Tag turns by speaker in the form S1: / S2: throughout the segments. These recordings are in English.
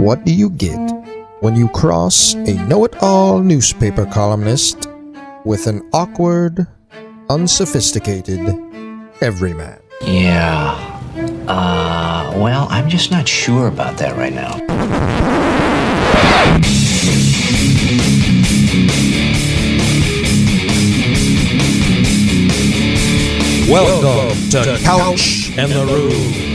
S1: What do you get when you cross a know-it-all newspaper columnist with an awkward, unsophisticated everyman?
S2: Yeah. Well, I'm just not sure about that right now.
S1: Welcome to Couch and the Roo.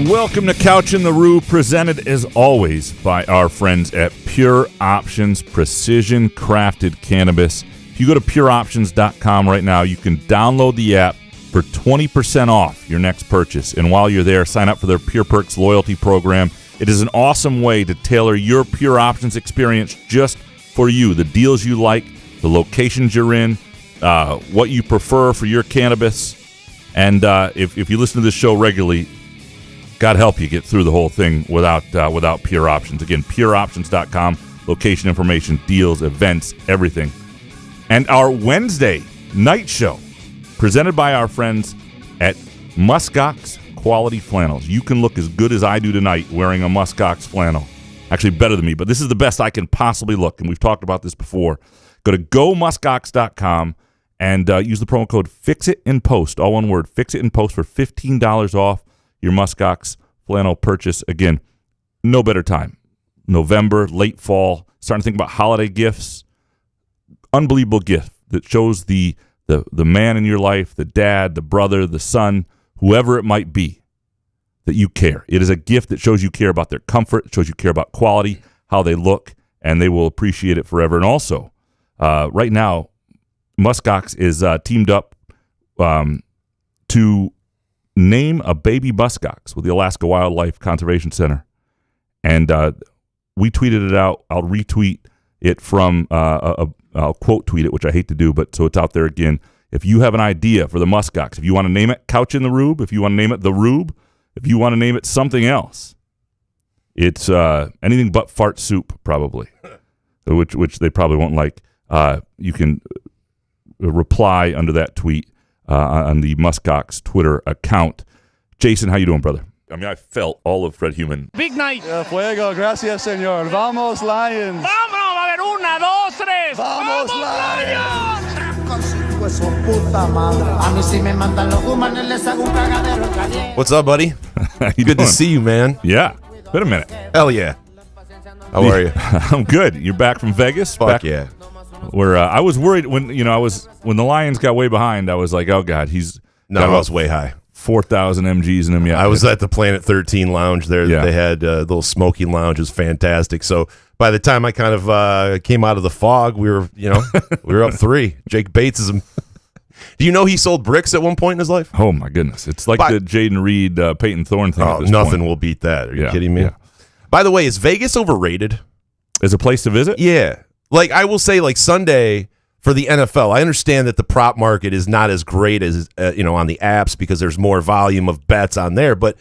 S3: Welcome to Couch in the Roo, presented as always by our friends at Pure Options Precision Crafted Cannabis. If you go to pureoptions.com right now, you can download the app for 20% off your next purchase. And while you're there, sign up for their Pure Perks loyalty program. It is an awesome way to tailor your Pure Options experience just for you. The deals you like, the locations you're in, what you prefer for your cannabis. And if you listen to this show regularly, God help you get through the whole thing without Pure Options. Again, pureoptions.com, location information, deals, events, everything. And our Wednesday night show, presented by our friends at Muskox Quality Flannels. You can look as good as I do tonight wearing a Muskox flannel. Actually, better than me, but this is the best I can possibly look, and we've talked about this before. Go to gomuskox.com and use the promo code FIXITINPOST, all one word, FIXITINPOST, for $15 off your Muskox flannel purchase. Again, no better time. November, late fall, starting to think about holiday gifts. Unbelievable gift that shows the man in your life, the dad, the brother, the son, whoever it might be, that you care. It is a gift that shows you care about their comfort, shows you care about quality, how they look, and they will appreciate it forever. And also, right now, Muskox is teamed up to name a baby muskox with the Alaska Wildlife Conservation Center. And we tweeted it out. I'll retweet it from, I'll quote tweet it, which I hate to do, but so it's out there again. If you have an idea for the muskox, if you want to name it Couch in the Rube, if you want to name it the Rube, if you want to name it something else, it's anything but fart soup, probably, which they probably won't like. You can reply under that tweet on the Muskox Twitter account. Jason, how you doing, brother? I mean, I felt all of Fred Human.
S4: Big night.
S5: Fuego, gracias, señor. Vamos, Lions.
S4: Vámonos, a ver, una, dos, tres.
S5: Vamos,
S4: Lions.
S6: What's up, buddy? Good to see you, man.
S3: Yeah, been a minute.
S6: Hell yeah. How are you?
S3: I'm good. You're back from Vegas?
S6: Fuck yeah.
S3: Where I was worried when the Lions got way behind. I was like, oh god,
S6: I was way high.
S3: 4,000 mgs in him. Yeah,
S6: I was at the Planet 13 lounge there.
S3: Yeah.
S6: They had a little smoky lounge. It was fantastic. So by the time I kind of came out of the fog, we were up 3. Jake Bates is. Do you know he sold bricks at one point in his life?
S3: Oh my goodness, it's like the Jaden Reed, Peyton Thorne thing.
S6: Oh, nothing will beat that. Are you kidding me?
S3: Yeah.
S6: By the way, is Vegas overrated?
S3: As a place to visit?
S6: Yeah. Like, I will say, like, Sunday for the NFL, I understand that the prop market is not as great as, on the apps because there's more volume of bets on there. But,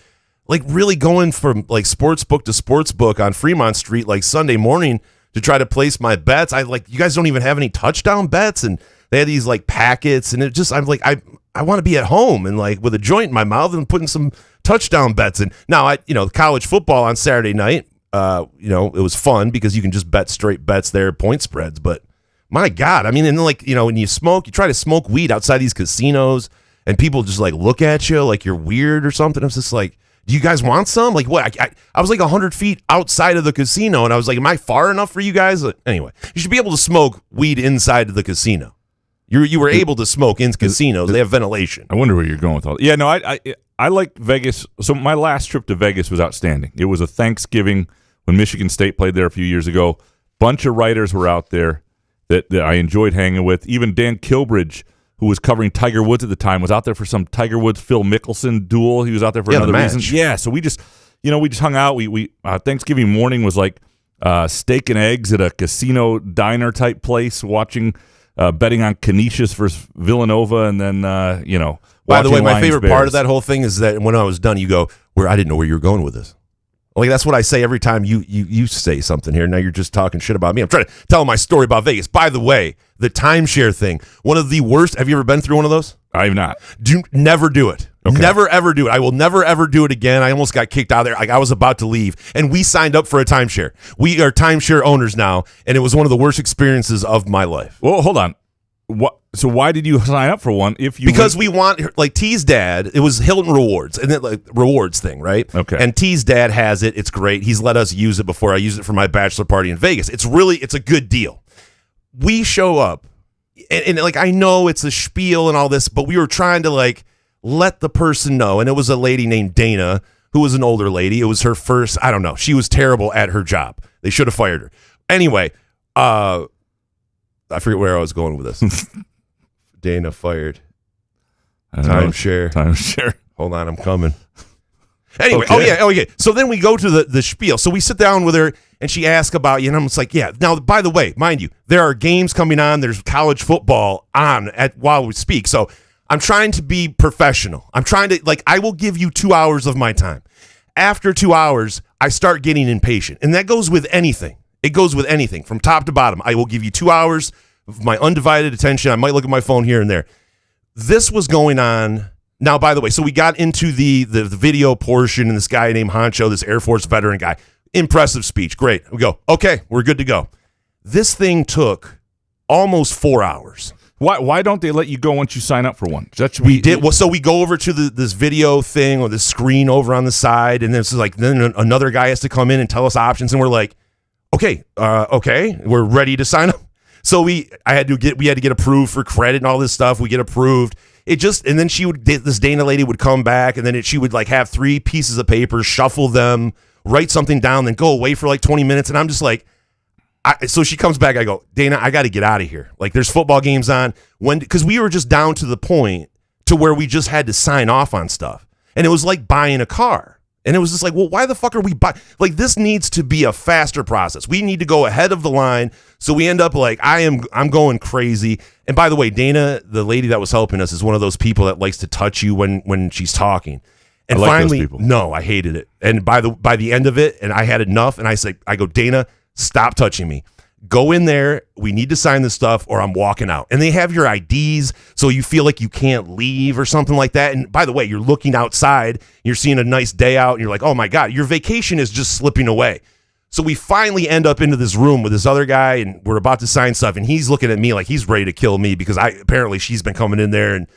S6: like, really going from, like, sportsbook to sportsbook on Fremont Street, like, Sunday morning to try to place my bets, you guys don't even have any touchdown bets. And they had these, like, packets. And I'm like, I want to be at home and, like, with a joint in my mouth and putting some touchdown bets in. Now, college football on Saturday night, it was fun because you can just bet straight bets there, point spreads. But my God, I mean, and like, when you try to smoke weed outside these casinos and people just like look at you like you're weird or something. I was just like, do you guys want some? Like what? I was like 100 feet outside of the casino and I was like, am I far enough for you guys? Anyway, you should be able to smoke weed inside of the casino. You were able to smoke in casinos. They have ventilation.
S3: I wonder where you're going with all that. Yeah, no, I like Vegas. So my last trip to Vegas was outstanding. It was a Thanksgiving when Michigan State played there a few years ago. Bunch of writers were out there that I enjoyed hanging with. Even Dan Kilbridge, who was covering Tiger Woods at the time, was out there for some Tiger Woods-Phil Mickelson duel. He was out there for another reason. Yeah, so we just hung out. We Thanksgiving morning was like steak and eggs at a casino diner type place, watching betting on Canisius versus Villanova, and then
S6: By the way, my favorite part of that whole thing is that when I was done, you go, I didn't know where you were going with this. Like, that's what I say every time you say something here. Now you're just talking shit about me. I'm trying to tell my story about Vegas. By the way, the timeshare thing, one of the worst. Have you ever been through one of those?
S3: I have not.
S6: Never do it.
S3: Okay.
S6: Never, ever do it. I will never, ever do it again. I almost got kicked out of there. Like I was about to leave. And we signed up for a timeshare. We are timeshare owners now, and it was one of the worst experiences of my life.
S3: Well, hold on. What? So why did you sign up for one if you
S6: Because we want, like T's dad, it was Hilton Rewards, and then like rewards thing, right?
S3: Okay.
S6: And T's dad has it. It's great. He's let us use it before. I used it for my bachelor party in Vegas. It's a good deal. We show up, and like I know it's a spiel and all this, but we were trying to like let the person know. And it was a lady named Dana, who was an older lady. It was her first, I don't know. She was terrible at her job. They should have fired her. Anyway, I forget where I was going with this. Dana fired. Timeshare. Hold on, I'm coming. Anyway, okay. So then we go to the spiel. So we sit down with her, and she asks about you, and I'm just like, yeah. Now, by the way, mind you, there are games coming on. There's college football on while we speak. So I'm trying to be professional. I'm trying to, like, I will give you 2 hours of my time. After 2 hours, I start getting impatient, and that goes with anything. It goes with anything from top to bottom. I will give you 2 hours of my undivided attention. I might look at my phone here and there. This was going on. Now, by the way, so we got into the video portion, and this guy named Honcho, this Air Force veteran guy, impressive speech. Great. We go, okay, we're good to go. This thing took almost 4 hours.
S3: Why don't they let you go once you sign up for one?
S6: We did. Well, so we go over to this video thing or the screen over on the side, and then it's like then another guy has to come in and tell us options, and we're like, okay, we're ready to sign up. So we had to get approved for credit and all this stuff. We get approved. And then this Dana lady would come back, and then she would like have 3 pieces of paper, shuffle them, write something down, then go away for like 20 minutes. And I'm just like, so she comes back. I go, Dana, I got to get out of here. Like there's football games on because we were just down to the point to where we just had to sign off on stuff. And it was like buying a car. And it was just like, well, why the fuck are we like this needs to be a faster process. We need to go ahead of the line. So we end up like I'm going crazy. And by the way, Dana, the lady that was helping us, is one of those people that likes to touch you when she's talking. And
S3: I like
S6: finally,
S3: those people.
S6: no, I hated it. And by the end of it, and I had enough, and I go, Dana, stop touching me. Go in there. We need to sign this stuff or I'm walking out. And they have your IDs, so you feel like you can't leave or something like that. And by the way, you're looking outside, you're seeing a nice day out, and you're like, oh my God, your vacation is just slipping away. So we finally end up into this room with this other guy, and we're about to sign stuff, and he's looking at me like he's ready to kill me because apparently she's been coming in there, and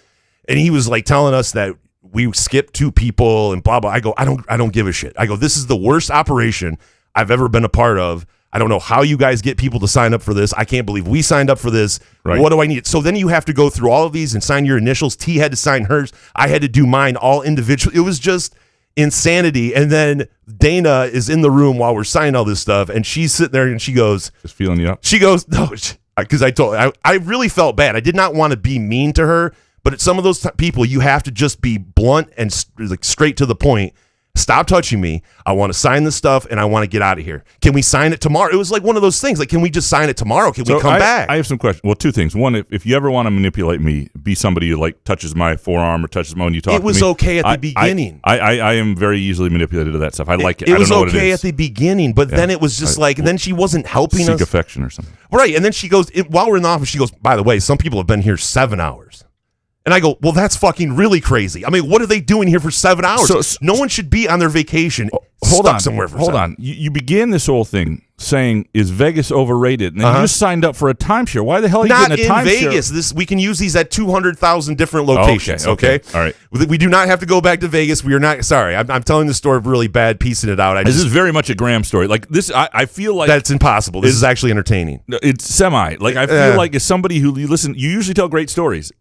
S6: he was like telling us that we skipped 2 people and blah blah. I go, I don't give a shit. I go, this is the worst operation I've ever been a part of. I don't know how you guys get people to sign up for this. I can't believe we signed up for this. Right. What do I need? So then you have to go through all of these and sign your initials. T had to sign hers. I had to do mine all individually. It was just insanity. And then Dana is in the room while we're signing all this stuff, and she's sitting there and she goes,
S3: just feeling you up.
S6: She goes, no, because I really felt bad. I did not want to be mean to her, but at some of those people, you have to just be blunt and like straight to the point. Stop touching me. I want to sign this stuff, and I want to get out of here. Can we sign it tomorrow? It was like one of those things. Like, can we just sign it tomorrow? Can we come back?
S3: I have some questions. Well, 2 things. One, if you ever want to manipulate me, be somebody who like touches my forearm or touches my when you talk to me.
S6: It was okay at the beginning.
S3: I am very easily manipulated to that stuff. I like it.
S6: It
S3: I
S6: was
S3: don't know
S6: okay
S3: what it is.
S6: at the beginning, but then it was just then she wasn't helping us.
S3: Seek affection or something.
S6: Right, and then she goes, while we're in the office, she goes, by the way, some people have been here 7 hours. And I go, well, that's fucking really crazy. I mean, what are they doing here for 7 hours?
S3: So
S6: no one should be on their vacation stuck somewhere for 7 hours.
S3: You began this whole thing saying, is Vegas overrated? And then you just signed up for a timeshare. Why the hell are you getting a timeshare?
S6: Not in Vegas. We can use these at 200,000 different locations, okay?
S3: All right.
S6: We do not have to go back to Vegas. We are not, sorry, I'm telling the story really bad, piecing it out.
S3: This is very much a Graham story. Like this, I feel like...
S6: That's impossible. This is actually entertaining.
S3: It's semi. Like I feel like as somebody who you usually tell great stories.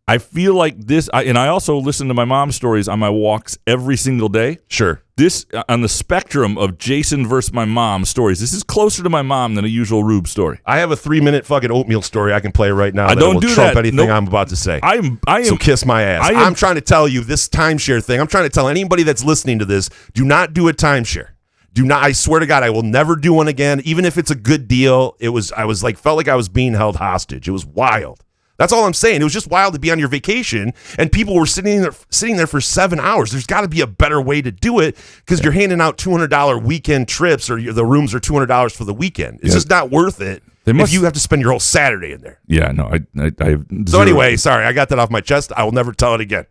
S3: I feel like this, and I also listen to my mom's stories on my walks every single day.
S6: Sure.
S3: This, on the spectrum of Jason versus my mom stories, this is closer to my mom than a usual Rube story.
S6: I have a 3-minute fucking oatmeal story I can play right now.
S3: I don't do
S6: trump
S3: that.
S6: anything I'm about to say.
S3: I am.
S6: So kiss my ass. I'm trying to tell you this timeshare thing. I'm trying to tell anybody that's listening to this, do not do a timeshare. Do not. I swear to God, I will never do one again. Even if it's a good deal, felt like I was being held hostage. It was wild. That's all I'm saying. It was just wild to be on your vacation and people were sitting there for 7 hours. There's got to be a better way to do it because you're handing out $200 weekend trips or the rooms are $200 for the weekend. It's just not worth it if you have to spend your whole Saturday in there.
S3: Yeah, no, I have
S6: So anyway, sorry, I got that off my chest. I will never tell it again.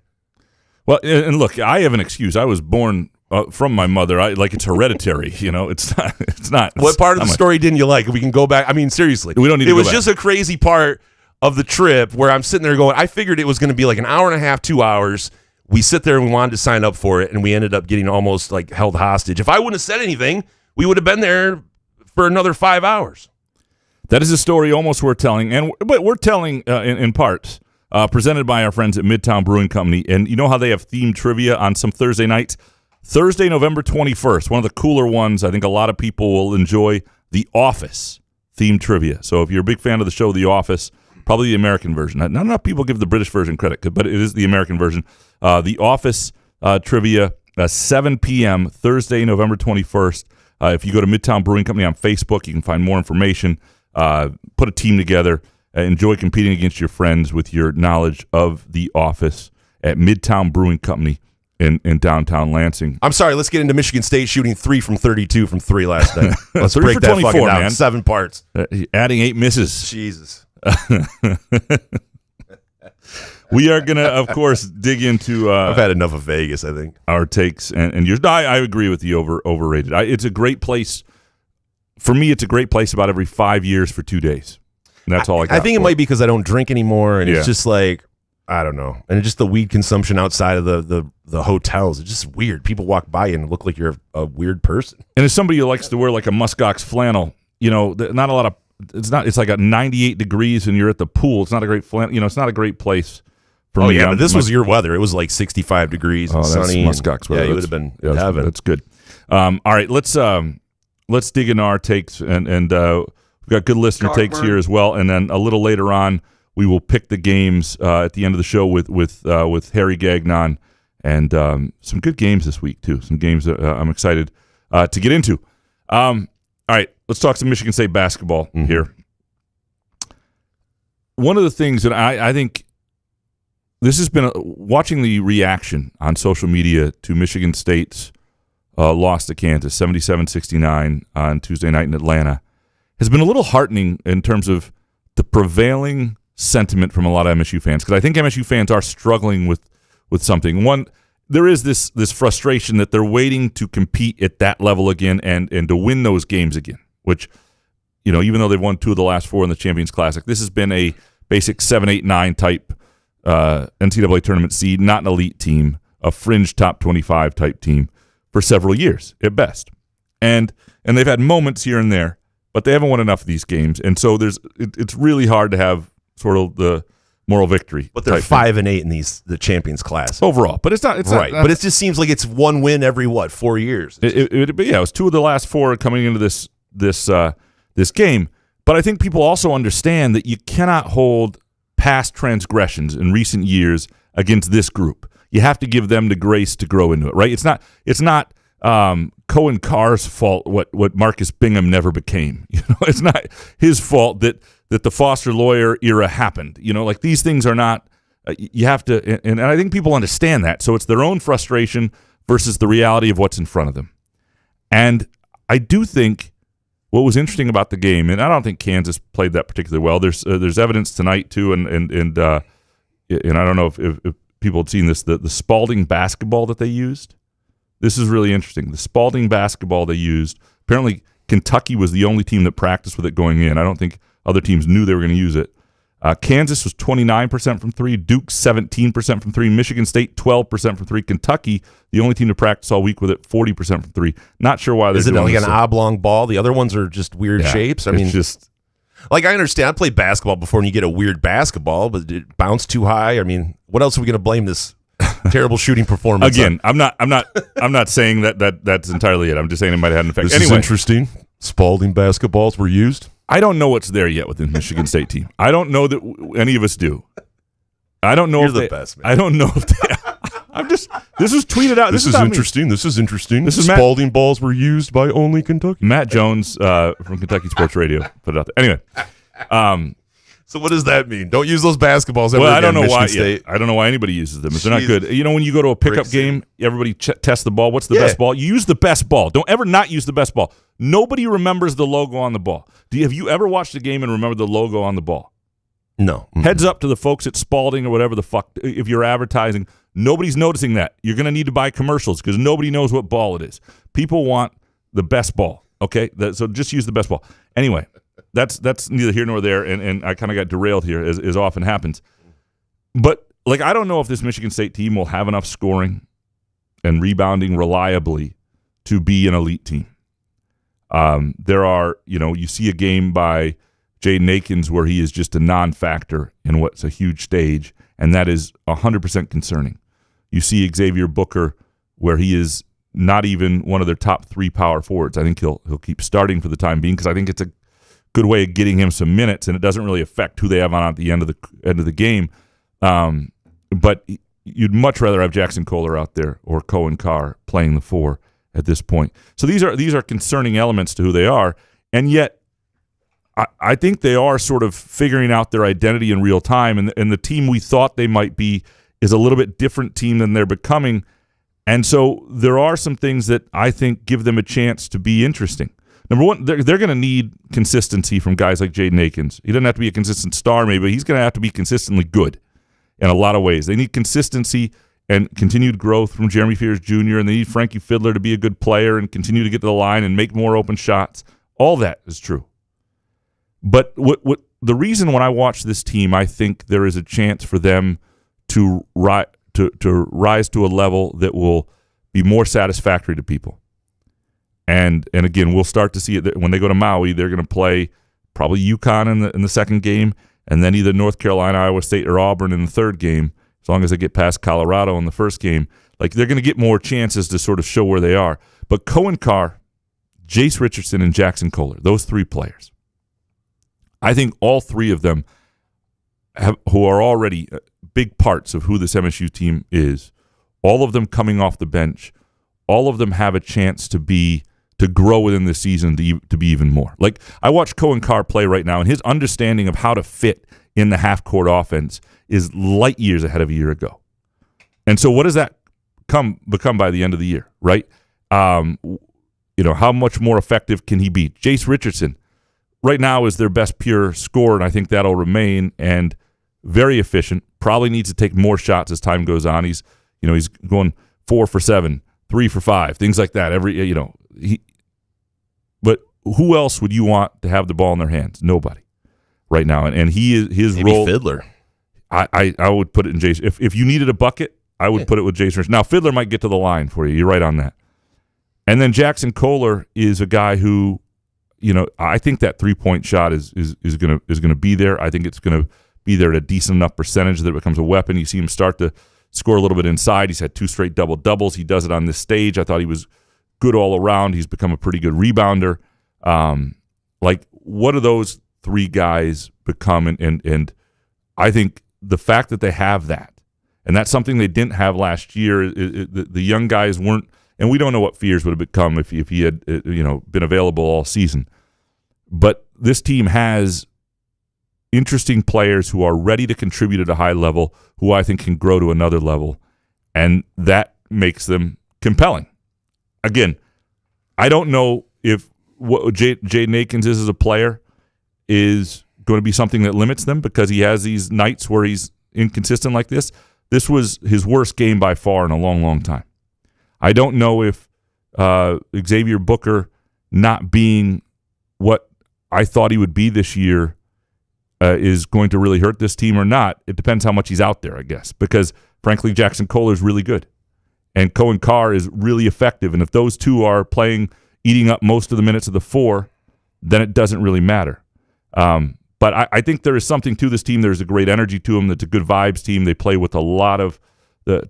S3: Well, and look, I have an excuse. I was born from my mother. It's hereditary. It's not. It's not.
S6: What part of the story didn't you like? We can go back. I mean, seriously,
S3: we don't need.
S6: It was just a crazy part of the trip where I'm sitting there going, I figured it was going to be like an hour and a half, 2 hours. We sit there and we wanted to sign up for it, and we ended up getting almost like held hostage. If I wouldn't have said anything, we would have been there for another 5 hours.
S3: That is a story almost worth telling, but we're telling in parts. Presented by our friends at Midtown Brewing Company. And you know how they have themed trivia on some Thursday nights? Thursday, November 21st, one of the cooler ones. I think a lot of people will enjoy The Office themed trivia. So if you're a big fan of the show The Office, probably the American version. Not enough people give the British version credit, but it is the American version. The Office trivia, 7 p.m., Thursday, November 21st. If you go to Midtown Brewing Company on Facebook, you can find more information. Put a team together. Enjoy competing against your friends with your knowledge of The Office at Midtown Brewing Company in downtown Lansing.
S6: I'm sorry, let's get into Michigan State shooting 3 from 32 from 3 last night. Let's
S3: 3
S6: break
S3: for
S6: that
S3: 24,
S6: fucking down.
S3: man.
S6: 7 parts.
S3: Adding 8 misses.
S6: Jesus.
S3: We are going to, of course, dig into...
S6: I've had enough of Vegas, I think.
S3: Our takes and yours. I agree with the overrated. It's a great place. For me, it's a great place about every 5 years for 2 days. And that's all I got.
S6: I think it might be because I don't drink anymore, and it's just like, I don't know. And it's just the weed consumption outside of the hotels. It's just weird. People walk by and look like you're a weird person.
S3: And as somebody who likes to wear like a muskox flannel, not a lot of, it's like at 98 degrees and you're at the pool. It's not a great flannel, it's not a great place for me.
S6: Yeah, but this was your weather. It was like 65 degrees and sunny.
S3: Muskox weather.
S6: Yeah, you would have been in heaven.
S3: That's good. All right, let's dig into our takes and we've got good listener takes here as well, and then a little later on, we will pick the games at the end of the show with Harry Gagnon, and some good games this week too. Some games that I'm excited to get into. All right, let's talk some Michigan State basketball here. One of the things that I think this has been watching the reaction on social media to Michigan State's loss to Kansas, 77-69 on Tuesday night in Atlanta, has been a little heartening in terms of the prevailing sentiment from a lot of MSU fans, because I think MSU fans are struggling with something. One, there is this frustration that they're waiting to compete at that level again and to win those games again, which, even though they've won 2 of the last 4 in the Champions Classic, this has been a basic 7, 8, 9 type NCAA tournament seed, not an elite team, a fringe top 25 type team for several years at best. And they've had moments here and there, but they haven't won enough of these games, and so it's really hard to have sort of the moral victory.
S6: But they're 5 and 8 in the Champions Class
S3: overall. But it's not
S6: right.
S3: Not,
S6: but it just seems like it's one win every 4 years.
S3: It was 2 of the last 4 coming into this game. But I think people also understand that you cannot hold past transgressions in recent years against this group. You have to give them the grace to grow into it, right? It's not Cohen Carr's fault what Marcus Bingham never became. It's not his fault that the Foster Lawyer era happened. Like these things are not. You have to, and I think people understand that. So it's their own frustration versus the reality of what's in front of them. And I do think what was interesting about the game, and I don't think Kansas played that particularly well. There's evidence tonight too, and I don't know if people had seen this, the Spalding basketball that they used. This is really interesting. The Spalding basketball they used, apparently Kentucky was the only team that practiced with it going in. I don't think other teams knew they were going to use it. Kansas was 29% from 3, Duke 17% from 3, Michigan State 12% from 3, Kentucky, the only team to practice all week with it, 40% from 3. Not sure why they're doing this. Is it like
S6: an oblong ball? The other ones are just weird shapes? I mean,
S3: just
S6: like I understand. I played basketball before, and you get a weird basketball, but it bounced too high. I mean, what else are we going to blame this terrible shooting performance
S3: again? I'm not saying that's entirely it. I'm just saying it might have had an effect.
S6: This is interesting. Spalding basketballs were used.
S3: I don't know what's there yet with the Michigan State team. I don't know that any of us do. I don't know
S6: You're
S3: if
S6: the best, man.
S3: I don't know if they, I'm just. This was tweeted out.
S6: This is interesting. This is interesting.
S3: This is
S6: Spalding balls were used by only Kentucky.
S3: Matt Jones from Kentucky Sports Radio put it out there. Anyway,
S6: so what does that mean? Don't use those basketballs.
S3: Well, I don't know why. Yeah, I don't know why anybody uses them. If they're not good. When you go to a pickup game, everybody tests the ball. What's the best ball? You use the best ball. Don't ever not use the best ball. Nobody remembers the logo on the ball. Have you ever watched a game and remember the logo on the ball?
S6: No.
S3: Heads up to the folks at Spalding or whatever the fuck. If you're advertising, Nobody's noticing that. You're going to need to buy commercials because nobody knows what ball it is. People want the best ball, okay? So just use the best ball. Anyway, that's neither here nor there, and I kind of got derailed here, as often happens. But, like, I don't know if this Michigan State team will have enough scoring and rebounding reliably to be an elite team. There are, you see a game by Jaden Akins where he is just a non-factor in what's a huge stage, and that is 100% concerning. You see Xavier Booker where he is not even one of their top 3 power forwards. I think he'll keep starting for the time being because I think it's a good way of getting him some minutes, and it doesn't really affect who they have on at the end of the game. But you'd much rather have Jackson Kohler out there or Cohen Carr playing the 4 at this point. So these are concerning elements to who they are, and yet I think they are sort of figuring out their identity in real time, and the team we thought they might be is a little bit different team than they're becoming. And so there are some things that I think give them a chance to be interesting. Number one, they're going to need consistency from guys like Jaden Akins. He doesn't have to be a consistent star maybe, but he's going to have to be consistently good in a lot of ways. They need consistency and continued growth from Jeremy Fears Jr., and they need Frankie Fiddler to be a good player and continue to get to the line and make more open shots. All that is true. But what the reason when I watch this team, I think there is a chance for them to rise to a level that will be more satisfactory to people. And again, we'll start to see it when they go to Maui. They're going to play probably UConn in the second game, and then either North Carolina, Iowa State, or Auburn in the third game. As long as they get past Colorado in the first game, like they're going to get more chances to sort of show where they are. But Cohen Carr, Jace Richardson, and Jackson Kohler, those 3 players, I think all 3 of them who are already big parts of who this MSU team is, all of them coming off the bench, all of them have a chance to grow within the season to be even more. Like, I watch Cohen Carr play right now, and his understanding of how to fit in the half-court offense is light years ahead of a year ago. And so what does that become by the end of the year, right? How much more effective can he be? Jace Richardson right now is their best pure scorer, and I think that'll remain, and very efficient. Probably needs to take more shots as time goes on. He's going 4 for 7, 3 for 5, things like that. But who else would you want to have the ball in their hands? Nobody right now. And he is his
S6: Maybe
S3: role.
S6: Fiddler.
S3: I would put it in Jace. If you needed a bucket, I would put it with Jason. Now Fiddler might get to the line for you. You're right on that. And then Jackson Kohler is a guy who, I think that 3-point shot is gonna be there. I think it's gonna be there at a decent enough percentage that it becomes a weapon. You see him start to score a little bit inside. He's had 2 straight double-doubles. He does it on this stage. I thought he was good all around. He's become a pretty good rebounder. What do those 3 guys become? And I think the fact that they have that, and that's something they didn't have last year. The young guys weren't, and we don't know what Fears would have become if he had been available all season. But this team has interesting players who are ready to contribute at a high level, who I think can grow to another level, and that makes them compelling. Again, I don't know if what Jaden Akins is as a player is going to be something that limits them, because he has these nights where he's inconsistent like this. This was his worst game by far in a long, long time. I don't know if Xavier Booker not being what I thought he would be this year is going to really hurt this team or not. It depends how much he's out there, I guess, because frankly, Jackson Kohler is really good and Cohen Carr is really effective. And if those 2 are eating up most of the minutes of the 4, then it doesn't really matter. But I think there is something to this team. There's a great energy to them. That's a good vibes team. They play with a lot of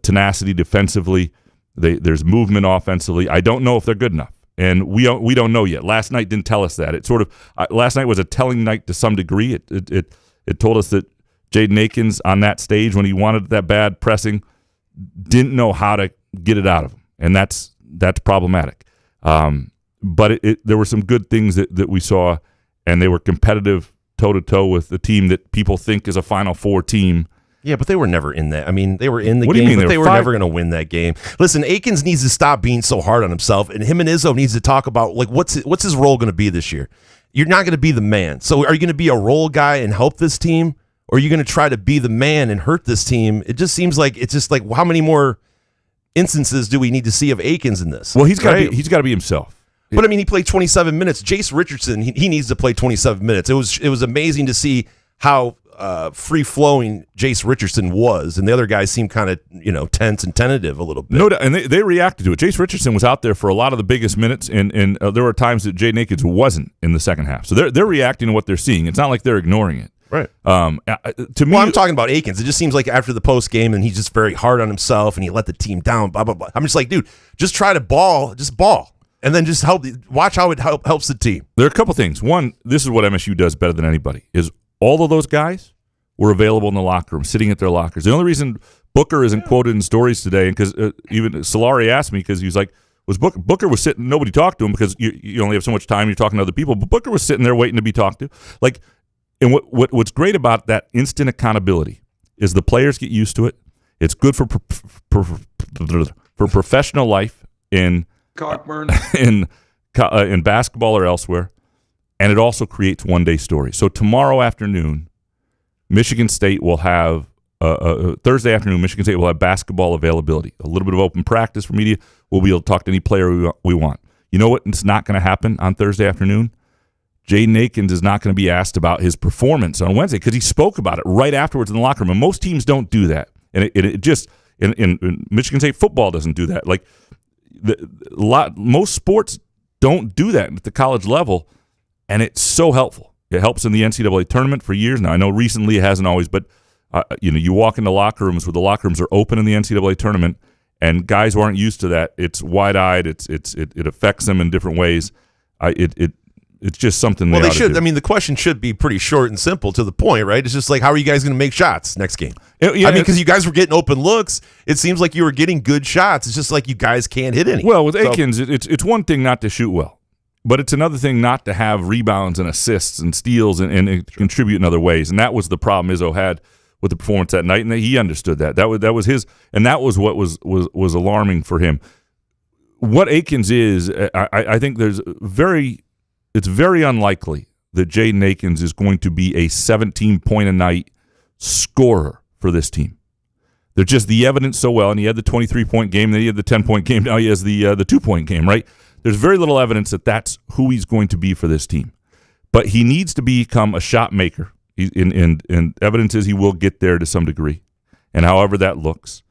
S3: tenacity defensively. There's movement offensively. I don't know if they're good enough. And we don't know yet. Last night didn't tell us that. It sort of last night was a telling night to some degree. It told us that Jaden Akins on that stage, when he wanted that bad pressing, didn't know how to get it out of him, and that's problematic. But there were some good things that we saw, and they were competitive toe to toe with the team that people think is a Final Four team.
S6: Yeah, but they were never in that. I mean, they were in the
S3: What do you
S6: game,
S3: mean?
S6: but they were never going to win that game. Listen, Akins needs to stop being so hard on himself, and him and Izzo needs to talk about what's his role going to be this year. You're not going to be the man. So are you going to be a role guy and help this team, or are you going to try to be the man and hurt this team? It just seems like how many more instances do we need to see of Akins in this?
S3: Well, he's got to be himself.
S6: But I mean, he played 27 minutes. Jace Richardson, he needs to play 27 minutes. It was amazing to see how free flowing Jace Richardson was, and the other guys seemed kind of tense and tentative a little bit.
S3: No, and they reacted to it. Jace Richardson was out there for a lot of the biggest minutes, and there were times that Jaden Akins wasn't in the second half. So they're reacting to what they're seeing. It's not like they're ignoring it.
S6: Right.
S3: To me,
S6: well, I'm talking about Akins. It just seems like after the post game, and he's just very hard on himself, and he let the team down. Blah blah blah. I'm just like, dude, just try to ball, and then just watch how it helps the team.
S3: There are a couple things. One, this is what MSU does better than anybody: is all of those guys were available in the locker room, sitting at their lockers. The only reason Booker isn't quoted in stories today, and because even Solari asked me, because he was like, Booker was sitting, nobody talked to him because you only have so much time, you're talking to other people, but Booker was sitting there waiting to be talked to. Like, and what's great about that instant accountability is the players get used to it. It's good for professional life in basketball or elsewhere, and it also creates one-day stories. So tomorrow afternoon, Michigan State will have Thursday afternoon. Michigan State will have basketball availability. A little bit of open practice for media. We'll be able to talk to any player we want. You know what? It's not going to happen on Thursday afternoon. Jaden Akins is not going to be asked about his performance on Wednesday because he spoke about it right afterwards in the locker room. And most teams don't do that, and it just in Michigan State football doesn't do that. Like most sports don't do that at the college level, and it's so helpful. It helps in the NCAA tournament for years now. I know recently it hasn't always, but you walk into locker rooms where the locker rooms are open in the NCAA tournament, and guys who aren't used to that, it's wide-eyed. It affects them in different ways. It's just something.
S6: Well, they should. I mean, the question should be pretty short and simple to the point, right? It's just like, how are you guys going to make shots next game? Yeah, I mean, because you guys were getting open looks. It seems like you were getting good shots. It's just like you guys can't hit any.
S3: Well, with Akins, it's one thing not to shoot well, but it's another thing not to have rebounds and assists and steals and contribute in other ways. And that was the problem Izzo had with the performance that night, and he understood that. That was his, and that was what was alarming for him. What Akins is, I think it's very unlikely that Jaden Akins is going to be a 17-point-a-night scorer for this team. They're just the evidence so well, and he had the 23-point game, then he had the 10-point game, now he has the 2-point game, right? There's very little evidence that that's who he's going to be for this team. But he needs to become a shot maker, and evidence is he will get there to some degree, and however that looks.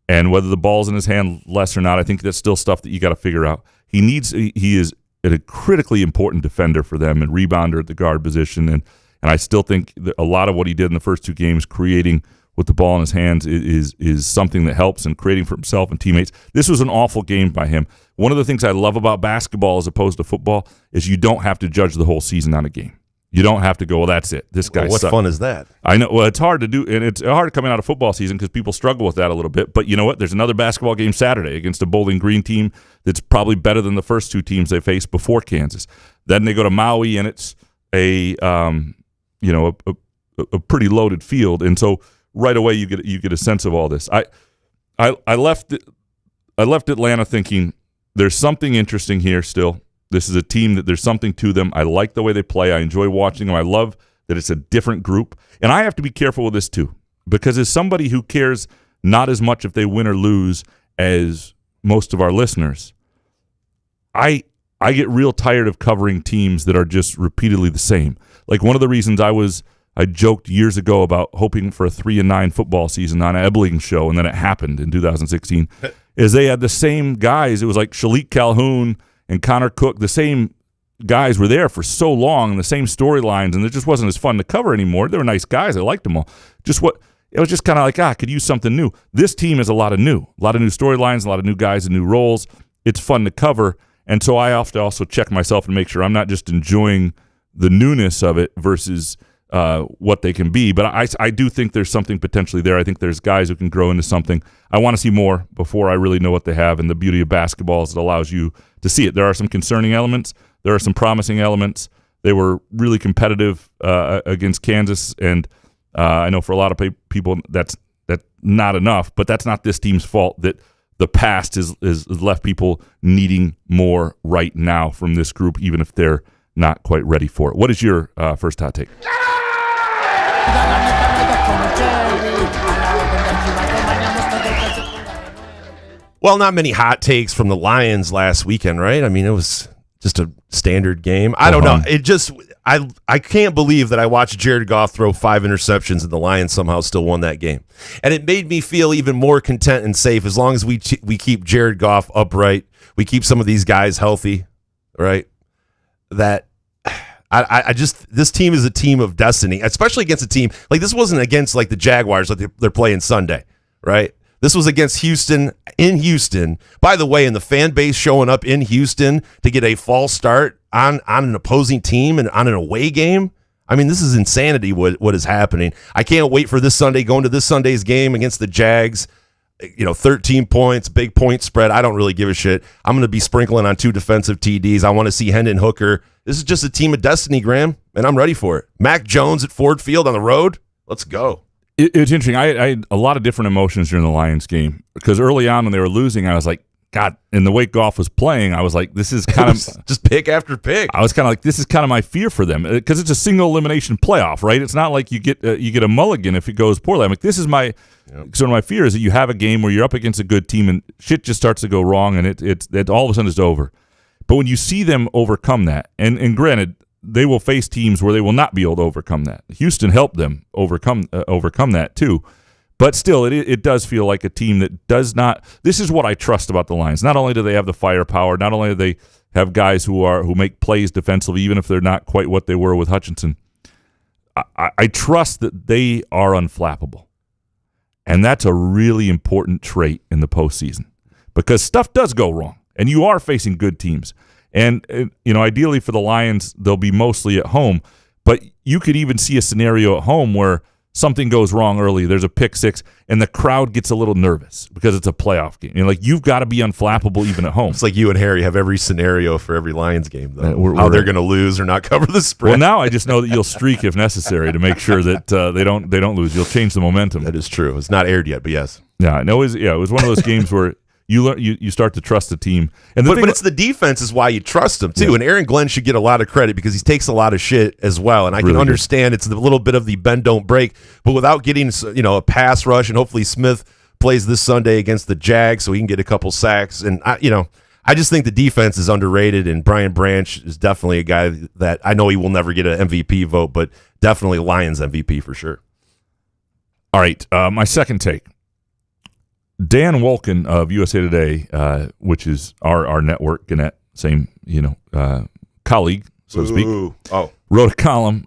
S3: And whether the ball's in his hand less or not, I think that's still stuff that you got to figure out. He is a critically important defender for them and rebounder at the guard position. And I still think that a lot of what he did in the first two games, creating with the ball in his hands, is something that helps and creating for himself and teammates. This was an awful game by him. One of the things I love about basketball as opposed to football is you don't have to judge the whole season on a game. You don't have to go, well, that's it. This guy
S6: what
S3: sucked.
S6: Fun is that?
S3: I know. Well, it's hard to do, and it's hard coming out of football season because people struggle with that a little bit. But you know what? There's another basketball game Saturday against a Bowling Green team that's probably better than the first two teams they faced before Kansas. Then they go to Maui, and it's a pretty loaded field, and so right away you get a sense of all this. I left Atlanta thinking there's something interesting here still. This is a team that there's something to them. I like the way they play. I enjoy watching them. I love that it's a different group. And I have to be careful with this too, because as somebody who cares not as much if they win or lose as most of our listeners, I get real tired of covering teams that are just repeatedly the same. Like one of the reasons I joked years ago about hoping for a 3-9 football season on Ebling's show, and then it happened in 2016, is they had the same guys. It was like Shalik Calhoun and Connor Cook, the same guys were there for so long, and the same storylines, and it just wasn't as fun to cover anymore. They were nice guys. I liked them all. It was just kind of like, I could use something new. This team is a lot of new storylines, a lot of new guys and new roles. It's fun to cover, and so I have to also check myself and make sure I'm not just enjoying the newness of it versus what they can be. But I do think there's something potentially there. I think there's guys who can grow into something. I want to see more before I really know what they have, and the beauty of basketball is it allows you to see it. There are some concerning elements. There are some promising elements. They were really competitive against Kansas, and I know for a lot of people that's not enough, but that's not this team's fault that the past has left people needing more right now from this group, even if they're not quite ready for it. What is your first hot take?
S6: Well, not many hot takes from the Lions last weekend, right? I mean, it was just a standard game. I don't know. It just I can't believe that I watched Jared Goff throw 5 interceptions and the Lions somehow still won that game. And it made me feel even more content and safe as long as we keep Jared Goff upright, we keep some of these guys healthy, right? That I just, this team is a team of destiny, especially against a team like this. Wasn't against like the Jaguars like they're playing Sunday, right? This was against Houston, in Houston. By the way, and the fan base showing up in Houston to get a false start on an opposing team and on an away game. I mean, this is insanity what is happening. I can't wait for this Sunday, going to this Sunday's game against the Jags. 13 points, big point spread. I don't really give a shit. I'm going to be sprinkling on 2 defensive TDs. I want to see Hendon Hooker. This is just a team of destiny, Graham, and I'm ready for it. Mac Jones at Ford Field on the road. Let's go.
S3: It's interesting. I had a lot of different emotions during the Lions game because early on when they were losing, I was like, God, in the way Goff was playing, I was like, this is kind of
S6: just pick after pick.
S3: I was kind of like, this is kind of my fear for them because it's a single elimination playoff, right? It's not like you get a mulligan if it goes poorly. I'm like, this is my sort of my fear is that you have a game where you're up against a good team and shit just starts to go wrong and it all of a sudden it's over. But when you see them overcome that, and granted, they will face teams where they will not be able to overcome that. Houston helped them overcome that too. But still, it does feel like a team that does not – this is what I trust about the Lions. Not only do they have the firepower, not only do they have guys who make plays defensively, even if they're not quite what they were with Hutchinson, I trust that they are unflappable. And that's a really important trait in the postseason because stuff does go wrong, and you are facing good teams. And, ideally for the Lions, they'll be mostly at home. But you could even see a scenario at home where something goes wrong early, there's a pick six, and the crowd gets a little nervous because it's a playoff game. You've got to be unflappable even at home.
S6: It's like you and Harry have every scenario for every Lions game, though. How they're going to lose or not cover the spread.
S3: Well, now I just know that you'll streak if necessary to make sure that they don't lose. You'll change the momentum.
S6: That is true. It's not aired yet, but yes.
S3: Yeah, no, it was one of those games where you start to trust the team.
S6: But it's the defense is why you trust them, too. Yeah. And Aaron Glenn should get a lot of credit because he takes a lot of shit as well. And I can understand it's a little bit of the bend, don't break. But without getting a pass rush, and hopefully Smith plays this Sunday against the Jags so he can get a couple sacks. And, I just think the defense is underrated. And Brian Branch is definitely a guy that I know he will never get an MVP vote, but definitely Lions MVP for sure.
S3: All right, my second take. Dan Wolken of USA Today, which is our network, Gannett, same colleague, so to speak, wrote a column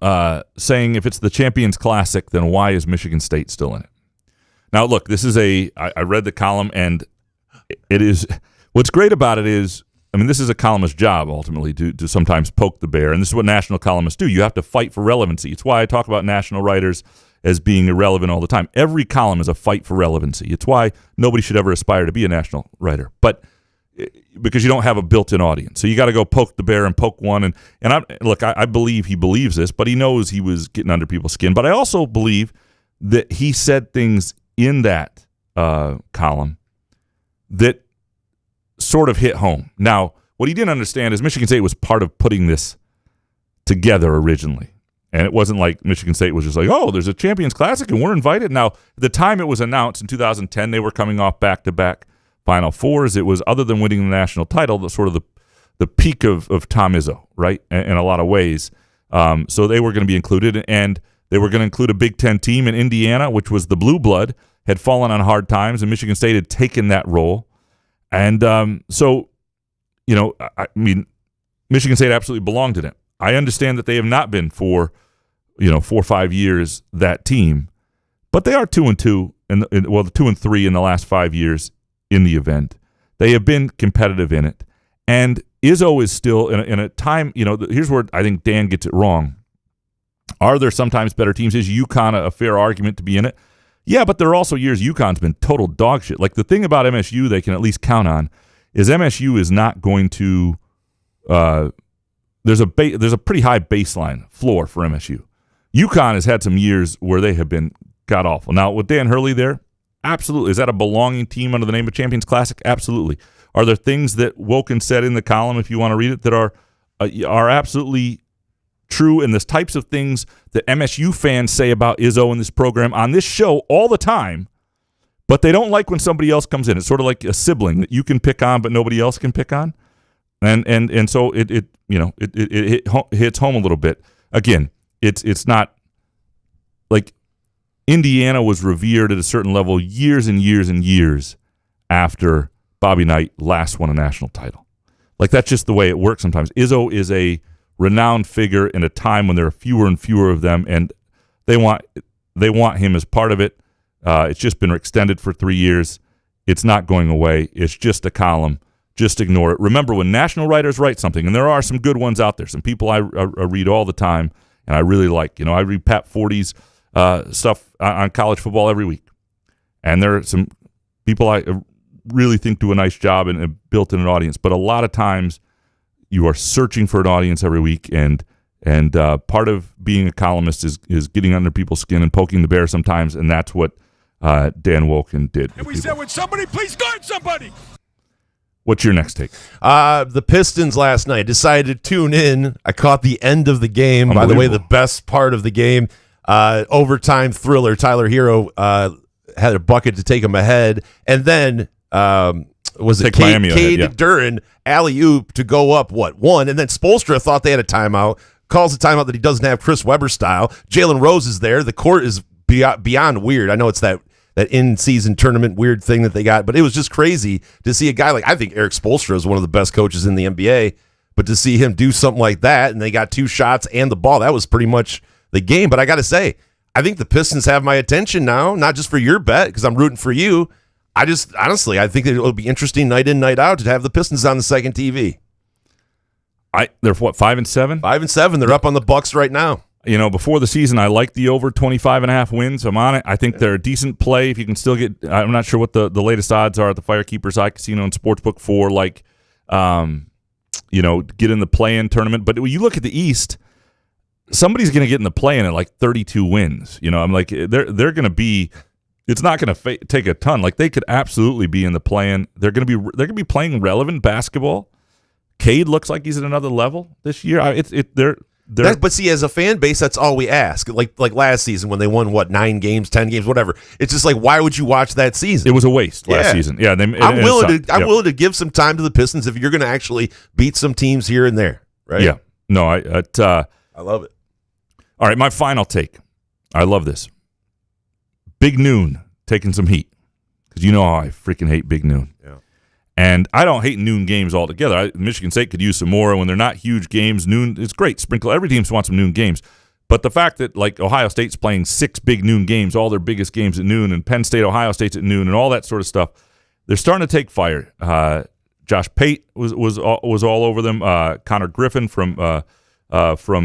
S3: saying if it's the Champions Classic, then why is Michigan State still in it? Now, look, this is I read the column, and it is what's great about it is, this is a columnist's job ultimately to sometimes poke the bear, and this is what national columnists do. You have to fight for relevancy. It's why I talk about national writers as being irrelevant all the time. Every column is a fight for relevancy. It's why nobody should ever aspire to be a national writer, but because you don't have a built-in audience. So you got to go poke the bear and poke one. And I believe he believes this, but he knows he was getting under people's skin. But I also believe that he said things in that column that sort of hit home. Now, what he didn't understand is Michigan State was part of putting this together originally. And it wasn't like Michigan State was just like, oh, there's a Champions Classic and we're invited. Now, at the time it was announced in 2010, they were coming off back-to-back Final Fours. It was, other than winning the national title, the sort of the peak of Tom Izzo, right, in a lot of ways. So they were going to be included, and they were going to include a Big Ten team in Indiana, which was the blue blood, had fallen on hard times, and Michigan State had taken that role. And Michigan State absolutely belonged in it. I understand that they have not been for 4 or 5 years that team, but they are 2-2 and 2-3 in the last 5 years in the event. They have been competitive in it, and Izzo is still in a time. Here's where I think Dan gets it wrong. Are there sometimes better teams? Is UConn a fair argument to be in it? Yeah, but there are also years UConn's been total dog shit. Like the thing about MSU they can at least count on is MSU is not going to. There's a pretty high baseline floor for MSU. UConn has had some years where they have been god awful. Now with Dan Hurley there, absolutely. Is that a belonging team under the name of Champions Classic? Absolutely. Are there things that Woken said in the column, if you want to read it, that are absolutely true, and the types of things that MSU fans say about Izzo and this program on this show all the time, but they don't like when somebody else comes in. It's sort of like a sibling that you can pick on, but nobody else can pick on, and so it hits home a little bit. Again, it's not like Indiana was revered at a certain level years and years and years after Bobby Knight last won a national title. Like, that's just the way it works sometimes. Izzo is a renowned figure in a time when there are fewer and fewer of them, and they want him as part of it. It's just been extended for 3 years. It's not going away. It's just a column. Just ignore it. Remember, when national writers write something, and there are some good ones out there, some people I read all the time, and I really like. I read Pat Forty's stuff on college football every week. And there are some people I really think do a nice job and have built in an audience. But a lot of times you are searching for an audience every week, and part of being a columnist is getting under people's skin and poking the bear sometimes, and that's what Dan Wolken did.
S4: And we said, would somebody please guard somebody?
S3: What's your next take?
S6: The Pistons last night decided to tune in. I caught the end of the game. By the way, the best part of the game, overtime thriller. Tyler Hero had a bucket to take him ahead, and then was it Cade Duran alley-oop to go up, 1? And then Spoelstra thought they had a timeout, calls a timeout that he doesn't have Chris Webber style. Jalen Rose is there. The court is beyond weird. I know it's that in-season tournament weird thing that they got, but it was just crazy to see a guy like, I think Eric Spoelstra is one of the best coaches in the NBA, but to see him do something like that, and they got 2 shots and the ball, that was pretty much the game. But I got to say, I think the Pistons have my attention now, not just for your bet, because I'm rooting for you. I think that it'll be interesting night in, night out to have the Pistons on the second TV.
S3: They're what, 5-7?
S6: 5-7. They're up on the Bucks right now.
S3: Before the season, I like the over 25.5 wins. I'm on it. I think they're a decent play if you can still get. I'm not sure what the latest odds are at the Firekeepers iCasino and Sportsbook for get in the play-in tournament. But when you look at the East, somebody's going to get in the play-in at like 32 wins. I'm like they're going to be. It's not going to take a ton. Like, they could absolutely be in the play-in. They're going to be playing relevant basketball. Cade looks like he's at another level this year.
S6: But see, as a fan base, that's all we ask. Like last season when they won 9 games, 10 games, whatever. It's just like, why would you watch that season?
S3: It was a waste last season. Yeah,
S6: I'm willing to give some time to the Pistons if you're going to actually beat some teams here and there, right?
S3: Yeah. No, I
S6: love it.
S3: All right, my final take. I love this. Big Noon taking some heat, because you know how I freaking hate Big Noon.
S6: Yeah.
S3: And I don't hate noon games altogether. Michigan State could use some more when they're not huge games. Noon is great. Sprinkle. Every team wants some noon games. But the fact that, like, Ohio State's playing 6 big noon games, all their biggest games at noon, and Penn State, Ohio State's at noon, and all that sort of stuff, they're starting to take fire. Josh Pate was all over them. Connor Griffin from Barstool,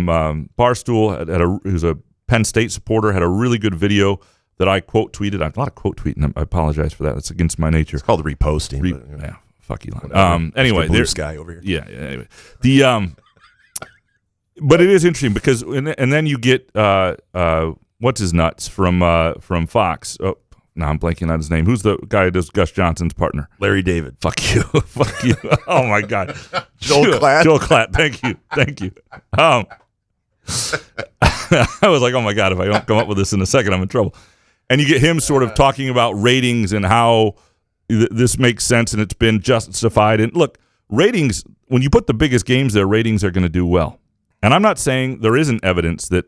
S3: who's a Penn State supporter, had a really good video that I quote tweeted. I'm not quote tweeting. I apologize for that. That's against my nature.
S6: It's called reposting.
S3: Yeah, fuck Elon. Anyway,
S6: there's guy over here.
S3: Yeah. Anyway, but it is interesting because and then you get what's his nuts from Fox. Oh, now I'm blanking on his name. Who's the guy who does Gus Johnson's partner?
S6: Larry David.
S3: Fuck you. Fuck you. Oh my God.
S6: Joel Klatt.
S3: Joel Klatt. Thank you. I was like, oh my God, if I don't come up with this in a second, I'm in trouble. And you get him sort of talking about ratings and how this makes sense and it's been justified. And look, ratings, when you put the biggest games there, ratings are going to do well. And I'm not saying there isn't evidence that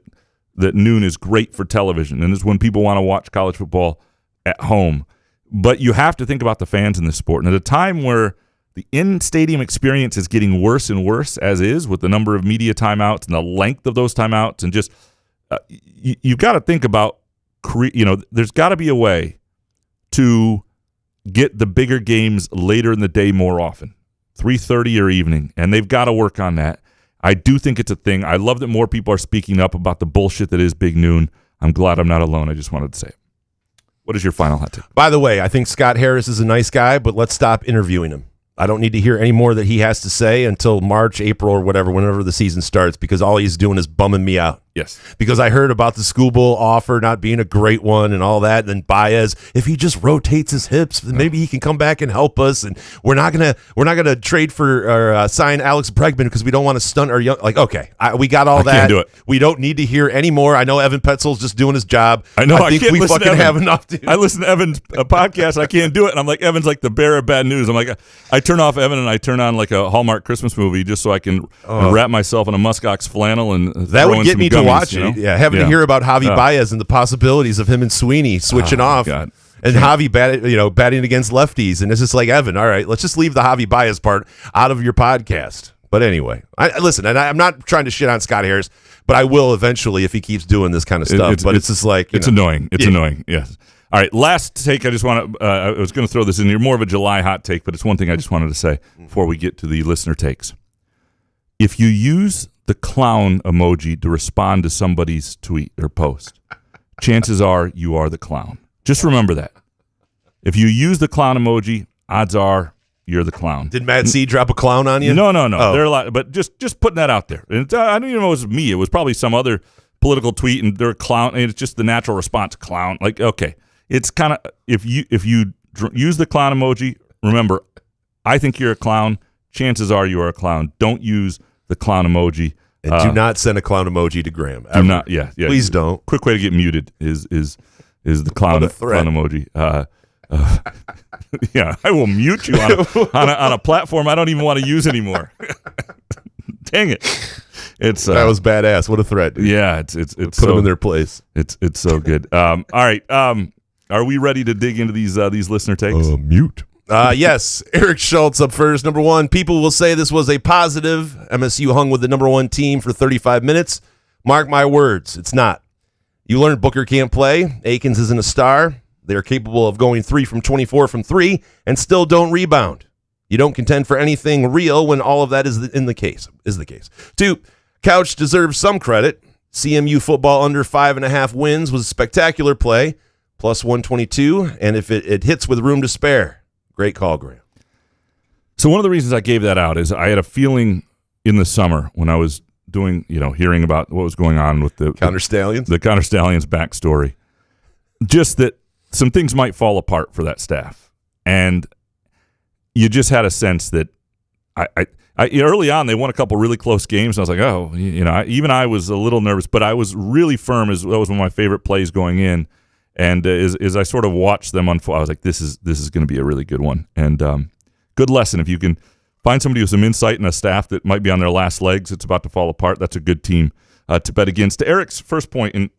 S3: noon is great for television and is when people want to watch college football at home. But you have to think about the fans in this sport. And at a time where the in-stadium experience is getting worse and worse, as is, with the number of media timeouts and the length of those timeouts, and just you've got to think about, there's got to be a way to get the bigger games later in the day more often, 3:30 or evening, and they've got to work on that. I do think it's a thing. I love that more people are speaking up about the bullshit that is Big Noon. I'm glad I'm not alone. I just wanted to say it. What is your final hot take?
S6: By the way, I think Scott Harris is a nice guy, but let's stop interviewing him. I don't need to hear any more that he has to say until March, April, or whatever, whenever the season starts, because all he's doing is bumming me out.
S3: Yes.
S6: Because I heard about the School Bowl offer not being a great one and all that. And then Baez, if he just rotates his hips, then maybe he can come back and help us. And we're not gonna trade for or sign Alex Bregman because we don't want to stunt our young. Like, okay, we got all that.
S3: Can't do it.
S6: We don't need to hear any more. I know Evan Petzold's just doing his job.
S3: I know.
S6: I think we fucking have enough. Dude.
S3: I listen to Evan's podcast. I can't do it. And I'm like, Evan's like the bearer of bad news. I'm like, I turn off Evan and I turn on like a Hallmark Christmas movie just so I can wrap myself in a muskox flannel and
S6: that would get me to watch it.
S3: You know?
S6: Yeah, having to hear about Javi Baez and the possibilities of him and Sweeney switching off.
S3: God.
S6: And Javi batting against lefties. And it's just like, Evan, all right, let's just leave the Javi Baez part out of your podcast. But anyway, listen, and I'm not trying to shit on Scott Harris, but I will eventually if he keeps doing this kind of stuff. It's just like,
S3: it's annoying. It's annoying. Yes. All right, last take. I just want to. I was going to throw this in here, more of a July hot take, but it's one thing I just wanted to say before we get to the listener takes. If you use the clown emoji to respond to somebody's tweet or post, chances are you are the clown. Just remember that. If you use the clown emoji, odds are you're the clown.
S6: Did Matt C drop a clown on you?
S3: No.
S6: Oh.
S3: They're a lot, but just putting that out there. And I don't even know it was me. It was probably some other political tweet, and they're a clown. And it's just the natural response, clown. Like, okay, it's kind of if you use the clown emoji. Remember, I think you're a clown. Chances are you are a clown. Don't use the clown emoji.
S6: And do not send a clown emoji to Graham.
S3: Do not. Yeah.
S6: Please don't.
S3: Quick way to get muted is the clown emoji. Yeah, I will mute you on a platform I don't even want to use anymore. Dang it!
S6: That was badass. What a threat! Dude.
S3: Yeah, it's
S6: put them in their place.
S3: It's so good. All right, are we ready to dig into these listener takes?
S6: Mute. Yes, Eric Schultz up first. Number one, people will say this was a positive. MSU hung with the number one team for 35 minutes. Mark my words, it's not. You learned Booker can't play. Akins isn't a star. They're capable of going 3 from 24 from 3 and still don't rebound. You don't contend for anything real when all of that is the case. 2, Couch deserves some credit. CMU football under 5.5 wins was a spectacular play, plus 122, and if it hits with room to spare. Great call, Graham.
S3: So one of the reasons I gave that out is I had a feeling in the summer when I was doing, hearing about what was going on with the
S6: Counter Stallions,
S3: the Counter Stallions backstory, just that some things might fall apart for that staff, and you just had a sense that I early on they won a couple really close games. And I was like, even I was a little nervous, but I was really firm. That was one of my favorite plays going in, and as I sort of watched them unfold, I was like, this is going to be a really good one, and good lesson. If you can find somebody with some insight and a staff that might be on their last legs, it's about to fall apart. That's a good team to bet against. To Eric's first point, and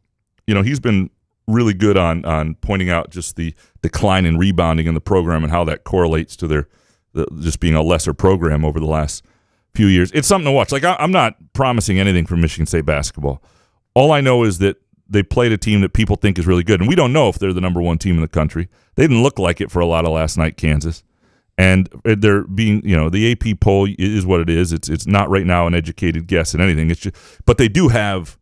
S3: he's been really good on pointing out just the decline in rebounding in the program and how that correlates to their just being a lesser program over the last few years. It's something to watch. Like, I'm not promising anything from Michigan State basketball. All I know is that they played a team that people think is really good, and we don't know if they're the number one team in the country. They didn't look like it for a lot of last night, Kansas. And they're being, the AP poll is what it is. It's not right now an educated guess at anything. It's just, but they do have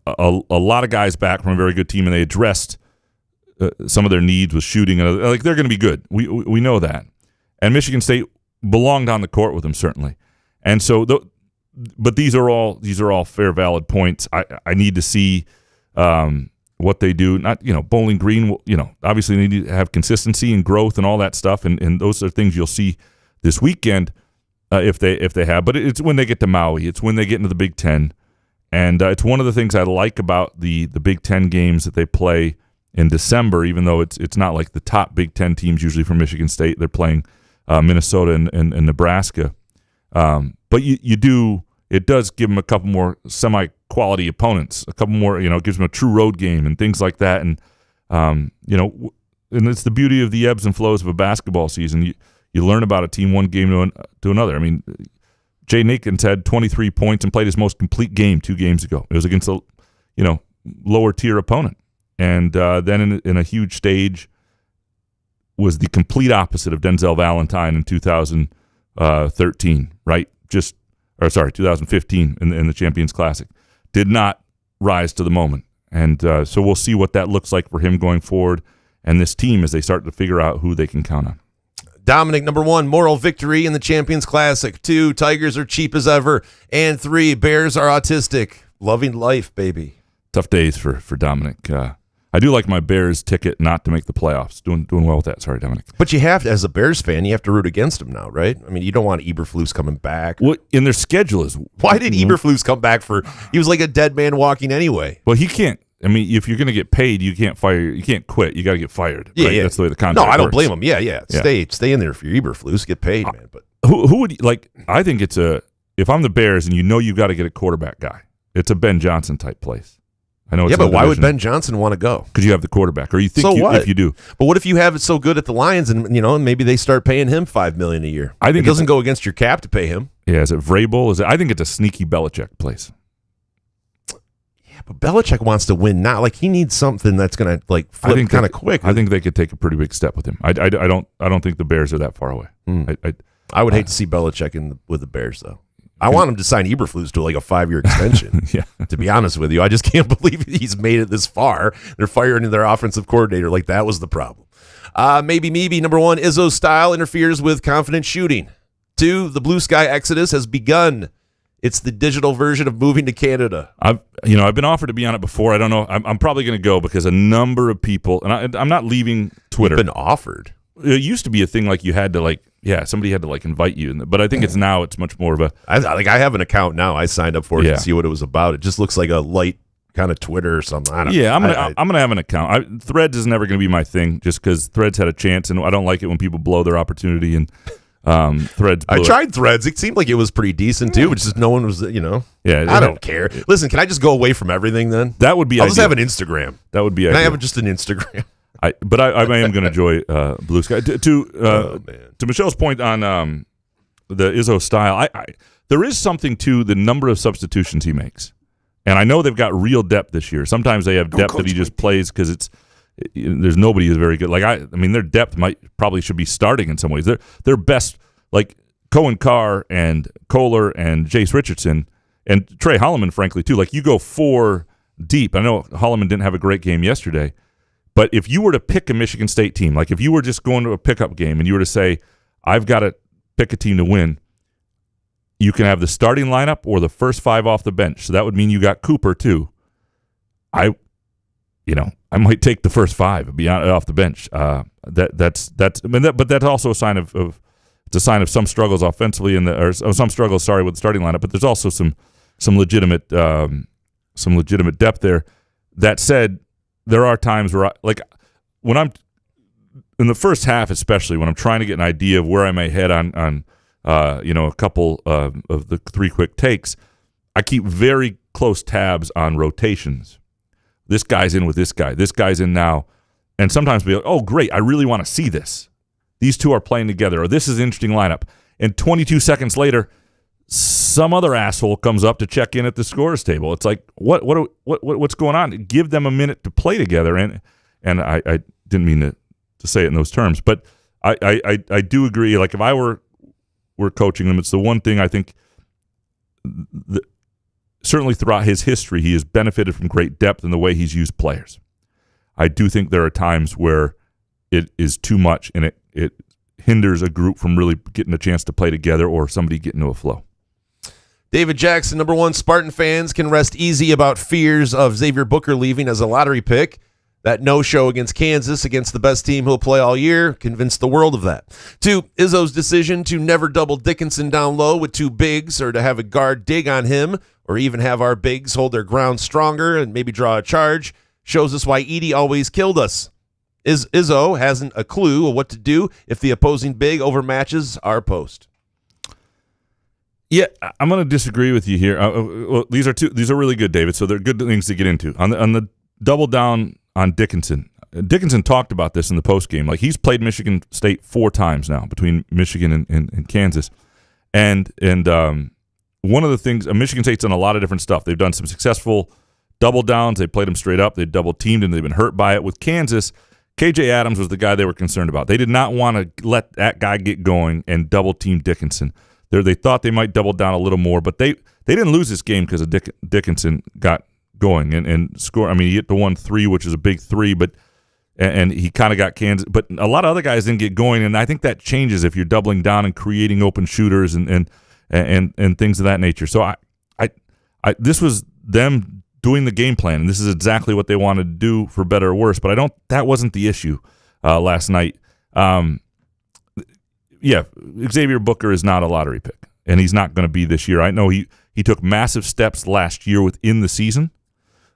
S3: a lot of guys back from a very good team, and they addressed some of their needs with shooting. And they're going to be good. We know that. And Michigan State belonged on the court with them, certainly. And so, but these are all fair, valid points. I need to see what they do. Not Bowling Green. Obviously they need to have consistency and growth and all that stuff. And those are things you'll see this weekend if they have. But it's when they get to Maui. It's when they get into the Big Ten. And it's one of the things I like about the Big Ten games that they play in December, even though it's not like the top Big Ten teams usually from Michigan State. They're playing Minnesota and Nebraska. But it does give them a couple more semi-quality opponents, a couple more, it gives them a true road game and things like that. And, and it's the beauty of the ebbs and flows of a basketball season. You learn about a team one game to another. I mean, Jay Akins had 23 points and played his most complete game 2 games ago. It was against a, lower tier opponent. And then in a huge stage was the complete opposite of Denzel Valentine in 2013, right? 2015 in the Champions Classic. Did not rise to the moment. And so we'll see what that looks like for him going forward and this team as they start to figure out who they can count on.
S6: Dominic, number 1, moral victory in the Champions Classic. 2, Tigers are cheap as ever. And 3, Bears are autistic. Loving life, baby.
S3: Tough days for Dominic. I do like my Bears ticket not to make the playoffs. Doing well with that. Sorry, Dominic.
S6: But you have to, as a Bears fan, you have to root against him now, right? I mean, you don't want Eberflus coming back.
S3: Well, in their schedule is...
S6: Why did Eberflus come back for... He was like a dead man walking anyway.
S3: Well, he can't... I mean, if you're going to get paid, you can't fire. You can't quit. You got to get fired.
S6: Yeah,
S3: right?
S6: yeah.
S3: That's the way the contract.
S6: No, I don't
S3: works.
S6: blame him. Yeah. Stay in there for your Eberflus. Get paid, man. But
S3: who would like? I think it's a. If I'm the Bears and you got to get a quarterback guy, it's a Ben Johnson type place. I know. It's
S6: but why would Ben Johnson want to go?
S3: Because you have the quarterback, or you think if you do.
S6: But what if you have it so good at the Lions, and maybe they start paying him $5 million a year?
S3: I think
S6: it doesn't go against your cap to pay him.
S3: Yeah, is it Vrabel? I think it's a sneaky Belichick place.
S6: But Belichick wants to win now. Like, he needs something that's going to flip kind of quick.
S3: I think they could take a pretty big step with him. I don't think the Bears are that far away.
S6: I would hate to see Belichick with the Bears, though. I want him to sign Eberflus to like a 5-year extension.
S3: Yeah.
S6: To be honest with you, I just can't believe he's made it this far. They're firing their offensive coordinator. Like, that was the problem. Maybe number 1, Izzo's style interferes with confident shooting. 2, the blue sky exodus has begun. It's the digital version of moving to Canada. I've
S3: been offered to be on it before. I don't know. I'm probably going to go because a number of people, and I'm not leaving Twitter.
S6: You've been offered.
S3: It used to be a thing like you had to somebody had to invite you. But I think it's much more of a.
S6: I have an account now. I signed up for it to see what it was about. It just looks like a light kind of Twitter or something. I don't know.
S3: I'm gonna have an account. Threads is never going to be my thing, just because Threads had a chance, and I don't like it when people blow their opportunity and. Threads.
S6: I tried Threads. It seemed like it was pretty decent too, but just no one was, Yeah, I don't care. Listen, can I just go away from everything then?
S3: That would be.
S6: I'll just have an Instagram.
S3: That would be.
S6: Can I have just an Instagram?
S3: I am going to enjoy Blue Sky. To Michelle's point on the Izzo style, there is something to the number of substitutions he makes, and I know they've got real depth this year. Sometimes they have depth that he just plays because there's nobody who's very good. Their depth probably should be starting in some ways. Their best, like Cohen Carr and Kohler and Jace Richardson and Trey Holloman, frankly, too. Like, you go 4 deep. I know Holloman didn't have a great game yesterday, but if you were to pick a Michigan State team, like if you were just going to a pickup game and you were to say, I've got to pick a team to win, you can have the starting lineup or the first 5 off the bench. So that would mean you got Cooper, too. I might take the first 5 off the bench. But that's also a sign of it's a sign of some struggles offensively with the starting lineup. But there's also some legitimate depth there. That said, there are times where when I'm in the first half, especially when I'm trying to get an idea of where I may head on a couple of the 3 quick takes, I keep very close tabs on rotations. This guy's in with this guy. This guy's in now. And sometimes be like, oh, great, I really want to see this. These two are playing together, or this is an interesting lineup. And 22 seconds later, some other asshole comes up to check in at the scorer's table. It's like, what's going on? Give them a minute to play together. And I didn't mean to say it in those terms, but I do agree. Like, if I were coaching them, it's the one thing I think certainly throughout his history, he has benefited from great depth in the way he's used players. I do think there are times where it is too much and it hinders a group from really getting a chance to play together or somebody getting to a flow.
S6: David Jackson, number 1, Spartan fans can rest easy about fears of Xavier Booker leaving as a lottery pick. That no-show against Kansas, against the best team he'll play all year, convinced the world of that. 2, Izzo's decision to never double Dickinson down low with 2 bigs, or to have a guard dig on him, or even have our bigs hold their ground stronger and maybe draw a charge, shows us why Edey always killed us. Izzo hasn't a clue of what to do if the opposing big overmatches our post.
S3: Yeah, I'm going to disagree with you here. Well, these are really good, David. So they're good things to get into. On the double down on Dickinson. Dickinson talked about this in the postgame. Like, he's played Michigan State 4 times now between Michigan and Kansas. And one of the things, Michigan State's done a lot of different stuff. They've done some successful double downs. They played them straight up. They double teamed and they've been hurt by it. With Kansas, KJ Adams was the guy they were concerned about. They did not want to let that guy get going and double team Dickinson. They thought they might double down a little more, but they didn't lose this game because of Dickinson got going and score. I mean, he hit the 1-3, which is a big 3, but and he kind of got Kansas. But a lot of other guys didn't get going, and I think that changes if you're doubling down and creating open shooters and things of that nature. So I this was them doing the game plan, and this is exactly what they wanted to do for better or worse. But that wasn't the issue last night. Xavier Booker is not a lottery pick, and he's not going to be this year. I know he took massive steps last year within the season,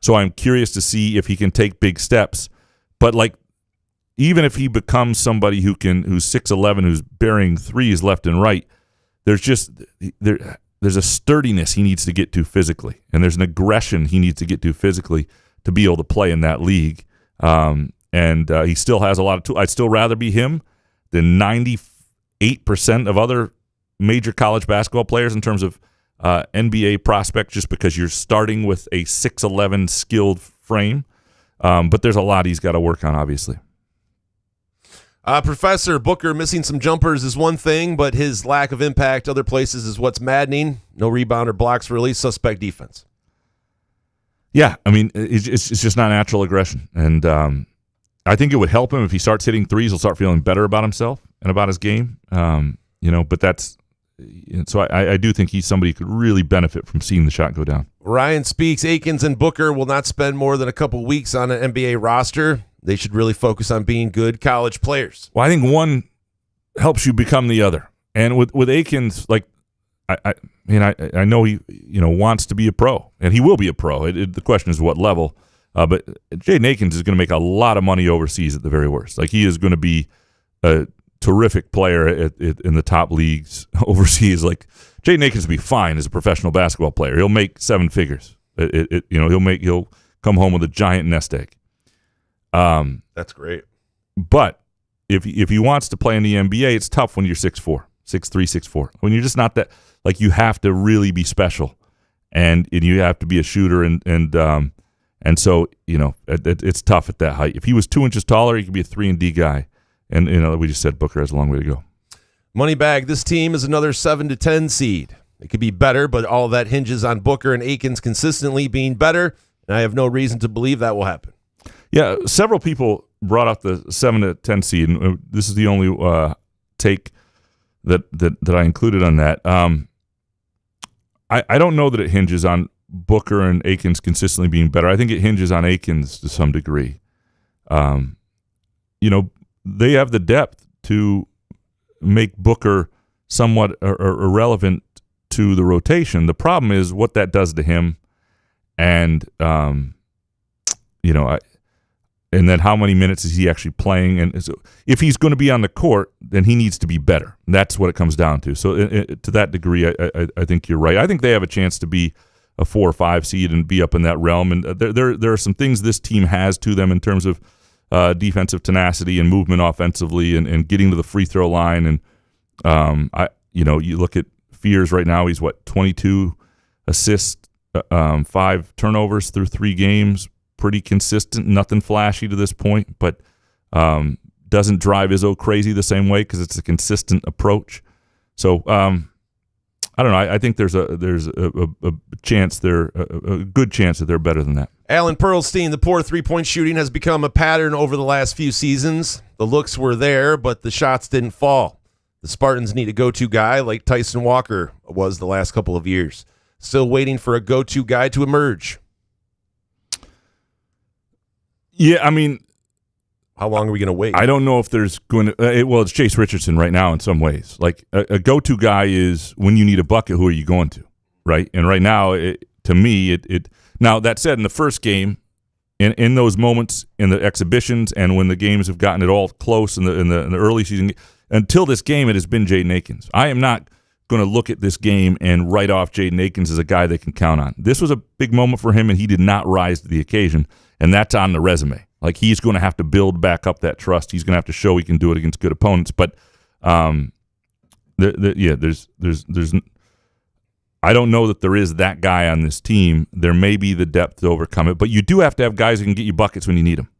S3: so I'm curious to see if he can take big steps. But like, even if he becomes somebody who's 6'11", who's burying threes left and right, there's a sturdiness he needs to get to physically, and there's an aggression he needs to get to physically to be able to play in that league. And he still has a lot of tools. I'd still rather be him than 98% of other major college basketball players in terms of NBA prospects, just because you're starting with a 6'11" skilled frame. But there's a lot he's got to work on, obviously.
S6: Professor Booker missing some jumpers is one thing, but his lack of impact other places is what's maddening. No rebound or blocks really, suspect defense.
S3: Yeah, I mean, it's just not natural aggression. And I think it would help him if he starts hitting threes. He'll start feeling better about himself and about his game. But that's so I do think he's somebody who could really benefit from seeing the shot go down.
S6: Ryan speaks. Akins and Booker will not spend more than a couple weeks on an NBA roster. They should really focus on being good college players.
S3: Well, I think one helps you become the other. And with Akins, like I know he wants to be a pro, and he will be a pro. The question is what level. But Jaden Akins is going to make a lot of money overseas at the very worst. Like, he is going to be a terrific player in the top leagues overseas. Like, Jaden Akins will be fine as a professional basketball player. He'll make seven figures. He'll come home with a giant nest egg.
S6: That's great.
S3: But if he wants to play in the NBA, it's tough when you're 6'4", 6'3", 6'4". When you're just not that, like, you have to really be special, and you have to be a shooter, and so it's tough at that height. If he was 2 inches taller, he could be a 3-and-D guy. And we just said Booker has a long way to go.
S6: Moneybag, this team is another 7 to 10 seed. It could be better, but all of that hinges on Booker and Akins consistently being better, and I have no reason to believe that will happen.
S3: Yeah, several people brought up the 7 to 10 seed, and this is the only take that I included on that. I don't know that it hinges on Booker and Akins consistently being better. I think it hinges on Akins to some degree. They have the depth to make Booker somewhat irrelevant to the rotation. The problem is what that does to him, and and then how many minutes is he actually playing? And so if he's going to be on the court, then he needs to be better. That's what it comes down to. So to that degree, I think you're right. I think they have a chance to be a 4 or 5 seed and be up in that realm. And there are some things this team has to them in terms of defensive tenacity and movement offensively and getting to the free throw line. And you look at Fears right now. He's 22 assists, 5 turnovers through 3 games. Pretty consistent, nothing flashy to this point, but doesn't drive Izzo crazy the same way because it's a consistent approach. So I don't know. I think there's a chance a good chance that they're better than that.
S6: Alan Pearlstein, the poor three-point shooting has become a pattern over the last few seasons. The looks were there, but the shots didn't fall. The Spartans need a go-to guy like Tyson Walker was the last couple of years. Still waiting for a go-to guy to emerge.
S3: Yeah, I mean,
S6: how long are we going to wait?
S3: I don't know if there's going to it's Chase Richardson right now in some ways. Like a go-to guy is when you need a bucket, who are you going to, right? And right now, to me, now that said, in the first game, in those moments in the exhibitions and when the games have gotten it all close in the early season, until this game, it has been Jaden Akins. I am not going to look at this game and write off Jaden Akins as a guy they can count on. This was a big moment for him, and he did not rise to the occasion. And that's on the resume. Like, he's going to have to build back up that trust. He's going to have to show he can do it against good opponents. But, there's. I don't know that there is that guy on this team. There may be the depth to overcome it, but you do have to have guys who can get you buckets when you need them.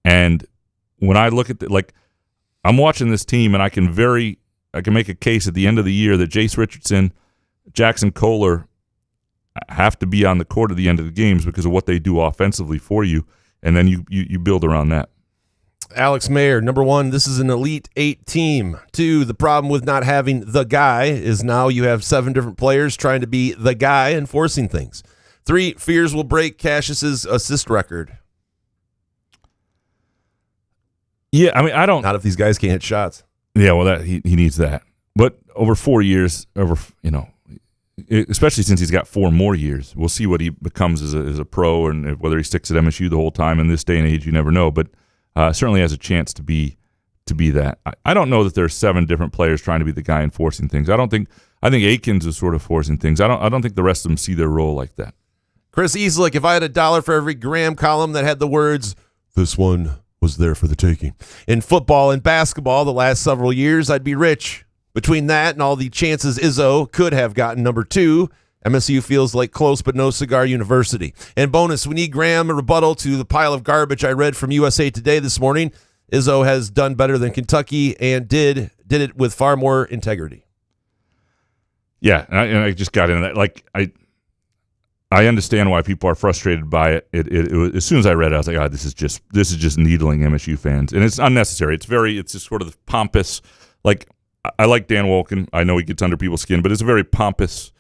S3: And when I look at I'm watching this team, and I can make a case at the end of the year that Jace Richardson, Jackson Kohler have to be on the court at the end of the games because of what they do offensively for you, and then you build around that.
S6: Alex Mayer, number 1, this is an Elite 8 team. 2, the problem with not having the guy is now you have 7 different players trying to be the guy and forcing things. 3, fears will break Cassius's assist record.
S3: Yeah, I mean, I don't.
S6: Not if these guys can't hit shots.
S3: Yeah, well, that he needs that. But over 4 years, especially since he's got 4 more years, we'll see what he becomes as a pro, and whether he sticks at MSU the whole time. In this day and age, you never know. But certainly has a chance to be that. I don't know that there are 7 different players trying to be the guy enforcing things. I think Akins is sort of forcing things. I don't think the rest of them see their role like that.
S6: Chris Easlick, if I had $1 for every Graham column that had the words, "This one was there for the taking," in football and basketball the last several years, I'd be rich. Between that and all the chances Izzo could have gotten number 2, MSU feels like close but no cigar university. And bonus, we need Graham a rebuttal to the pile of garbage I read from USA Today this morning. Izzo has done better than Kentucky and did it with far more integrity.
S3: Yeah, and I just got into that. Like, I understand why people are frustrated by it. It was, as soon as I read it, I was like, "God, this is just needling MSU fans," and it's unnecessary. It's just sort of pompous. Like, I like Dan Wolken. I know he gets under people's skin, but it's a very pompous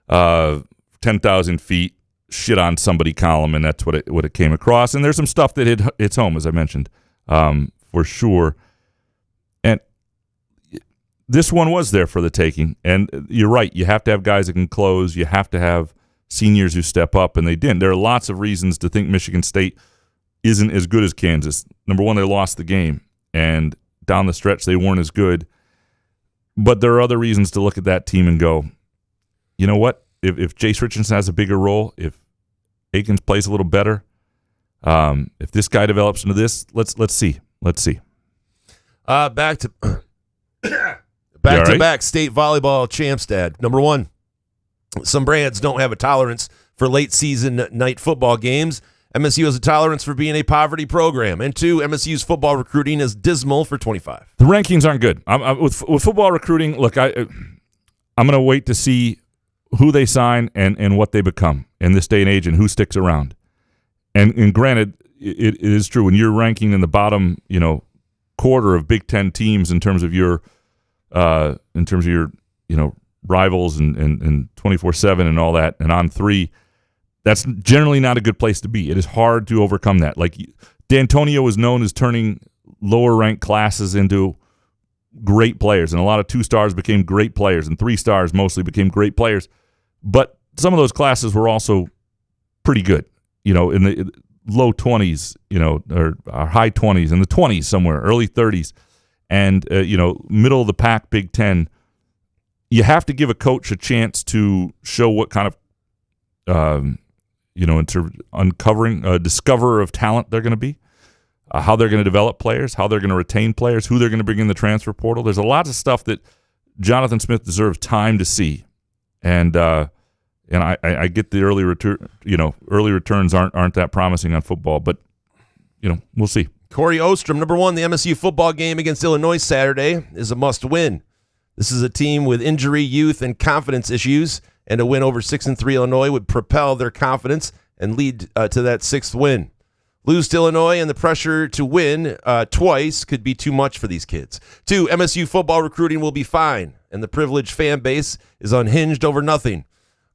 S3: 10,000 feet shit on somebody column, and that's what it came across. And there's some stuff that hits home, as I mentioned, for sure. And this one was there for the taking. And you're right. You have to have guys that can close. You have to have seniors who step up, and they didn't. There are lots of reasons to think Michigan State isn't as good as Kansas. Number 1, they lost the game, and down the stretch they weren't as good. But there are other reasons to look at that team and go, you know what? If Jace Richardson has a bigger role, if Akins plays a little better, if this guy develops into this, let's see.
S6: Back to back state volleyball champs, Dad. Number 1, some brands don't have a tolerance for late season night football games. MSU has a tolerance for being a poverty program. And 2, MSU's football recruiting is dismal for 25.
S3: The rankings aren't good. With football recruiting, look, I'm going to wait to see who they sign and what they become in this day and age and who sticks around. And granted, it is true when you're ranking in the bottom, quarter of Big Ten teams in terms of your rivals and 24/7 and all that, and on 3. That's generally not a good place to be. It is hard to overcome that. Like, D'Antonio is known as turning lower-ranked classes into great players, and a lot of 2-stars became great players, and 3-stars mostly became great players. But some of those classes were also pretty good, in the low 20s, or high 20s, in the 20s somewhere, early 30s, and, middle of the pack Big Ten. You have to give a coach a chance to show what kind of into discoverer of talent they're going to be, how they're going to develop players, how they're going to retain players, who they're going to bring in the transfer portal. There's a lot of stuff that Jonathan Smith deserves time to see, and I get the early returns aren't that promising on football, but we'll see.
S6: Corey Ostrom, number 1, the MSU football game against Illinois Saturday is a must-win. This is a team with injury, youth, and confidence issues, and a win over 6-3 Illinois would propel their confidence and lead to that 6th win. Lose to Illinois and the pressure to win twice could be too much for these kids. 2, MSU football recruiting will be fine, and the privileged fan base is unhinged over nothing.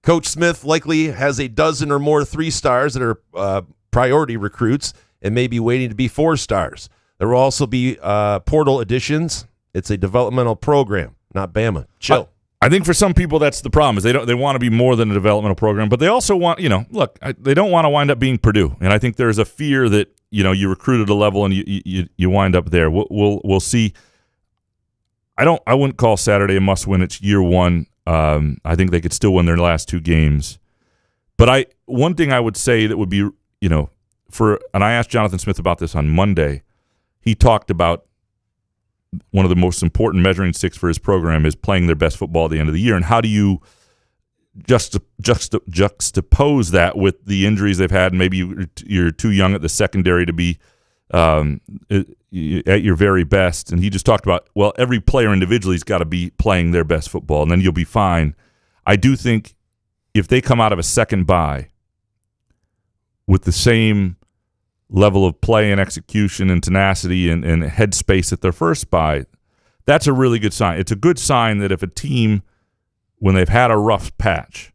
S6: Coach Smith likely has a dozen or more 3-stars that are priority recruits and may be waiting to be 4-stars. There will also be portal additions. It's a developmental program, not Bama. Chill.
S3: I think for some people that's the problem, is they want to be more than a developmental program, but they also want, they don't want to wind up being Purdue. And I think there's a fear that, you recruit at a level and you wind up there. We'll see. I wouldn't call Saturday a must win. It's year 1. I think they could still win their last 2 games. But one thing I would say that would be, and I asked Jonathan Smith about this on Monday. He talked about one of the most important measuring sticks for his program is playing their best football at the end of the year. And how do you juxtapose that with the injuries they've had? Maybe you're too young at the secondary to be at your very best. And he just talked about, well, every player individually has got to be playing their best football, and then you'll be fine. I do think if they come out of a second bye with the same level of play and execution and tenacity and headspace at their first bye, that's a really good sign. It's a good sign that if a team, when they've had a rough patch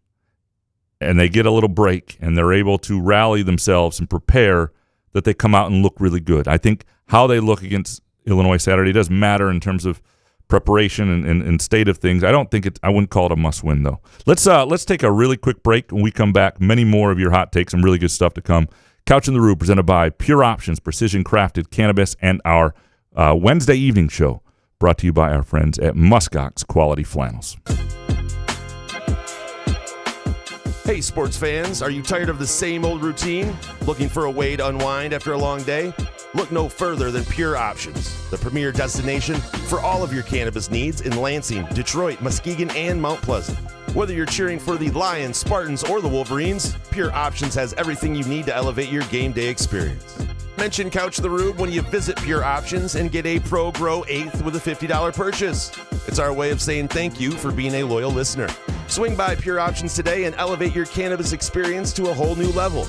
S3: and they get a little break and they're able to rally themselves and prepare, that they come out and look really good. I think how they look against Illinois Saturday does matter in terms of preparation and state of things. I wouldn't call it a must-win, though. Let's take a really quick break. When we come back, many more of your hot takes, some really good stuff to come. Couch in the Rue, presented by Pure Options, precision-crafted cannabis, and our Wednesday evening show, brought to you by our friends at Muskox Quality Flannels.
S6: Hey, sports fans, are you tired of the same old routine? Looking for a way to unwind after a long day? Look no further than Pure Options, the premier destination for all of your cannabis needs in Lansing, Detroit, Muskegon, and Mount Pleasant. Whether you're cheering for the Lions, Spartans, or the Wolverines, Pure Options has everything you need to elevate your game day experience. Mention Couch the Rube when you visit Pure Options and get a Pro Grow 8th with a $50 purchase. It's our way of saying thank you for being a loyal listener. Swing by Pure Options today and elevate your cannabis experience to a whole new level.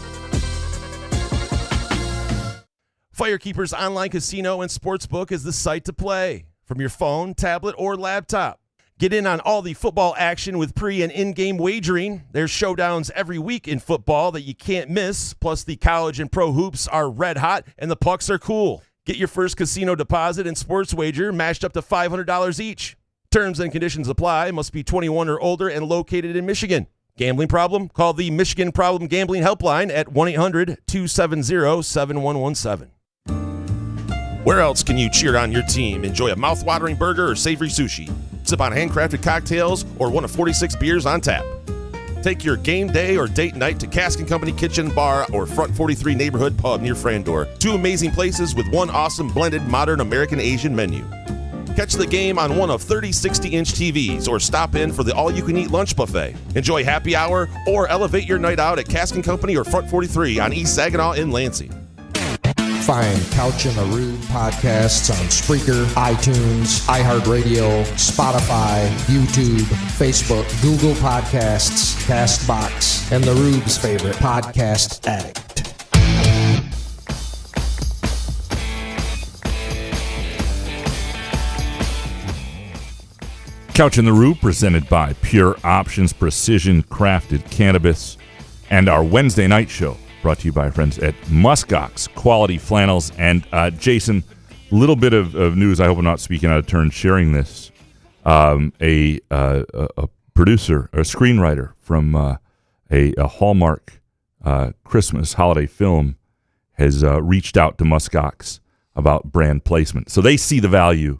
S6: Firekeeper's Online Casino and Sportsbook is the site to play from your phone, tablet, or laptop. Get in on all the football action with pre- and in-game wagering. There's showdowns every week in football that you can't miss. Plus, the college and pro hoops are red hot and the pucks are cool. Get your first casino deposit and sports wager matched up to $500 each. Terms and conditions apply. Must be 21 or older and located in Michigan. Gambling problem? Call the Michigan Problem Gambling Helpline at 1-800-270-7117. Where else can you cheer on your team? Enjoy a mouth-watering burger or savory sushi. Sip on handcrafted cocktails or one of 46 beers on tap. Take your game day or date night to Cask & Company Kitchen Bar or Front 43 Neighborhood Pub near Frandor. Two amazing places with one awesome blended modern American Asian menu. Catch the game on one of 30 60-inch TVs or stop in for the all-you-can-eat lunch buffet. Enjoy happy hour or elevate your night out at Cask & Company or Front 43 on East Saginaw in Lansing.
S1: Find Couch in the Rube podcasts on Spreaker, iTunes, iHeartRadio, Spotify, YouTube, Facebook, Google Podcasts, CastBox, and the Rube's favorite podcast addict.
S3: Couch in the Rue, presented by Pure Options, precision crafted cannabis, and our Wednesday night show, brought to you by our friends at Muskox Quality Flannels. And Jason, a little bit of news. I hope I'm not speaking out of turn sharing this. A producer, a screenwriter from a Hallmark Christmas holiday film has reached out to Muskox about brand placement. So they see the value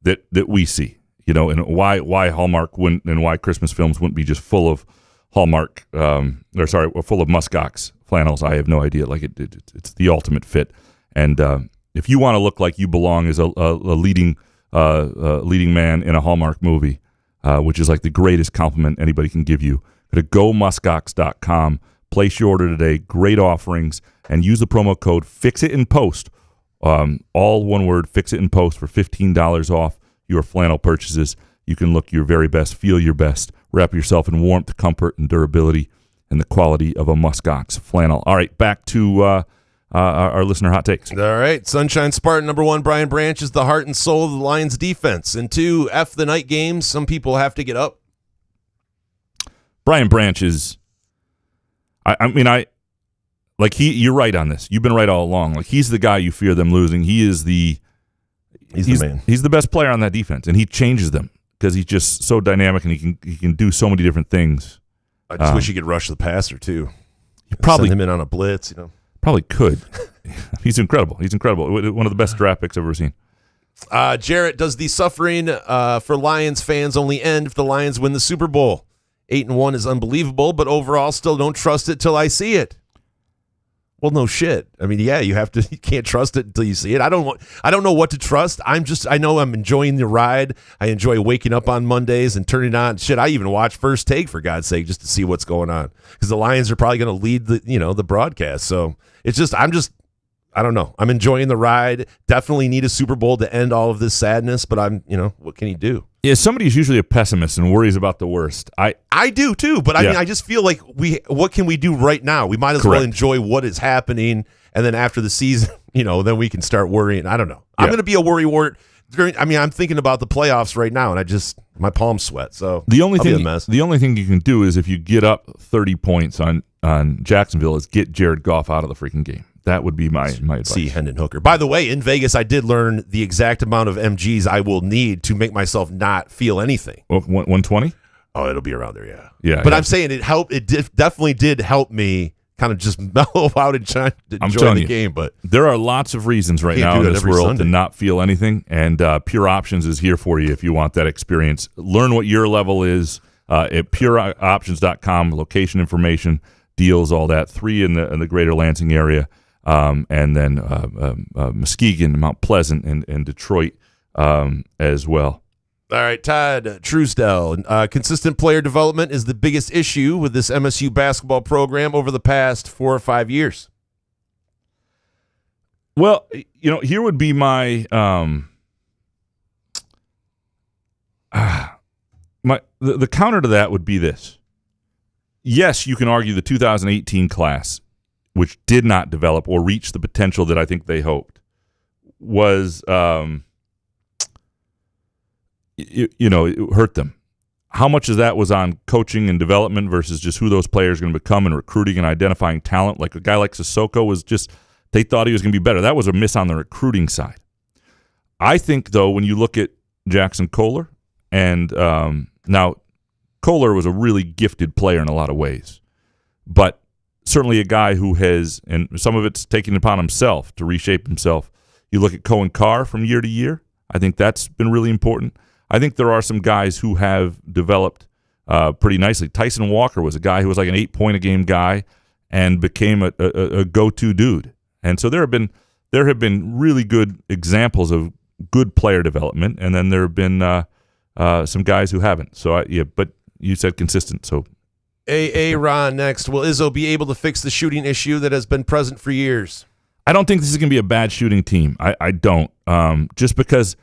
S3: that we see, and why Hallmark wouldn't, and why Christmas films wouldn't be just full of Hallmark, full of Muskox flannels. I have no idea. Like it's the ultimate fit. And if you want to look like you belong as a leading man in a Hallmark movie, which is like the greatest compliment anybody can give you, go to gomuskox.com, place your order today. Great offerings, and use the promo code FIXITINPOST, all one word, FIXITINPOST, for $15 off your flannel purchases. You can look your very best, feel your best, wrap yourself in warmth, comfort, and durability, and the quality of a Muskox flannel. All right, back to our listener hot takes.
S6: All right, Sunshine Spartan number 1, Brian Branch is the heart and soul of the Lions defense. And 2, F the night games. Some people have to get up.
S3: Brian Branch is, you're right on this. You've been right all along. Like, he's the guy you fear them losing. He's the man. He's the best player on that defense, and he changes them because he's just so dynamic and he can do so many different things.
S6: I just wish he could rush the passer too.
S3: You probably
S6: send him in on a blitz,
S3: Probably could. He's incredible. He's incredible. One of the best draft picks I've ever seen.
S6: Jarrett, does the suffering for Lions fans only end if the Lions win the Super Bowl? 8-1 is unbelievable, but overall, still don't trust it till I see it. Well, no shit. I mean, yeah, you can't trust it until you see it. I don't know what to trust. I know I'm enjoying the ride. I enjoy waking up on Mondays and turning on shit. I even watch First Take, for God's sake, just to see what's going on, because the Lions are probably going to lead the broadcast. So it's just, I don't know. I'm enjoying the ride. Definitely need a Super Bowl to end all of this sadness, but what can you do?
S3: Yeah, somebody is usually a pessimist and worries about the worst.
S6: I do too, but I mean, I just feel like what can we do right now? We might as well enjoy what is happening and then after the season, then we can start worrying. I don't know.
S3: Yeah.
S6: I'm going to be a worrywart. I'm thinking about the playoffs right now, and my palms sweat. So
S3: the only
S6: I'll be a mess.
S3: the only thing you can do is if you get up 30 points on Jacksonville, is get Jared Goff out of the freaking game. That would be my advice.
S6: See Hendon Hooker. By the way, in Vegas, I did learn the exact amount of MGs I will need to make myself not feel anything.
S3: 120?
S6: Oh, it'll be around there, yeah.
S3: Yeah.
S6: But I'm saying it helped. Definitely did help me kind of just mellow out and try to enjoy the game. But
S3: there are lots of reasons right now in this world to not feel anything, and Pure Options is here for you if you want that experience. Learn what your level is at pureoptions.com. Location information, deals, all that. 3 in the greater Lansing area. And then Muskegon, Mount Pleasant, and Detroit as well.
S6: All right, Todd Truesdell. Consistent player development is the biggest issue with this MSU basketball program over the past 4 or 5 years.
S3: Well, here would be my the counter to that would be this. Yes, you can argue the 2018 class, which did not develop or reach the potential that I think they hoped, was, it hurt them. How much of that was on coaching and development versus just who those players are going to become and recruiting and identifying talent? Like a guy like Sissoko was just, they thought he was going to be better. That was a miss on the recruiting side. I think, though, when you look at Jackson Kohler, and now Kohler was a really gifted player in a lot of ways, but certainly a guy who has, and some of it's taken upon himself to reshape himself. You look at Cohen Carr from year to year. I think that's been really important. I think there are some guys who have developed pretty nicely. Tyson Walker was a guy who was like an 8-point-a-game guy and became a go-to dude. And so there have been really good examples of good player development, and then there have been some guys who haven't. So but you said consistent. So
S6: Ron next. Will Izzo be able to fix the shooting issue that has been present for years?
S3: I don't think this is going to be a bad shooting team. I don't. Just because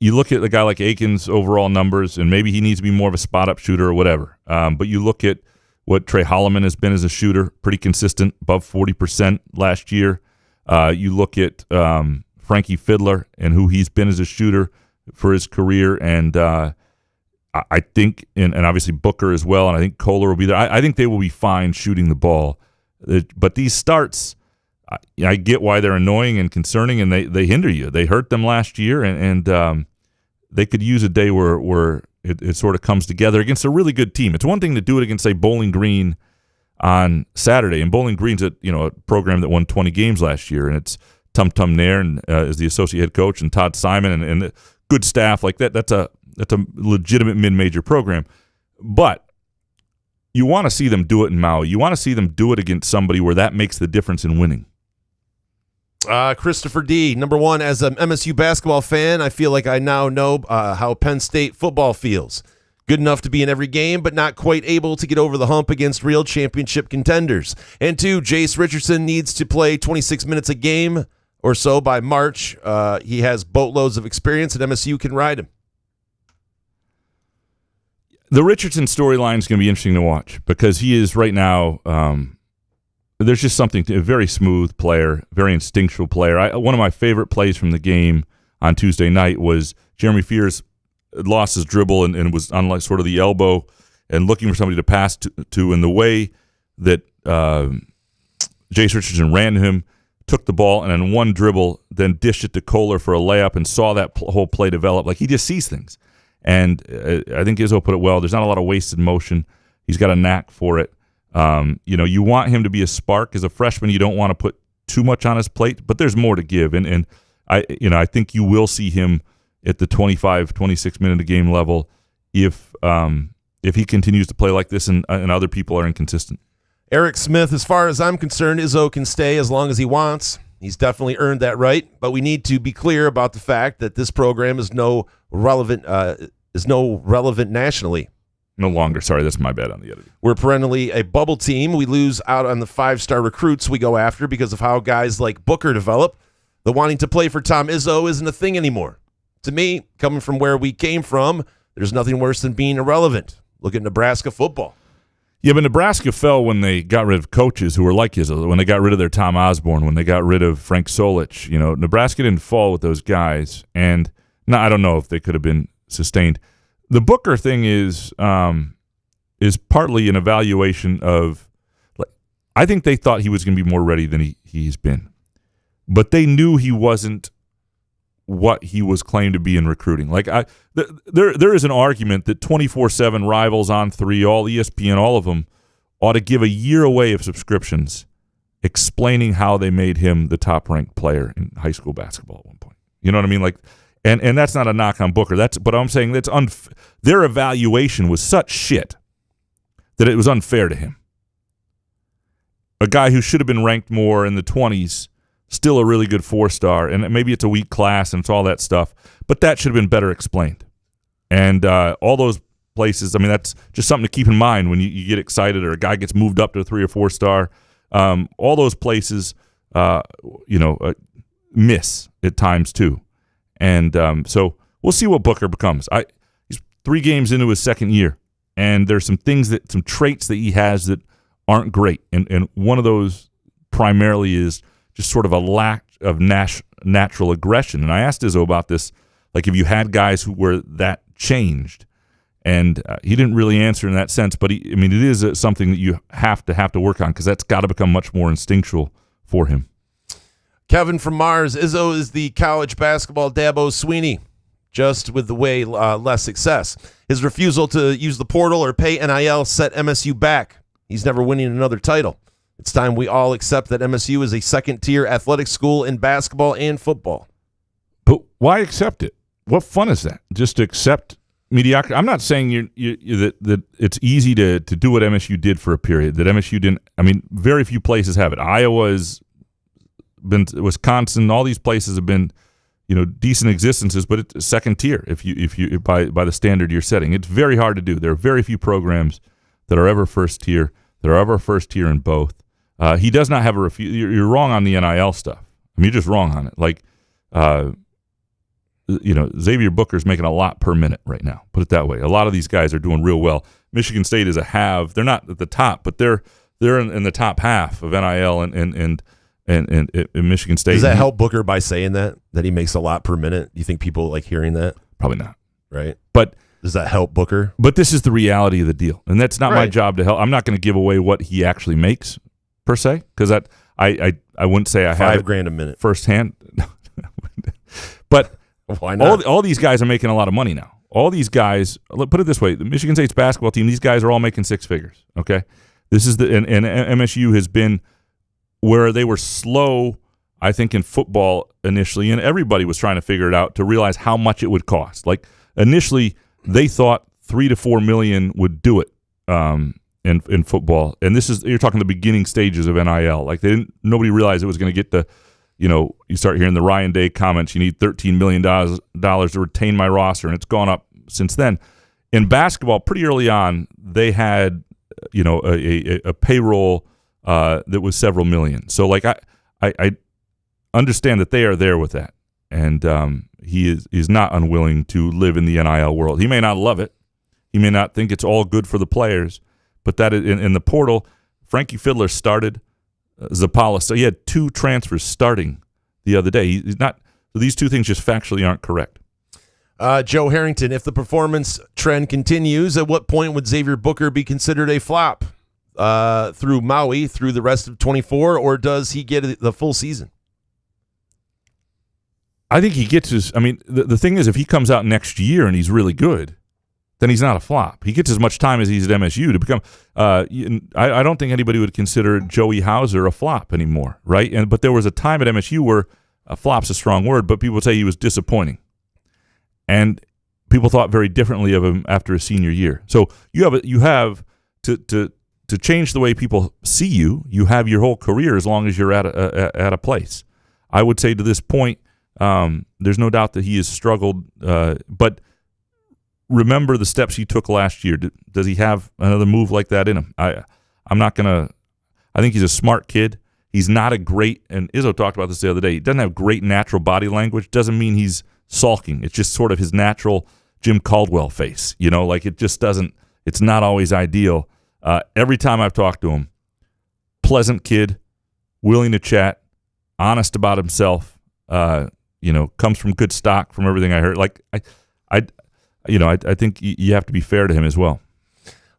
S3: you look at a guy like Aiken's overall numbers, and maybe he needs to be more of a spot-up shooter or whatever. But you look at what Trey Holloman has been as a shooter, pretty consistent, above 40% last year. You look at Frankie Fiddler and who he's been as a shooter for his career, and I think, and obviously Booker as well, and I think Kohler will be there. I think they will be fine shooting the ball. But these starts, I get why they're annoying and concerning, and they hinder you. They hurt them last year, and they could use a day where it sort of comes together against a really good team. It's one thing to do it against, say, Bowling Green on Saturday, and Bowling Green's a program that won 20 games last year, and it's Tum Tum Nair as the associate head coach, and Todd Simon and good staff like that. That's a legitimate mid-major program, but you want to see them do it in Maui. You want to see them do it against somebody where that makes the difference in winning.
S6: Christopher D. Number one, as an MSU basketball fan, I feel like I now know how Penn State football feels. Good enough to be in every game, but not quite able to get over the hump against real championship contenders. And two, Jace Richardson needs to play 26 minutes a game or so by March. He has boatloads of experience, and MSU can ride him.
S3: The Richardson storyline is going to be interesting to watch because he is right now there's just something, a very smooth player, very instinctual player. One of my favorite plays from the game on Tuesday night was Jeremy Fears lost his dribble and was on like sort of the elbow and looking for somebody to pass to and the way that Jace Richardson ran to him, took the ball, and in one dribble then dished it to Kohler for a layup and saw that whole play develop. Like, he just sees things. And I think Izzo put it well. There's not a lot of wasted motion. He's got a knack for it. You want him to be a spark. As a freshman, you don't want to put too much on his plate, but there's more to give. And I think you will see him at the 25, 26 minute a game level if he continues to play like this and other people are inconsistent.
S6: Eric Smith, as far as I'm concerned, Izzo can stay as long as he wants. He's definitely earned that right, but we need to be clear about the fact that this program is no relevant nationally.
S3: No longer. Sorry, that's my bad on the editing.
S6: We're perennially a bubble team. We lose out on the 5-star recruits we go after because of how guys like Booker develop. The wanting to play for Tom Izzo isn't a thing anymore. To me, coming from where we came from, there's nothing worse than being irrelevant. Look at Nebraska football.
S3: Yeah, but Nebraska fell when they got rid of coaches who were like Izzo, when they got rid of their Tom Osborne, when they got rid of Frank Solich. Nebraska didn't fall with those guys, and I don't know if they could have been sustained. The Booker thing is partly an evaluation of. I think they thought he was going to be more ready than he's been, but they knew he wasn't what he was claimed to be in recruiting. There is an argument that 24/7 Rivals, On3, all ESPN, all of them ought to give a year away of subscriptions explaining how they made him the top-ranked player in high school basketball at one point. You know what I mean? And that's not a knock on Booker. But I'm saying their evaluation was such shit that it was unfair to him. A guy who should have been ranked more in the 20s, still a really good 4-star, and maybe it's a weak class and it's all that stuff, but that should have been better explained. And all those places, that's just something to keep in mind when you get excited or a guy gets moved up to a 3 or 4-star. All those places, miss at times too. And so we'll see what Booker becomes. He's 3 games into his second year, and there's some traits that he has that aren't great. And one of those primarily is just sort of a lack of natural aggression. And I asked Izzo about this, if you had guys who were that changed, and he didn't really answer in that sense. But it is something that you have to work on, because that's got to become much more instinctual for him.
S6: Kevin from Mars, Izzo is the college basketball Dabo Sweeney, just with the way less success. His refusal to use the portal or pay NIL set MSU back. He's never winning another title. It's time we all accept that MSU is a second-tier athletic school in basketball and football.
S3: But why accept it? What fun is that? Just to accept mediocrity? I'm not saying that it's easy to do what MSU did for a period, that MSU didn't. Very few places have it. Iowa's been, Wisconsin, all these places have been, decent existences, but it's second tier if you by the standard you're setting. It's very hard to do. There are very few programs that are ever first tier, that are ever first tier in both. He does not have a refuse. You're wrong on the NIL stuff. You're just wrong on it. Xavier Booker's making a lot per minute right now. Put it that way. A lot of these guys are doing real well. Michigan State is a have. They're not at the top, but they're in the top half of NIL and Michigan State.
S6: Does that help Booker by saying that he makes a lot per minute? Do you think people like hearing that?
S3: Probably not.
S6: Right.
S3: But
S6: does that help Booker?
S3: But this is the reality of the deal, and that's not my job to help. I'm not going to give away what he actually makes per se, because I wouldn't say I have
S6: $5,000 a minute
S3: firsthand. But
S6: why not?
S3: All these guys are making a lot of money now. All these guys, put it this way: the Michigan State's basketball team, these guys are all making 6 figures. Okay, this is and MSU has been where they were slow, I think, in football initially, and everybody was trying to figure it out to realize how much it would cost. Initially, they thought $3 to $4 million would do it in football, and you're talking the beginning stages of NIL. Nobody realized it was going to get the, you start hearing the Ryan Day comments. You need $13 million to retain my roster, and it's gone up since then. In basketball, pretty early on, they had a payroll that was several million. So I understand that they are there with that, and he is not unwilling to live in the NIL world. He may not love it. He may not think it's all good for the players, but that in the portal, Frankie Fiddler started Zapala. So he had 2 transfers starting the other day. He's not. So these 2 things just factually aren't correct.
S6: Joe Harrington, if the performance trend continues, at what point would Xavier Booker be considered a flop? Through Maui, through the rest of 24, or does he get the full season?
S3: I think he gets his. The thing is, if he comes out next year and he's really good, then he's not a flop. He gets as much time as he's at MSU to become. I don't think anybody would consider Joey Hauser a flop anymore, right? But there was a time at MSU where a flop's a strong word, but people would say he was disappointing, and people thought very differently of him after his senior year. So you have to change the way people see you. You have your whole career as long as you're at a place. I would say to this point, there's no doubt that he has struggled, but remember the steps he took last year. Does he have another move like that in him? I'm not going to – I think he's a smart kid. He's not a great – and Izzo talked about this the other day. He doesn't have great natural body language. Doesn't mean he's sulking. It's just sort of his natural Jim Caldwell face. It just doesn't – it's not always ideal. Every time I've talked to him, pleasant kid, willing to chat, honest about himself. Comes from good stock from everything I heard. Like I think you have to be fair to him as well.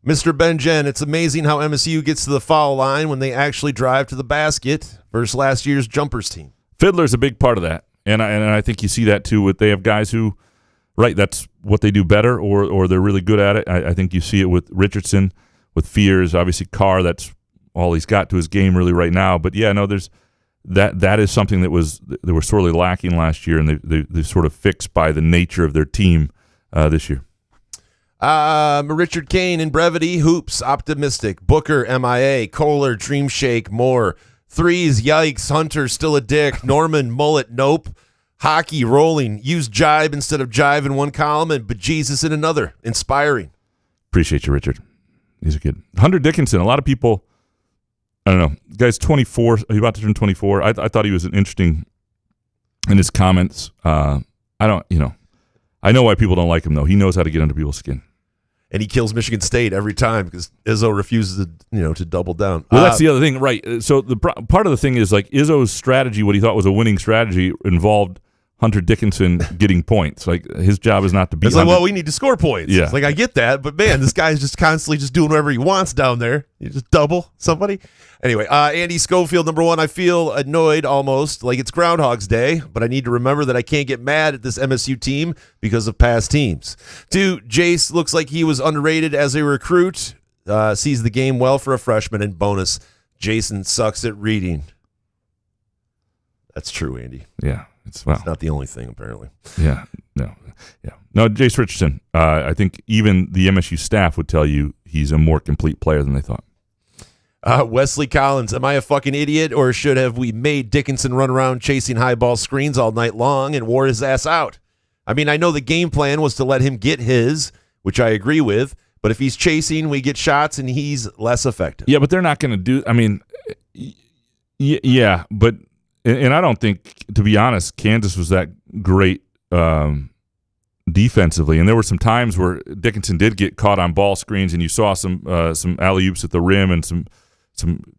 S6: Mr. Benjen, it's amazing how MSU gets to the foul line when they actually drive to the basket versus last year's jumpers team.
S3: Fiddler's a big part of that, and I think you see that too. They have guys who, right, that's what they do better, or they're really good at it. I think you see it with Richardson, with Fears, obviously Carr. That's all he's got to his game really right now. But yeah, no, there's that is something that were sorely lacking last year, and they sort of fixed by the nature of their team this year.
S6: Richard Kane in brevity, hoops, optimistic. Booker, MIA. Kohler, Dream Shake, more. Threes, yikes. Hunter, still a dick. Norman, mullet, nope. Hockey, rolling. Use jibe instead of jive in one column and bejesus in another. Inspiring.
S3: Appreciate you, Richard. He's a kid. Hunter Dickinson, a lot of people, I don't know. The guy's 24. He's about to turn 24. I thought he was an interesting in his comments. I know why people don't like him, though. He knows how to get under people's skin.
S6: And he kills Michigan State every time because Izzo refuses to double down.
S3: Well, that's the other thing, right? So the part of the thing is like Izzo's strategy, what he thought was a winning strategy, involved Hunter Dickinson getting points. Like his job is not to beat.
S6: It's like, well, we need to score points.
S3: Yeah.
S6: It's like I get that, but man, this guy's just constantly just doing whatever he wants down there. You just double somebody. Anyway, Andy Schofield, number one. I feel annoyed almost like it's Groundhog's Day, but I need to remember that I can't get mad at this MSU team because of past teams. 2, Jace looks like he was underrated as a recruit. Sees the game well for a freshman. And bonus, Jason sucks at reading. That's true, Andy.
S3: Yeah. It's
S6: not the only thing, apparently.
S3: Yeah. No, Jace Richardson, I think even the MSU staff would tell you he's a more complete player than they thought.
S6: Wesley Collins, am I a fucking idiot, or have we made Dickinson run around chasing high ball screens all night long and wore his ass out? I mean, I know the game plan was to let him get his, which I agree with, but if he's chasing, we get shots and he's less effective.
S3: Yeah, but they're not going to do – I mean, yeah, but – and I don't think, to be honest, Kansas was that great defensively. And there were some times where Dickinson did get caught on ball screens, and you saw some alley-oops at the rim and some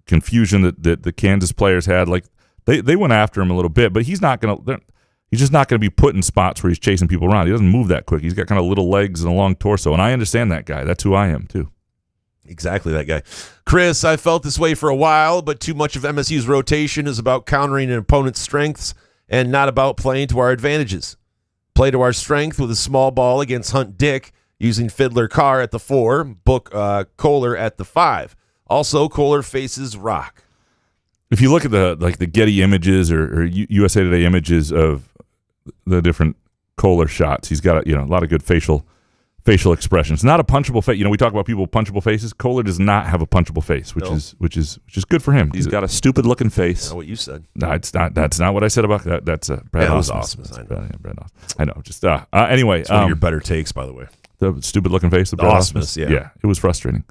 S3: confusion that the Kansas players had. Like they went after him a little bit, but he's just not going to be put in spots where he's chasing people around. He doesn't move that quick. He's got kind of little legs and a long torso, and I understand that guy. That's who I am too.
S6: Exactly that guy. Chris, I felt this way for a while, but too much of MSU's rotation is about countering an opponent's strengths and not about playing to our advantages. Play to our strength with a small ball against Hunt Dick, using Fiddler Carr at the 4, Book Kohler at the 5. Also, Kohler faces Rock.
S3: If you look at the Getty images or USA Today images of the different Kohler shots, he's got a lot of good facial expressions. Not a punchable face. We talk about people with punchable faces. Kohler does not have a punchable face, which is good for him. He's got a stupid looking face.
S6: That's not what you said.
S3: No, it's not. That's not what I said about that. That's Brad Ausmus.
S6: I know.
S3: Brad Ausmus. I know. Just anyway.
S6: It's one of your better takes, by the way.
S3: The stupid looking face. The Brad Ausmus.
S6: Yeah,
S3: it was frustrating.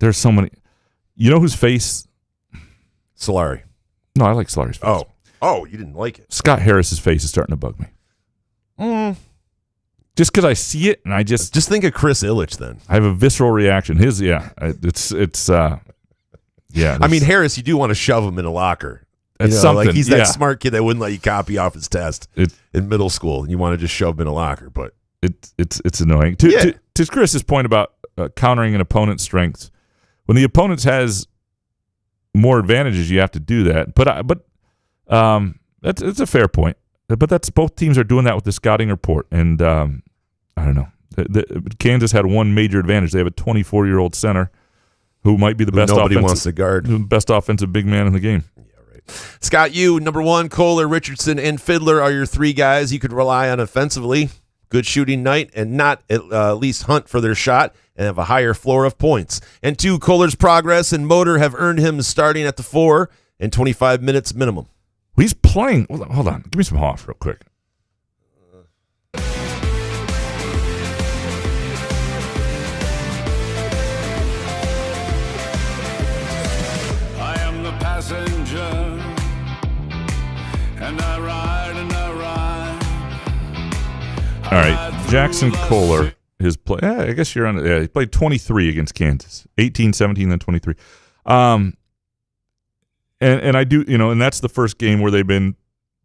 S3: There's so many. You know whose face?
S6: Solari.
S3: No, I like Solari's face.
S6: Oh, you didn't like it.
S3: Scott Harris's face is starting to bug me. Just because I see it, and I just
S6: think of Chris Ilitch. Then
S3: I have a visceral reaction. I mean, Harris, you do want to shove him in a locker.
S6: It's something. Like he's that smart kid that wouldn't let you copy off his test in middle school, and you want to just shove him in a locker. But
S3: it's annoying. To Chris's point about countering an opponent's strengths, when the opponent has more advantages, you have to do that. But it's a fair point. But that's both teams are doing that with the scouting report, and I don't know. Kansas had one major advantage. They have a 24-year-old center who might be the best
S6: wants to guard,
S3: best offensive big man in the game.
S6: Yeah, right. Scott, number one, Kohler, Richardson, and Fiddler are your 3 guys you could rely on offensively. Good shooting night, and not at least hunt for their shot and have a higher floor of points. And 2, Kohler's progress and motor have earned him starting at the 4 and 25 minutes minimum.
S3: He's playing. Hold on. Give me some Hoff real quick.
S4: I am the passenger, and I ride and I ride.
S3: All right. Jackson Kohler his play. I guess you're on. Yeah, he played 23 against Kansas, 18, 17, then 23. And I do, and that's the first game where they've been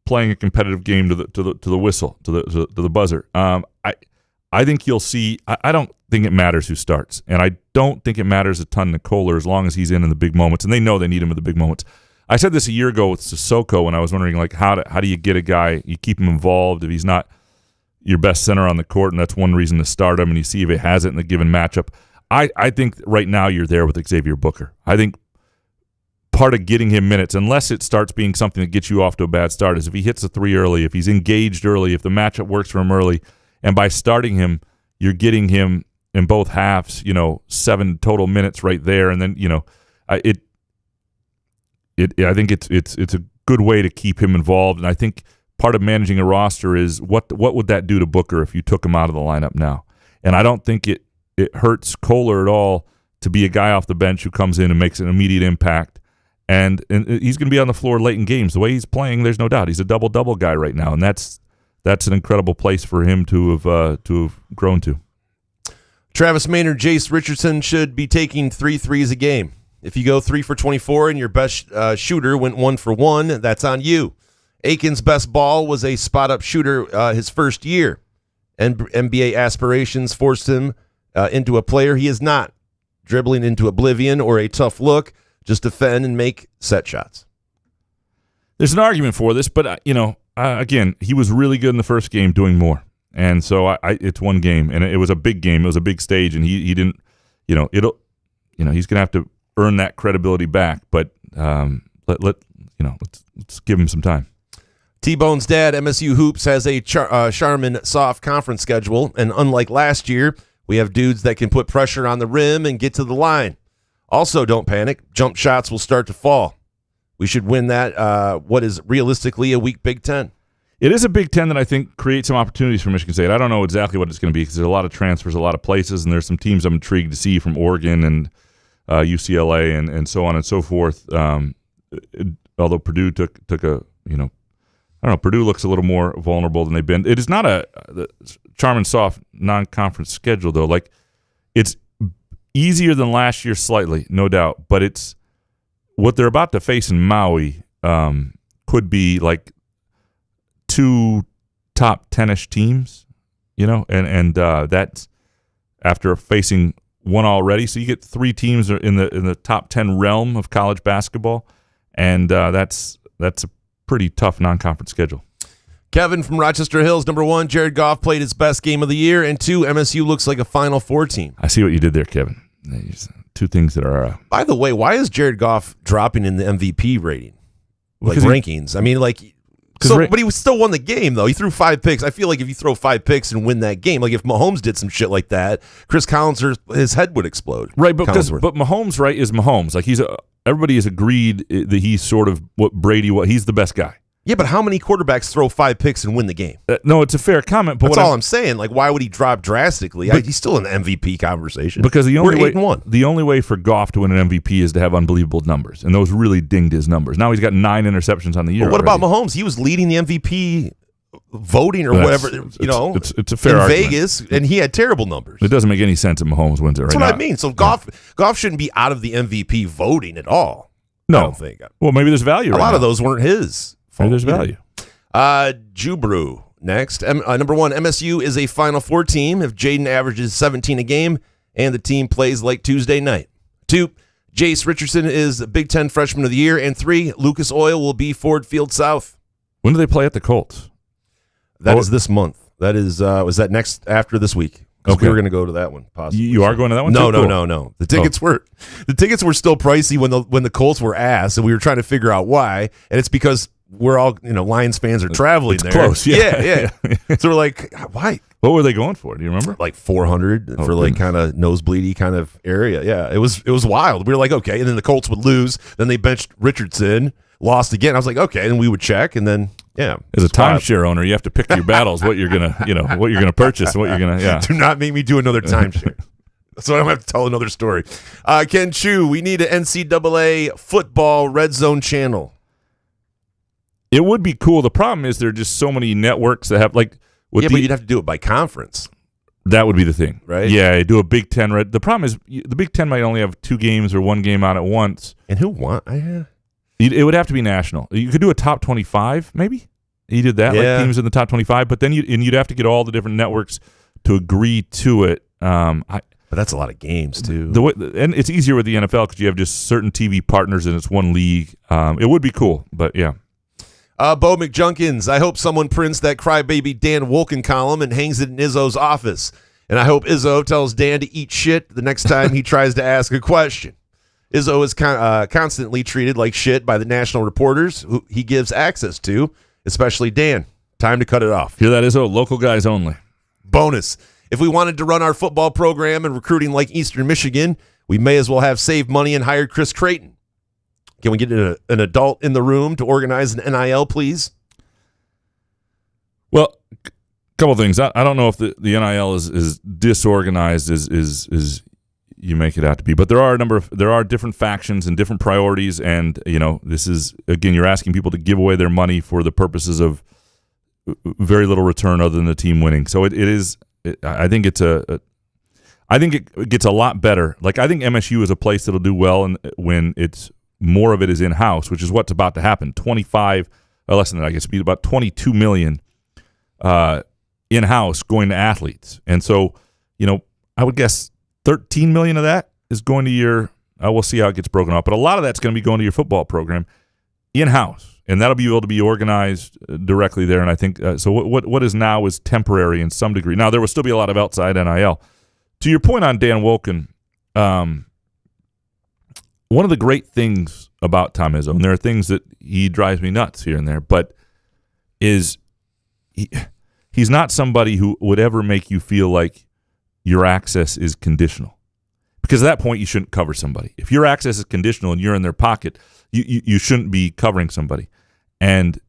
S3: playing a competitive game to the whistle, to the buzzer. I think you'll see. I don't think it matters who starts, and I don't think it matters a ton to Kohler as long as he's in the big moments, and they know they need him in the big moments. I said this a year ago with Sissoko, and I was wondering, like, how do you get a guy, you keep him involved if he's not your best center on the court, and that's one reason to start him, and you see if he has it in the given matchup. I think right now you're there with Xavier Booker. I think part of getting him minutes, unless it starts being something that gets you off to a bad start, is if he hits a three early, if he's engaged early, if the matchup works for him early, and by starting him, you're getting him in both halves, 7 total minutes right there, and then I think it's a good way to keep him involved, and I think part of managing a roster is what would that do to Booker if you took him out of the lineup now? And I don't think it hurts Kohler at all to be a guy off the bench who comes in and makes an immediate impact, and he's going to be on the floor late in games. The way he's playing, there's no doubt he's a double-double guy right now, and that's an incredible place for him to have grown to.
S6: Travis Maynard, Jace Richardson should be taking 3 threes a game. If you go 3 for 24 and your best shooter went 1 for 1, that's on you. Aiken's best ball was a spot-up shooter his first year. NBA aspirations forced him into a player he is not, dribbling into oblivion or a tough look, just defend and make set shots.
S3: There's an argument for this, but, again, he was really good in the first game doing more. And so it's one game, and it was a big game. It was a big stage, and he didn't, he's going to have to earn that credibility back, but let's give him some time.
S6: T-Bone's dad, MSU Hoops, has a Charmin soft conference schedule, and unlike last year, we have dudes that can put pressure on the rim and get to the line. Also, don't panic. Jump shots will start to fall. We should win that, what is realistically a weak Big Ten.
S3: It is a Big Ten that I think creates some opportunities for Michigan State. I don't know exactly what it's going to be because there's a lot of transfers, a lot of places, and there's some teams I'm intrigued to see from Oregon and UCLA and so on and so forth. Although Purdue took a, I don't know, Purdue looks a little more vulnerable than they've been. It is not the Charmin soft non-conference schedule, though. Like, it's easier than last year slightly, no doubt, but it's what they're about to face in Maui could be like 2 top 10-ish teams, and that's after facing one already. So you get 3 teams in the top 10 realm of college basketball, and that's a pretty tough non-conference schedule.
S6: Kevin from Rochester Hills, number 1, Jared Goff played his best game of the year, and 2, MSU looks like a Final Four team.
S3: I see what you did there, Kevin. There's 2 things that are.
S6: By the way, why is Jared Goff dropping in the MVP rating, rankings? I mean, like. But he still won the game, though. He threw 5 picks. I feel like if you throw 5 picks and win that game, like if Mahomes did some shit like that, Chris Collinsworth, his head would explode.
S3: Right, but Mahomes, right, is Mahomes. Like everybody has agreed that he's sort of what Brady was. He's the best guy.
S6: Yeah, but how many quarterbacks throw 5 picks and win the game?
S3: No, it's a fair comment. But
S6: that's all I'm saying. Like, why would he drop drastically? He's still in the MVP conversation.
S3: Because
S6: we're 8-1.
S3: The only way for Goff to win an MVP is to have unbelievable numbers, and those really dinged his numbers. Now he's got 9 interceptions on the year.
S6: But what about Mahomes? He was leading the MVP voting or whatever.
S3: It's a fair
S6: in
S3: argument.
S6: Vegas, and he had terrible numbers.
S3: It doesn't make any sense if Mahomes wins it right now.
S6: That's what I mean. So Goff shouldn't be out of the MVP voting at all.
S3: No,
S6: I don't think.
S3: Well, maybe there's value.
S6: A lot of those weren't his fault.
S3: Maybe there's value.
S6: Jubru next. Number 1, MSU is a Final Four team if Jaden averages 17 a game and the team plays like Tuesday night. 2, Jace Richardson is Big Ten Freshman of the Year. And 3, Lucas Oil will be Ford Field South.
S3: When do they play at the Colts?
S6: That is this month. That is was that next after this week? Okay. We were going to go to that one. Possibly.
S3: You are going to that one?
S6: No. The tickets were still pricey when the Colts were ass, and we were trying to figure out why. And it's because we're all, Lions fans are traveling
S3: it's
S6: there.
S3: Close, yeah.
S6: So we're like, why?
S3: What were they going for? Do you remember?
S6: Like 400 for like kind of nosebleedy kind of area. Yeah, it was wild. We were like, okay, and then the Colts would lose. Then they benched Richardson, lost again. I was like, okay, and we would check, and then
S3: as a timeshare owner, you have to pick your battles. What you're gonna, what you're gonna purchase, and what you're gonna. Yeah.
S6: Do not make me do another timeshare. So I don't have to tell another story. Ken Chu, we need an NCAA football red zone channel.
S3: It would be cool. The problem is there are just so many networks that have but
S6: you'd have to do it by conference.
S3: That would be the thing,
S6: right?
S3: Yeah, do a Big Ten. The problem is the Big Ten might only have 2 games or 1 game out at once.
S6: And who won?
S3: It would have to be national. You could do a top 25, maybe. You did that, like teams in the top 25, but then you'd have to get all the different networks to agree to it.
S6: But that's a lot of games too.
S3: And it's easier with the NFL because you have just certain TV partners and it's one league. It would be cool, but yeah.
S6: Bo McJunkins, I hope someone prints that crybaby Dan Wolken column and hangs it in Izzo's office. And I hope Izzo tells Dan to eat shit the next time he tries to ask a question. Izzo is constantly treated like shit by the national reporters who he gives access to, especially Dan. Time to cut it off.
S3: Hear that, Izzo? Local guys only.
S6: Bonus. If we wanted to run our football program and recruiting like Eastern Michigan, we may as well have saved money and hired Chris Creighton. Can we get an adult in the room to organize an NIL, please?
S3: Well, a couple things. I don't know if the NIL is disorganized as you make it out to be, but there are different factions and different priorities, and this is, again, you're asking people to give away their money for the purposes of very little return other than the team winning. So I think it gets a lot better. Like, I think MSU is a place that'll do well, and when it's more of it is in-house, which is what's about to happen. 25, or less than that, I guess, be about $22 million in-house going to athletes. And so, I would guess $13 million of that is going to your, we'll see how it gets broken up, but a lot of that's going to be going to your football program in-house, and that'll be able to be organized directly there. And I think, so what is now is temporary in some degree. Now, there will still be a lot of outside NIL. To your point on Dan Wolken, one of the great things about Tom Izzo, and there are things that he drives me nuts here and there, but he's not somebody who would ever make you feel like your access is conditional. Because at that point, you shouldn't cover somebody. If your access is conditional and you're in their pocket, you shouldn't be covering somebody. And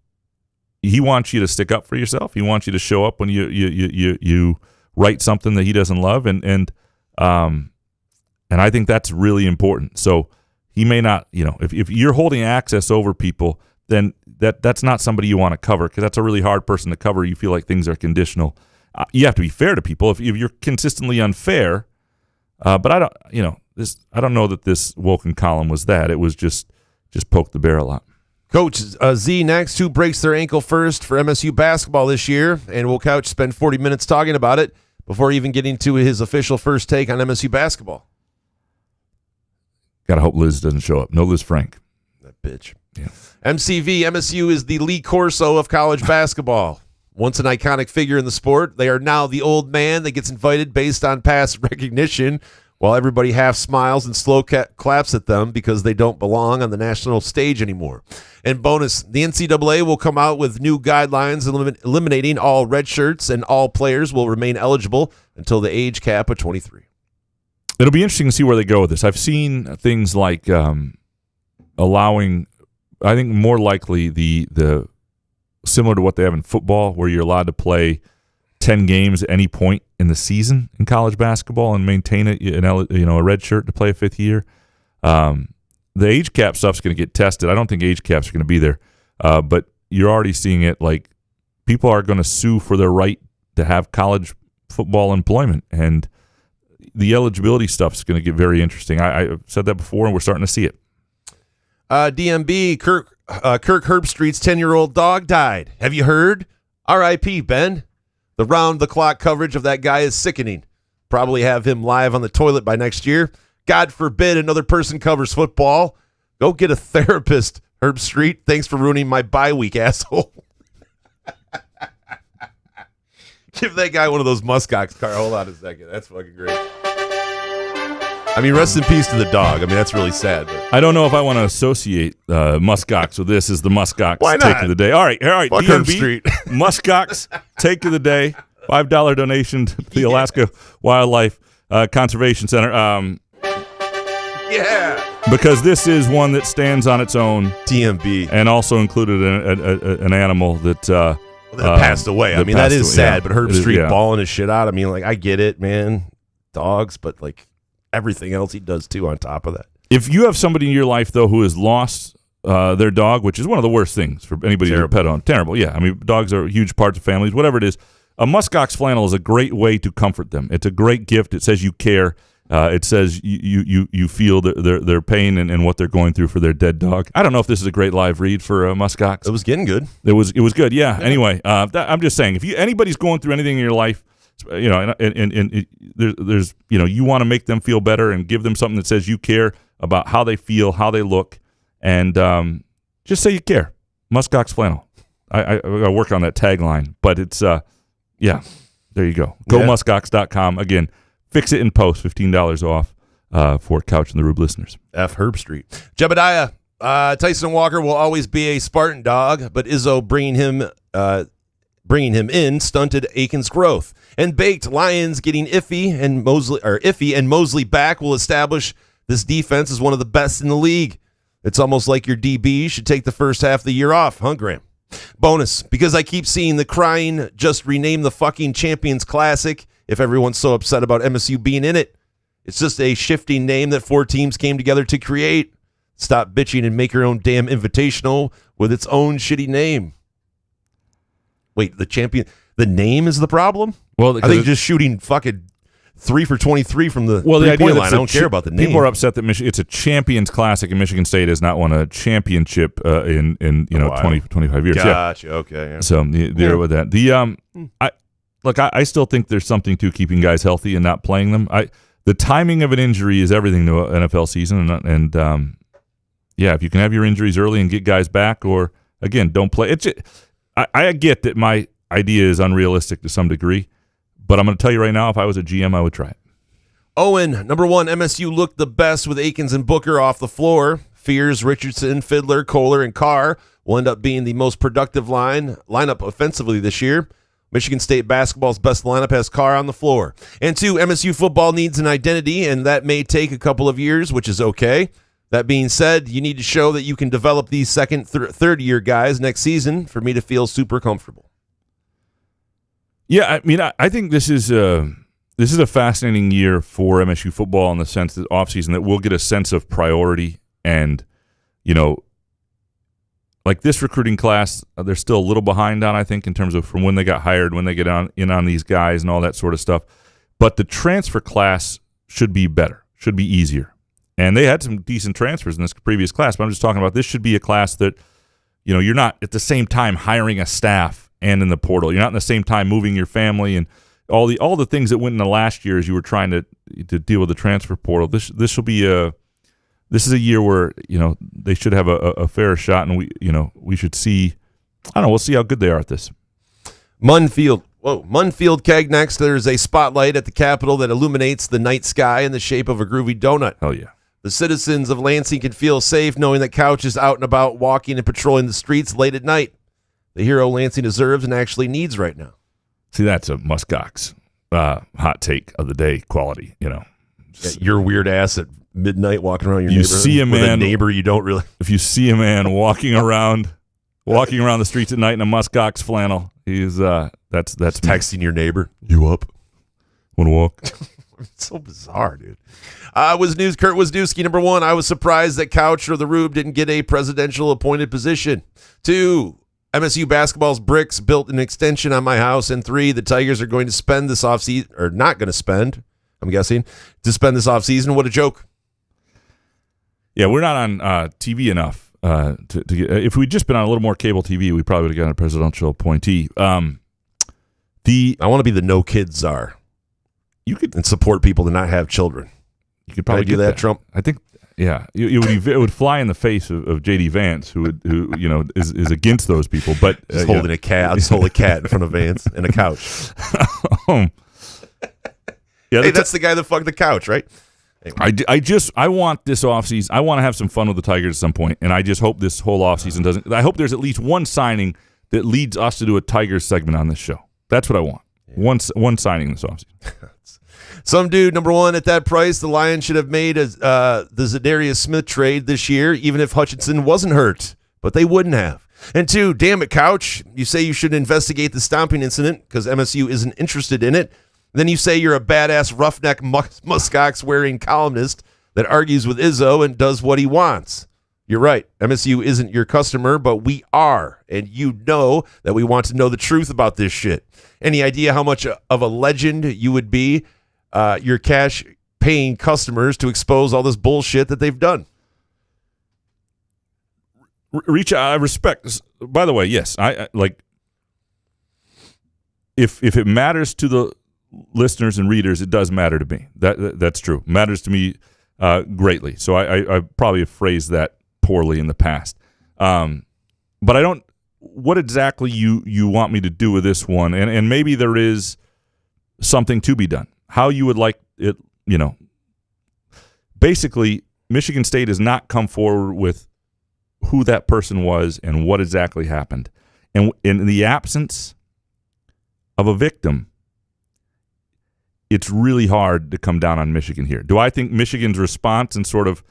S3: he wants you to stick up for yourself. He wants you to show up when you write something that he doesn't love, and I think that's really important. So he may not, if you're holding access over people, then that's not somebody you want to cover, because that's a really hard person to cover. You feel like things are conditional. You have to be fair to people. If you're consistently unfair, but I don't know that this Wolken column was that. It was just poke the bear a lot.
S6: Coach Z next, who breaks their ankle first for MSU basketball this year, and will Couch spend 40 minutes talking about it before even getting to his official first take on MSU basketball.
S3: Gotta hope Liz doesn't show up. No Liz Frank.
S6: That bitch.
S3: Yeah.
S6: MSU is the Lee Corso of college basketball. Once an iconic figure in the sport, they are now the old man that gets invited based on past recognition, while everybody half smiles and slow claps at them because they don't belong on the national stage anymore. And bonus, the NCAA will come out with new guidelines eliminating all red shirts, and all players will remain eligible until the age cap of 23.
S3: It'll be interesting to see where they go with this. I've seen things like allowing, I think more likely the similar to what they have in football, where you're allowed to play 10 games at any point in the season in college basketball and maintain a red shirt to play a fifth year. The age cap stuff's going to get tested. I don't think age caps are going to be there, but you're already seeing it. Like, people are going to sue for their right to have college football employment, and the eligibility stuff's going to get very interesting. I've said that before, and we're starting to see it.
S6: DMB, Kirk Herbstreit's 10-year-old dog died. Have you heard? R.I.P., Ben. The round-the-clock coverage of that guy is sickening. Probably have him live on the toilet by next year. God forbid another person covers football. Go get a therapist, Herbstreit. Thanks for ruining my bye week, asshole. Give that guy one of those muskox cards. Hold on a second. That's fucking great. I mean, rest in peace to the dog. I mean, that's really sad. But
S3: I don't know if I want to associate muskox with this as the muskox
S6: Why not?
S3: take of the day. All right.
S6: Fuck
S3: DMB, muskox take of the day. $5 donation to the Alaska Wildlife Conservation Center.
S6: Yeah.
S3: Because this is one that stands on its own.
S6: DMB.
S3: And also included an animal that
S6: passed away. I mean, that is sad, but Herbstreit
S3: yeah.
S6: balling his shit out. I mean, like, I get it, man. Dogs, but like everything else he does too on top of that.
S3: If you have somebody in your life, though, who has lost their dog, which is one of the worst things for anybody to pet on. Terrible, yeah. I mean, dogs are huge parts of families, whatever it is. a muskox flannel is a great way to comfort them. It's a great gift. It says you care. It says you feel their pain and what they're going through for their dead dog. I don't know if this is a great live read for muskox.
S6: It was getting good.
S3: It was good. Yeah. Anyway, I'm just saying, if anybody's going through anything in your life, and there's you want to make them feel better and give them something that says you care about how they feel, how they look, and just say you care. Muskox flannel. I work on that tagline, but it's there you go. GoMuskox.com. Again, fix it in post, $15 off for Couch and the Rube listeners.
S6: F. Herb Street. Jebediah, Tyson Walker will always be a Spartan dog, but Izzo bringing him in stunted Aiken's growth. And Baked, Lions getting Iffy and Mosley back will establish this defense as one of the best in the league. It's almost like your DB should take the first half of the year off, huh, Graham? Bonus, because I keep seeing the crying, just rename the fucking Champions Classic if everyone's so upset about MSU being in it. It's just a shifting name that 4 teams came together to create. Stop bitching and make your own damn invitational with its own shitty name. Wait, the name is the problem?
S3: Well,
S6: I think just shooting fucking 3 for 23 from the three-point line. I don't care about the name.
S3: People are upset that it's a Champions Classic and Michigan State has not won a championship in 20, 25 years.
S6: Gotcha. Yeah. Okay. Yeah.
S3: So there with that. I still think there's something to keeping guys healthy and not playing them. The timing of an injury is everything to an NFL season, and if you can have your injuries early and get guys back, or again, don't play. I get that my idea is unrealistic to some degree. But I'm going to tell you right now, if I was a GM, I would try it.
S6: Owen, number 1, MSU looked the best with Akins and Booker off the floor. Fears, Richardson, Fiddler, Kohler, and Carr will end up being the most productive lineup offensively this year. Michigan State basketball's best lineup has Carr on the floor. And 2, MSU football needs an identity, and that may take a couple of years, which is okay. That being said, you need to show that you can develop these second, third-year guys next season for me to feel super comfortable.
S3: Yeah, I mean, I think this is a fascinating year for MSU football in the sense that offseason that we'll get a sense of priority and, like this recruiting class, they're still a little behind on, I think, in terms of from when they got hired, when they get in on these guys and all that sort of stuff. But the transfer class should be better, should be easier. And they had some decent transfers in this previous class, but I'm just talking about this should be a class that, you're not at the same time hiring a staff and in the portal. You're not in the same time moving your family and all the things that went in the last year as you were trying to deal with the transfer portal. This is a year where they should have a fair shot, and we should see. I don't know. We'll see how good they are at this.
S6: Munfield Keg next. There's a spotlight at the Capitol that illuminates the night sky in the shape of a groovy donut.
S3: Hell yeah.
S6: The citizens of Lansing can feel safe knowing that Couch is out and about walking and patrolling the streets late at night. The hero Lansing deserves and actually needs right now.
S3: See, that's a Muskox hot take of the day quality,
S6: Yeah, your weird ass at midnight walking around your neighborhood.
S3: See a man,
S6: with a neighbor you don't really.
S3: If you see a man walking around the streets at night in a Muskox flannel, he's that's
S6: texting your neighbor. You up?
S3: Want to walk?
S6: It's so bizarre, dude. Kurt Wisniewski, number 1. I was surprised that Couch or the Rube didn't get a presidential appointed position. 2. MSU basketball's bricks built an extension on my house. And 3, the Tigers are going to spend this offseason, or not going to spend, I'm guessing, to spend this offseason. What a joke.
S3: Yeah, we're not on TV enough to get. If we'd just been on a little more cable TV, we probably would have gotten a presidential appointee. I
S6: want to be the no kids czar.
S3: You could
S6: and support people to not have children.
S3: You could probably
S6: do that, Trump.
S3: I think. Yeah, it would fly in the face of J.D. Vance, who is against those people. But
S6: holding a cat, I'll just hold a cat in front of Vance and a couch. Hey, that's the guy that fucked the couch, right?
S3: Anyway. I want this offseason. I want to have some fun with the Tigers at some point, and I just hope this whole offseason doesn't. I hope there's at least one signing that leads us to do a Tigers segment on this show. That's what I want. Yeah. One signing this offseason.
S6: Some dude, number 1, at that price, the Lions should have made the Zadarius Smith trade this year, even if Hutchinson wasn't hurt. But they wouldn't have. And 2, damn it, Couch. You say you should investigate the stomping incident because MSU isn't interested in it. Then you say you're a badass roughneck muskox-wearing columnist that argues with Izzo and does what he wants. You're right. MSU isn't your customer, but we are. And you know that we want to know the truth about this shit. Any idea how much of a legend you would be, your cash-paying customers, to expose all this bullshit that they've done?
S3: Reach out. I respect. By the way, yes, I like. If it matters to the listeners and readers, it does matter to me. That's true. Matters to me greatly. So I probably have phrased that poorly in the past. But I don't. What exactly you want me to do with this one? And maybe there is something to be done. How you would like it, Basically, Michigan State has not come forward with who that person was and what exactly happened. And in the absence of a victim, it's really hard to come down on Michigan here. Do I think Michigan's response and sort of,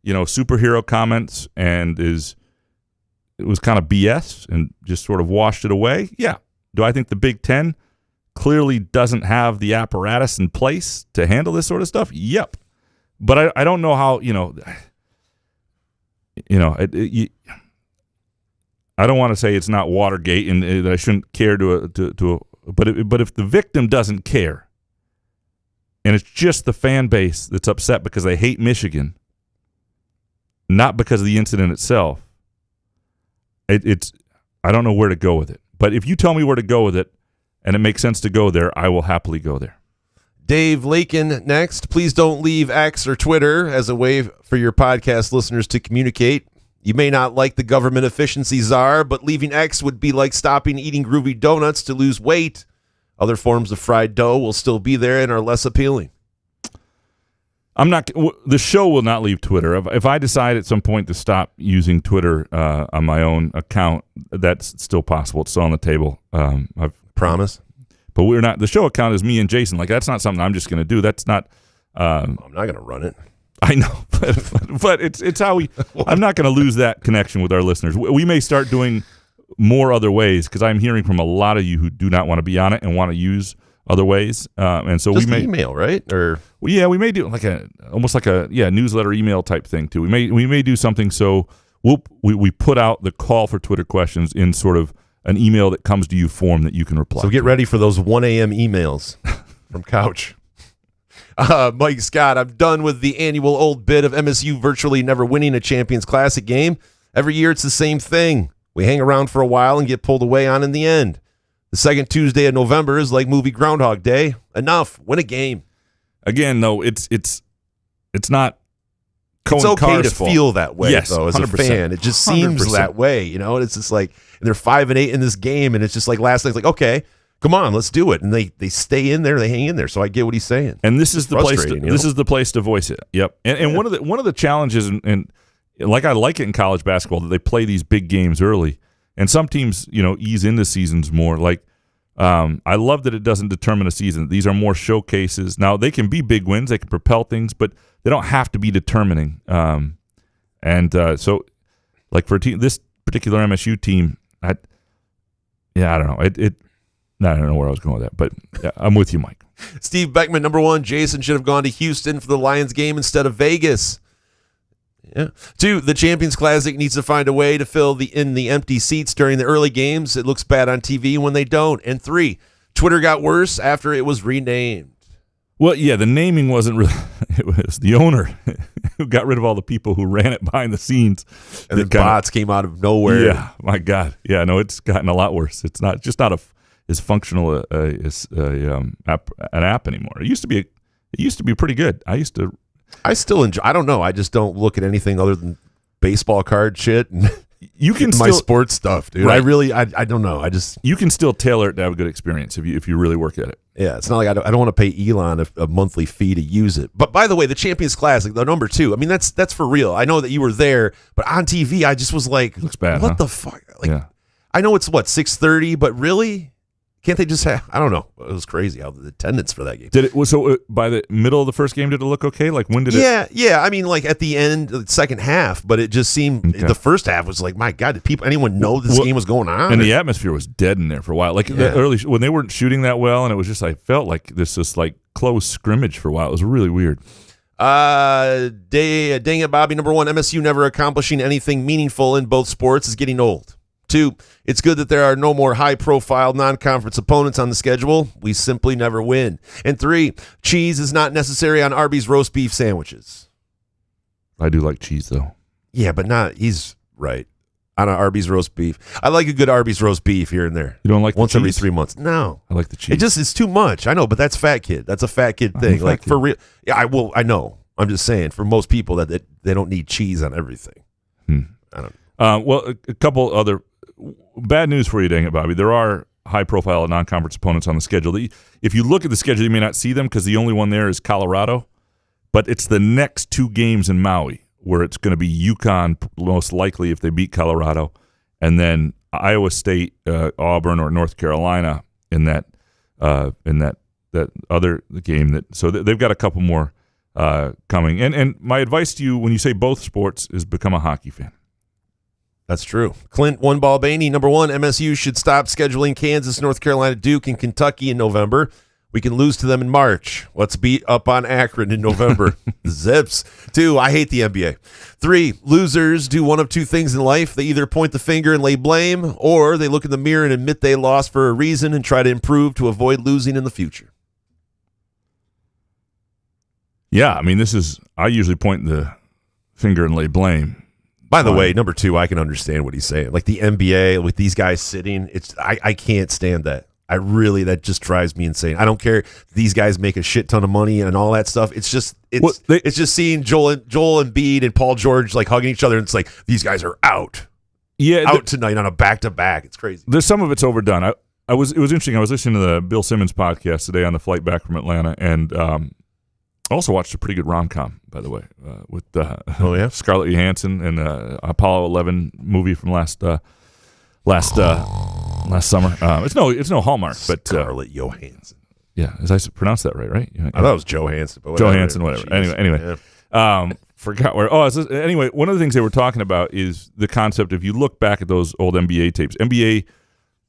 S3: superhero comments it was kind of BS and just sort of washed it away? Yeah. Do I think the Big Ten clearly doesn't have the apparatus in place to handle this sort of stuff? Yep. But I don't know how, I don't want to say it's not Watergate and that I shouldn't care but if the victim doesn't care and it's just the fan base that's upset because they hate Michigan, not because of the incident itself, I don't know where to go with it. But if you tell me where to go with it and it makes sense to go there, I will happily go there.
S6: Dave Lakin next. Please don't leave X or Twitter as a way for your podcast listeners to communicate. You may not like the government efficiency czar, but leaving X would be like stopping eating groovy donuts to lose weight. Other forms of fried dough will still be there and are less appealing. The show will not leave Twitter. If I decide at some point to stop using Twitter on my own account, that's still possible. It's still on the table. I promise.
S3: But we're not. The show account is me and Jason. Like, that's not something I'm just going to do. That's not.
S6: I'm not going to run it.
S3: I know, but it's how we. I'm not going to lose that connection with our listeners. We may start doing more other ways because I'm hearing from a lot of you who do not want to be on it and want to use other ways. And so
S6: just
S3: we may
S6: email, right? Or
S3: we may do almost like a newsletter email type thing too. We may do something. So we put out the call for Twitter questions in sort of an email that comes to you form that you can reply.
S6: So get ready for those 1 a.m. emails from Couch. Mike Scott, I'm done with the annual old bit of MSU virtually never winning a Champions Classic game. Every year it's the same thing. We hang around for a while and get pulled away on in the end. The second Tuesday of November is like movie Groundhog Day. Enough. Win a game.
S3: Again, though, it's not.
S6: It's okay to feel that way,
S3: yes,
S6: though, as
S3: 100%.
S6: a fan. It just seems
S3: 100%.
S6: that way, It's just like, and they're 5-8 in this game, and it's just like last night's like, okay, come on, let's do it. And they stay in there, they hang in there. So I get what he's saying.
S3: And this is the place. This is the place to voice it. Yep. And one of the challenges, and like I like it in college basketball that they play these big games early, and some teams ease into seasons more. Like I love that it doesn't determine a season. These are more showcases. Now they can be big wins, they can propel things, but they don't have to be determining. So, like for this particular MSU team, I don't know. I don't know where I was going with that, but yeah, I'm with you, Mike.
S6: Steve Beckman, number one, Jason should have gone to Houston for the Lions game instead of Vegas. Yeah. 2, the Champions Classic needs to find a way to fill in the empty seats during the early games. It looks bad on TV when they don't. And 3, Twitter got worse after it was renamed.
S3: Well, yeah, the naming wasn't really. It was the owner who got rid of all the people who ran it behind the scenes,
S6: and the bots came out of nowhere.
S3: Yeah, my God. Yeah, no, it's gotten a lot worse. It's not as functional as an app anymore. It used to be pretty good. I still enjoy.
S6: I don't know. I just don't look at anything other than baseball card shit and
S3: you can
S6: my sports stuff, dude. Right. I don't know.
S3: You can still tailor it to have a good experience if you really work at it.
S6: Yeah, it's not like I don't want to pay Elon a monthly fee to use it. But by the way, the Champions Classic, the number 2, I mean that's for real. I know that you were there, but on TV, I just was like,
S3: it looks bad.
S6: What the fuck? Like, yeah. I know it's 6:30, but really. Can't they just have? I don't know. It was crazy how the attendance for that game.
S3: Did it? So by the middle of the first game, did it look okay? Like when did it?
S6: Yeah. I mean, like at the end, the second half, but it just seemed the first half was like, my God, did anyone know this game was going on?
S3: And the atmosphere was dead in there for a while. Like the early when they weren't shooting that well, and it was just I felt like this like close scrimmage for a while. It was really weird.
S6: Dang it, Bobby. Number 1, MSU never accomplishing anything meaningful in both sports is getting old. 2, it's good that there are no more high-profile non-conference opponents on the schedule. We simply never win. And 3, cheese is not necessary on Arby's roast beef sandwiches.
S3: I do like cheese, though.
S6: Yeah, but not. He's right on an Arby's roast beef. I like a good Arby's roast beef here and there.
S3: You don't like
S6: once
S3: the
S6: every
S3: cheese?
S6: 3 months? No,
S3: I like the cheese.
S6: It's too much. I know, but that's fat kid. That's a fat kid thing. Like for real. Yeah, I know. I'm just saying for most people that they don't need cheese on everything. I don't know.
S3: Well, a couple other bad news for you, dang it, Bobby. There are high-profile non-conference opponents on the schedule. If you look at the schedule, you may not see them because the only one there is Colorado. But it's the next 2 games in Maui where it's going to be UConn most likely if they beat Colorado, and then Iowa State, Auburn, or North Carolina in that other game. So they've got a couple more coming. And my advice to you when you say both sports is become a hockey fan.
S6: That's true. Clint One Ball Bainey, number 1, MSU should stop scheduling Kansas, North Carolina, Duke, and Kentucky in November. We can lose to them in March. Let's beat up on Akron in November. Zips. 2, I hate the NBA. 3, losers do one of 2 things in life. They either point the finger and lay blame, or they look in the mirror and admit they lost for a reason and try to improve to avoid losing in the future.
S3: Yeah, I mean, I usually point the finger and lay blame.
S6: By the way, number 2, I can understand what he's saying. Like the NBA with these guys sitting, I can't stand that. That just drives me insane. I don't care. These guys make a shit ton of money and all that stuff. It's just seeing Joel Embiid and Paul George like hugging each other, and it's like these guys are out.
S3: Yeah,
S6: out tonight on a back-to-back. It's crazy.
S3: There's some of it's overdone. It was interesting. I was listening to the Bill Simmons podcast today on the flight back from Atlanta, and I also watched a pretty good rom-com, by the way, with Scarlett Johansson and Apollo 11 movie from last summer. It's no Hallmark, but
S6: Scarlett Johansson.
S3: Yeah, as I pronounced that right? Yeah.
S6: I thought it was Johansson, but whatever.
S3: Johansson, whatever. Anyway. Yeah. Forgot where. Anyway, one of the things they were talking about is the concept. If you look back at those old NBA tapes, NBA,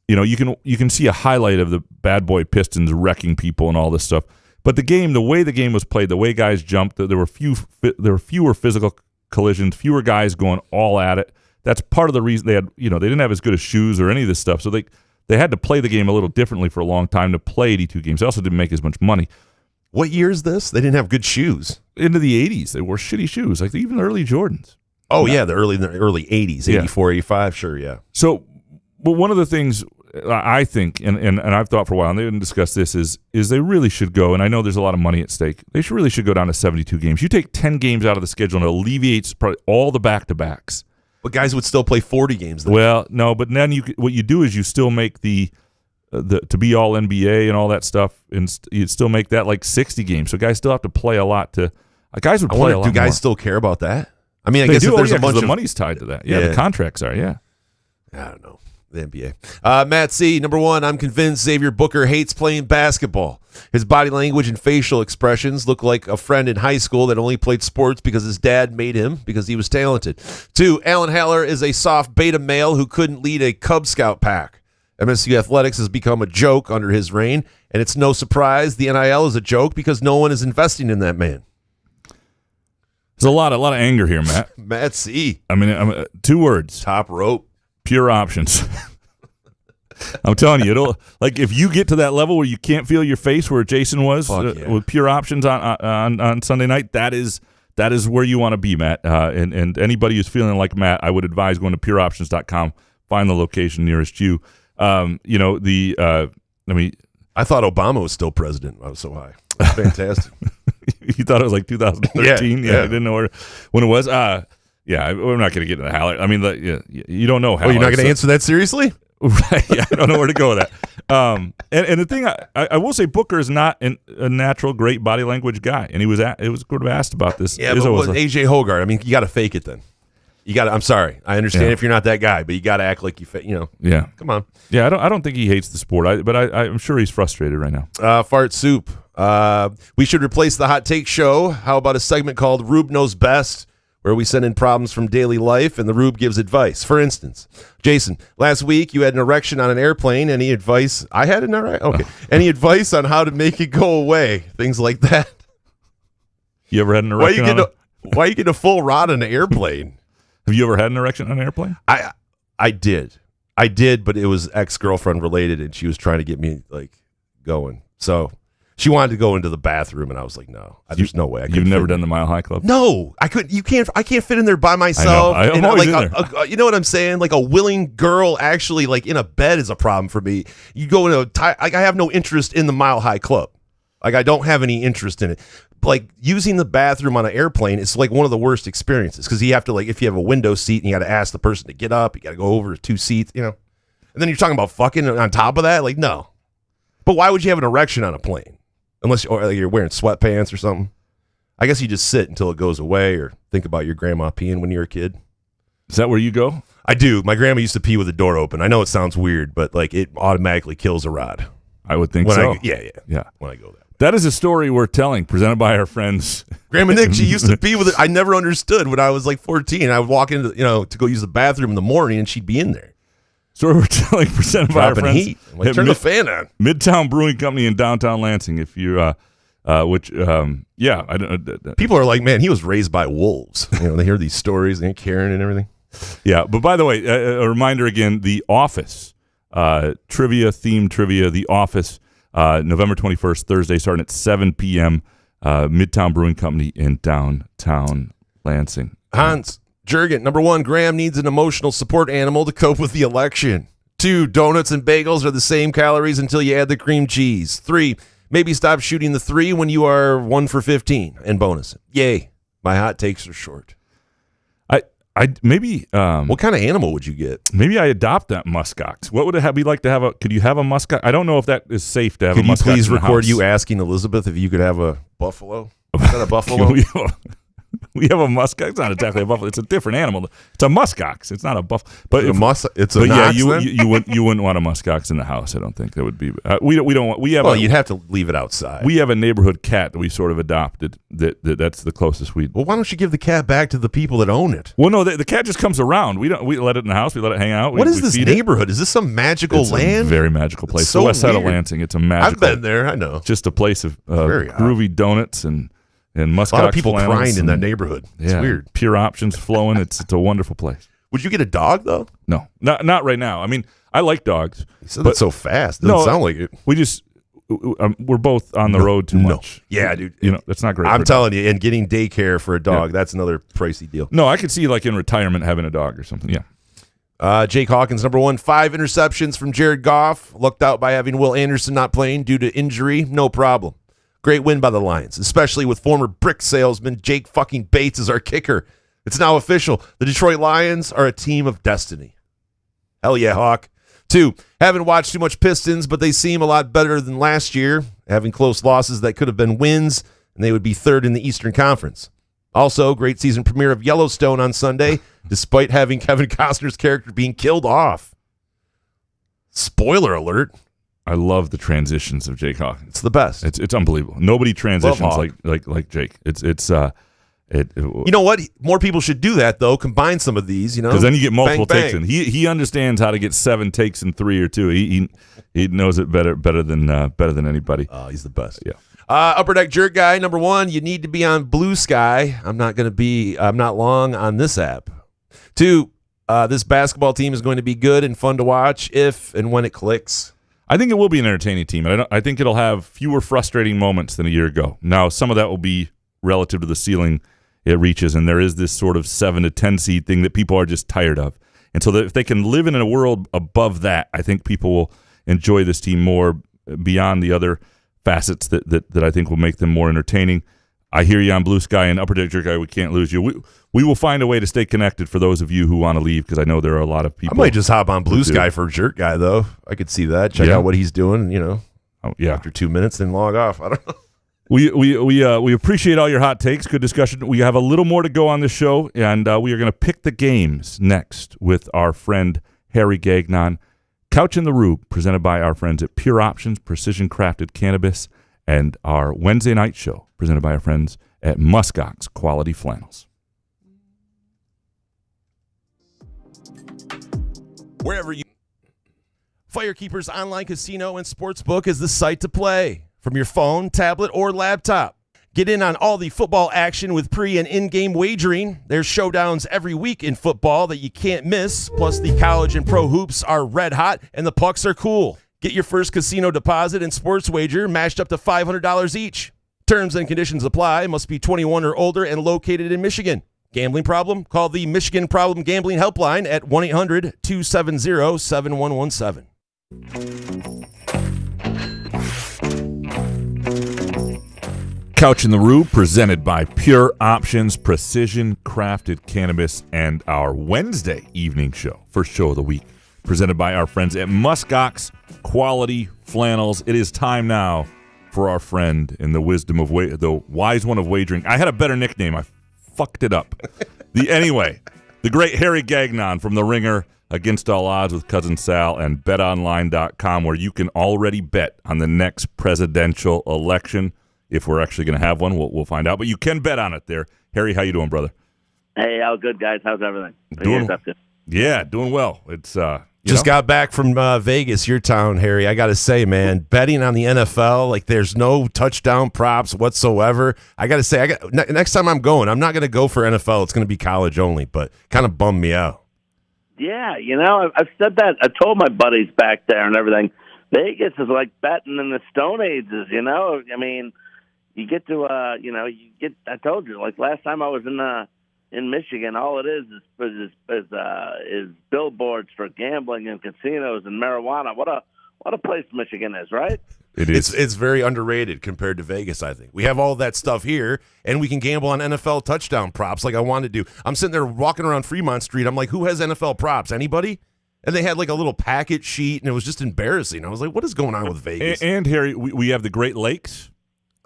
S3: you can see a highlight of the bad boy Pistons wrecking people and all this stuff. But the way the game was played, the way guys jumped, there were fewer physical collisions, fewer guys going all at it. That's part of the reason they didn't have as good as shoes or any of this stuff. So they had to play the game a little differently for a long time to play 82 games. They also didn't make as much money.
S6: What year is this? They didn't have good shoes.
S3: Into the 80s, they wore shitty shoes, like even the early Jordans.
S6: Oh, yeah, the early 80s, 84, 85, sure, yeah.
S3: So, but one of the things I think, and I've thought for a while, and they didn't discuss this, is they really should go, and I know there's a lot of money at stake, they really should go down to 72 games. You take 10 games out of the schedule, and it alleviates probably all the back-to-backs.
S6: But guys would still play 40 games then.
S3: Well, no, but then what you do is you still make the to be all NBA and all that stuff, and you'd still make that like 60 games. So guys still have to play a lot guys would play a lot
S6: do guys
S3: more.
S6: Still care about that? I mean, I
S3: they
S6: guess
S3: do,
S6: if there's a bunch
S3: the
S6: of
S3: money's tied to that. Yeah, the contracts are, yeah.
S6: I don't know. The NBA. Matt C., number 1, I'm convinced Xavier Booker hates playing basketball. His body language and facial expressions look like a friend in high school that only played sports because his dad made him because he was talented. 2, Alan Haller is a soft beta male who couldn't lead a Cub Scout pack. MSU athletics has become a joke under his reign, and it's no surprise the NIL is a joke because no one is investing in that man.
S3: There's a lot of anger here, Matt.
S6: Matt C.
S3: I mean, 2 words.
S6: Top rope.
S3: Pure options. I'm telling you, if you get to that level where you can't feel your face where Jason was with pure options on Sunday night, that is where you want to be, Matt. And anybody who's feeling like Matt, I would advise going to pureoptions.com, find the location nearest you. I
S6: thought Obama was still president. I was so high. That's fantastic.
S3: You thought it was like 2013? Yeah. I didn't know when it was. Yeah, we're not going to get into Haller. I mean, you don't know Haller.
S6: Oh, you're not going to answer that seriously?
S3: Right. Yeah, I don't know where to go with that. And the thing, I will say, Booker is not a natural great body language guy, and it was sort of asked about this.
S6: Yeah, but AJ Hogarth, I mean, you got to fake it then. You got to. I'm sorry, I understand if you're not that guy, but you got to act like
S3: Yeah.
S6: Come on.
S3: Yeah, I don't think he hates the sport, but I'm sure he's frustrated right now.
S6: Fart soup. We should replace the hot take show. How about a segment called Rube Knows Best, where we send in problems from daily life and the Rube gives advice. For instance, Jason, last week you had an erection on an airplane. Any advice? I had an erection? Okay. Any advice on how to make it go away? Things like that.
S3: You ever had an erection?
S6: Why you get a full rod on an airplane?
S3: Have you ever had an erection on an airplane?
S6: I did, but it was ex-girlfriend related, and she was trying to get me like going. So she wanted to go into the bathroom, and I was like, no, there's no way.
S3: You've never done the Mile High Club?
S6: No, I couldn't. I can't fit in there by myself.
S3: I know. I'm always in there.
S6: You know what I'm saying? Like a willing girl actually like in a bed is a problem for me. You go into I have no interest in the Mile High Club. Like I don't have any interest in it. Like using the bathroom on an airplane, it's like one of the worst experiences because you have to like if you have a window seat and you got to ask the person to get up, you got to go over to 2 seats, and then you're talking about fucking on top of that. Like no, but why would you have an erection on a plane? Unless you're wearing sweatpants or something. I guess you just sit until it goes away or think about your grandma peeing when you were a kid.
S3: Is that where you go?
S6: I do. My grandma used to pee with the door open. I know it sounds weird, but like it automatically kills a rod.
S3: I would think so.
S6: Yeah. When I go there.
S3: That is a story worth telling, presented by our friends.
S6: Grandma Nick, she used to pee with it. I never understood when I was like 14. I would walk into, to go use the bathroom in the morning and she'd be in there.
S3: Story we're telling, presented by our friends.
S6: Heat. Like, turn the fan on.
S3: Midtown Brewing Company in downtown Lansing. If you,
S6: people are like, man, he was raised by wolves. They hear these stories, and Karen and everything.
S3: Yeah, but by the way, a reminder again: The Office themed trivia. The Office, November 21st, Thursday, starting at 7 p.m. Midtown Brewing Company in downtown Lansing.
S6: Hans Jurgen, number 1, Graham needs an emotional support animal to cope with the election. 2, donuts and bagels are the same calories until you add the cream cheese. 3, maybe stop shooting the 3 when you are 1 for 15 and bonus. Yay, my hot takes are short.
S3: Maybe
S6: what kind of animal would you get?
S3: Maybe I adopt that muskox. What would it be like to have could you have a muskox? I don't know if that is safe to have a muskox.
S6: Could you please record
S3: house.
S6: You asking Elizabeth if you could have a buffalo? Is that a buffalo?
S3: We have a muskox. It's not exactly a buffalo. It's a different animal. It's a muskox. It's not a buffalo. But
S6: it's a nox,
S3: you wouldn't want a muskox in the house. I don't think that would be. We don't. We have.
S6: Well, you'd have to leave it outside.
S3: We have a neighborhood cat that we sort of adopted. That's the closest we.
S6: Well, why don't you give the cat back to the people that own it?
S3: Well, no, the cat just comes around. We let it in the house. We let it hang out.
S6: What is this neighborhood? Is this some magical land?
S3: A very magical place.
S6: It's so
S3: the west side of
S6: weird.
S3: Lansing. It's a magical.
S6: I've been there. I know.
S3: Just a place of groovy donuts and muskox.
S6: A lot of people
S3: flannels
S6: crying in that neighborhood. It's weird.
S3: Pure options flowing. It's a wonderful place.
S6: Would you get a dog though?
S3: No, not right now. I mean, I like dogs.
S6: You said that so fast. Doesn't sound like it.
S3: We just we're both on the road too much.
S6: Yeah, dude.
S3: That's not great.
S6: I'm telling you, and getting daycare for a dog, that's another pricey deal.
S3: No, I could see like in retirement having a dog or something. Yeah.
S6: Jake Hawkins, number 1, 5 interceptions from Jared Goff. Lucked out by having Will Anderson not playing due to injury. No problem. Great win by the Lions, especially with former brick salesman Jake fucking Bates as our kicker. It's now official. The Detroit Lions are a team of destiny. Hell yeah, Hawk. 2, haven't watched too much Pistons, but they seem a lot better than last year, having close losses that could have been wins, and they would be 3rd in the Eastern Conference. Also, great season premiere of Yellowstone on Sunday, despite having Kevin Costner's character being killed off. Spoiler alert.
S3: I love the transitions of Jake Hawkins.
S6: It's the best.
S3: It's unbelievable. Nobody transitions like Jake. You
S6: know what? More people should do that though. Combine some of these,
S3: because then you get multiple
S6: bang,
S3: takes in. He understands how to get 7 takes in 3 or 2. He knows it better than anybody.
S6: He's the best.
S3: Yeah.
S6: Upper Deck Jerk Guy, number 1, you need to be on Blue Sky. I'm not long on this app. 2, this basketball team is going to be good and fun to watch if and when it clicks.
S3: I think it will be an entertaining team. I think it'll have fewer frustrating moments than a year ago. Now, some of that will be relative to the ceiling it reaches, and there is this sort of 7 to 10 seed thing that people are just tired of. And so if they can live in a world above that, I think people will enjoy this team more beyond the other facets that I think will make them more entertaining. I hear you on Blue Sky and Upper Deck Jerk Guy. We can't lose you. We will find a way to stay connected for those of you who want to leave, because I know there are a lot of people.
S6: I might just hop on Blue Sky for Jerk Guy, though. I could see that. Check out what he's doing, after 2 minutes, then log off. I don't know.
S3: We appreciate all your hot takes. Good discussion. We have a little more to go on this show, and we are going to pick the games next with our friend Harry Gagnon. Couch in the Rube, presented by our friends at Pure Options, Precision Crafted Cannabis, and our Wednesday night show, presented by our friends at Muskox Quality Flannels.
S6: Wherever you... Firekeeper's Online Casino and Sportsbook is the site to play from your phone, tablet, or laptop. Get in on all the football action with pre- and in-game wagering. There's showdowns every week in football that you can't miss. Plus, the college and pro hoops are red hot, and the pucks are cool. Get your first casino deposit and sports wager matched up to $500 each. Terms and conditions apply. Must be 21 or older and located in Michigan. Gambling problem? Call the Michigan Problem Gambling Helpline at 1-800-270-7117.
S3: Couch in the Rue, presented by Pure Options, Precision Crafted Cannabis, and our Wednesday evening show, first show of the week, presented by our friends at Muskox Quality Flannels. It is time now for our friend in the wisdom of the wise one of wagering. I had a better nickname. I fucked it up. Anyway, the great Harry Gagnon from The Ringer, Against All Odds with Cousin Sal, and BetOnline.com, where you can already bet on the next presidential election. If we're actually going to have one, we'll find out. But you can bet on it there. Harry, how you doing, brother?
S7: Hey, all good, guys. How's everything?
S3: Doing well. It's
S6: Just got back from Vegas, your town, Harry. I got to say, man, betting on the NFL, like there's no touchdown props whatsoever. I got to say, next time I'm going, I'm not going to go for NFL. It's going to be college only, but kind of bummed me out.
S7: Yeah, I've said that. I told my buddies back there and everything. Vegas is like betting in the Stone Ages, I mean, you get to, I told you, like last time I was in Michigan, all it is billboards for gambling and casinos and marijuana. What a place Michigan is, right?
S3: It is.
S6: It's very underrated compared to Vegas, I think. We have all that stuff here, and we can gamble on NFL touchdown props like I wanted to do. I'm sitting there walking around Fremont Street. I'm like, who has NFL props? Anybody? And they had like a little packet sheet, and it was just embarrassing. I was like, what is going on with Vegas?
S3: And Harry, we have the Great Lakes.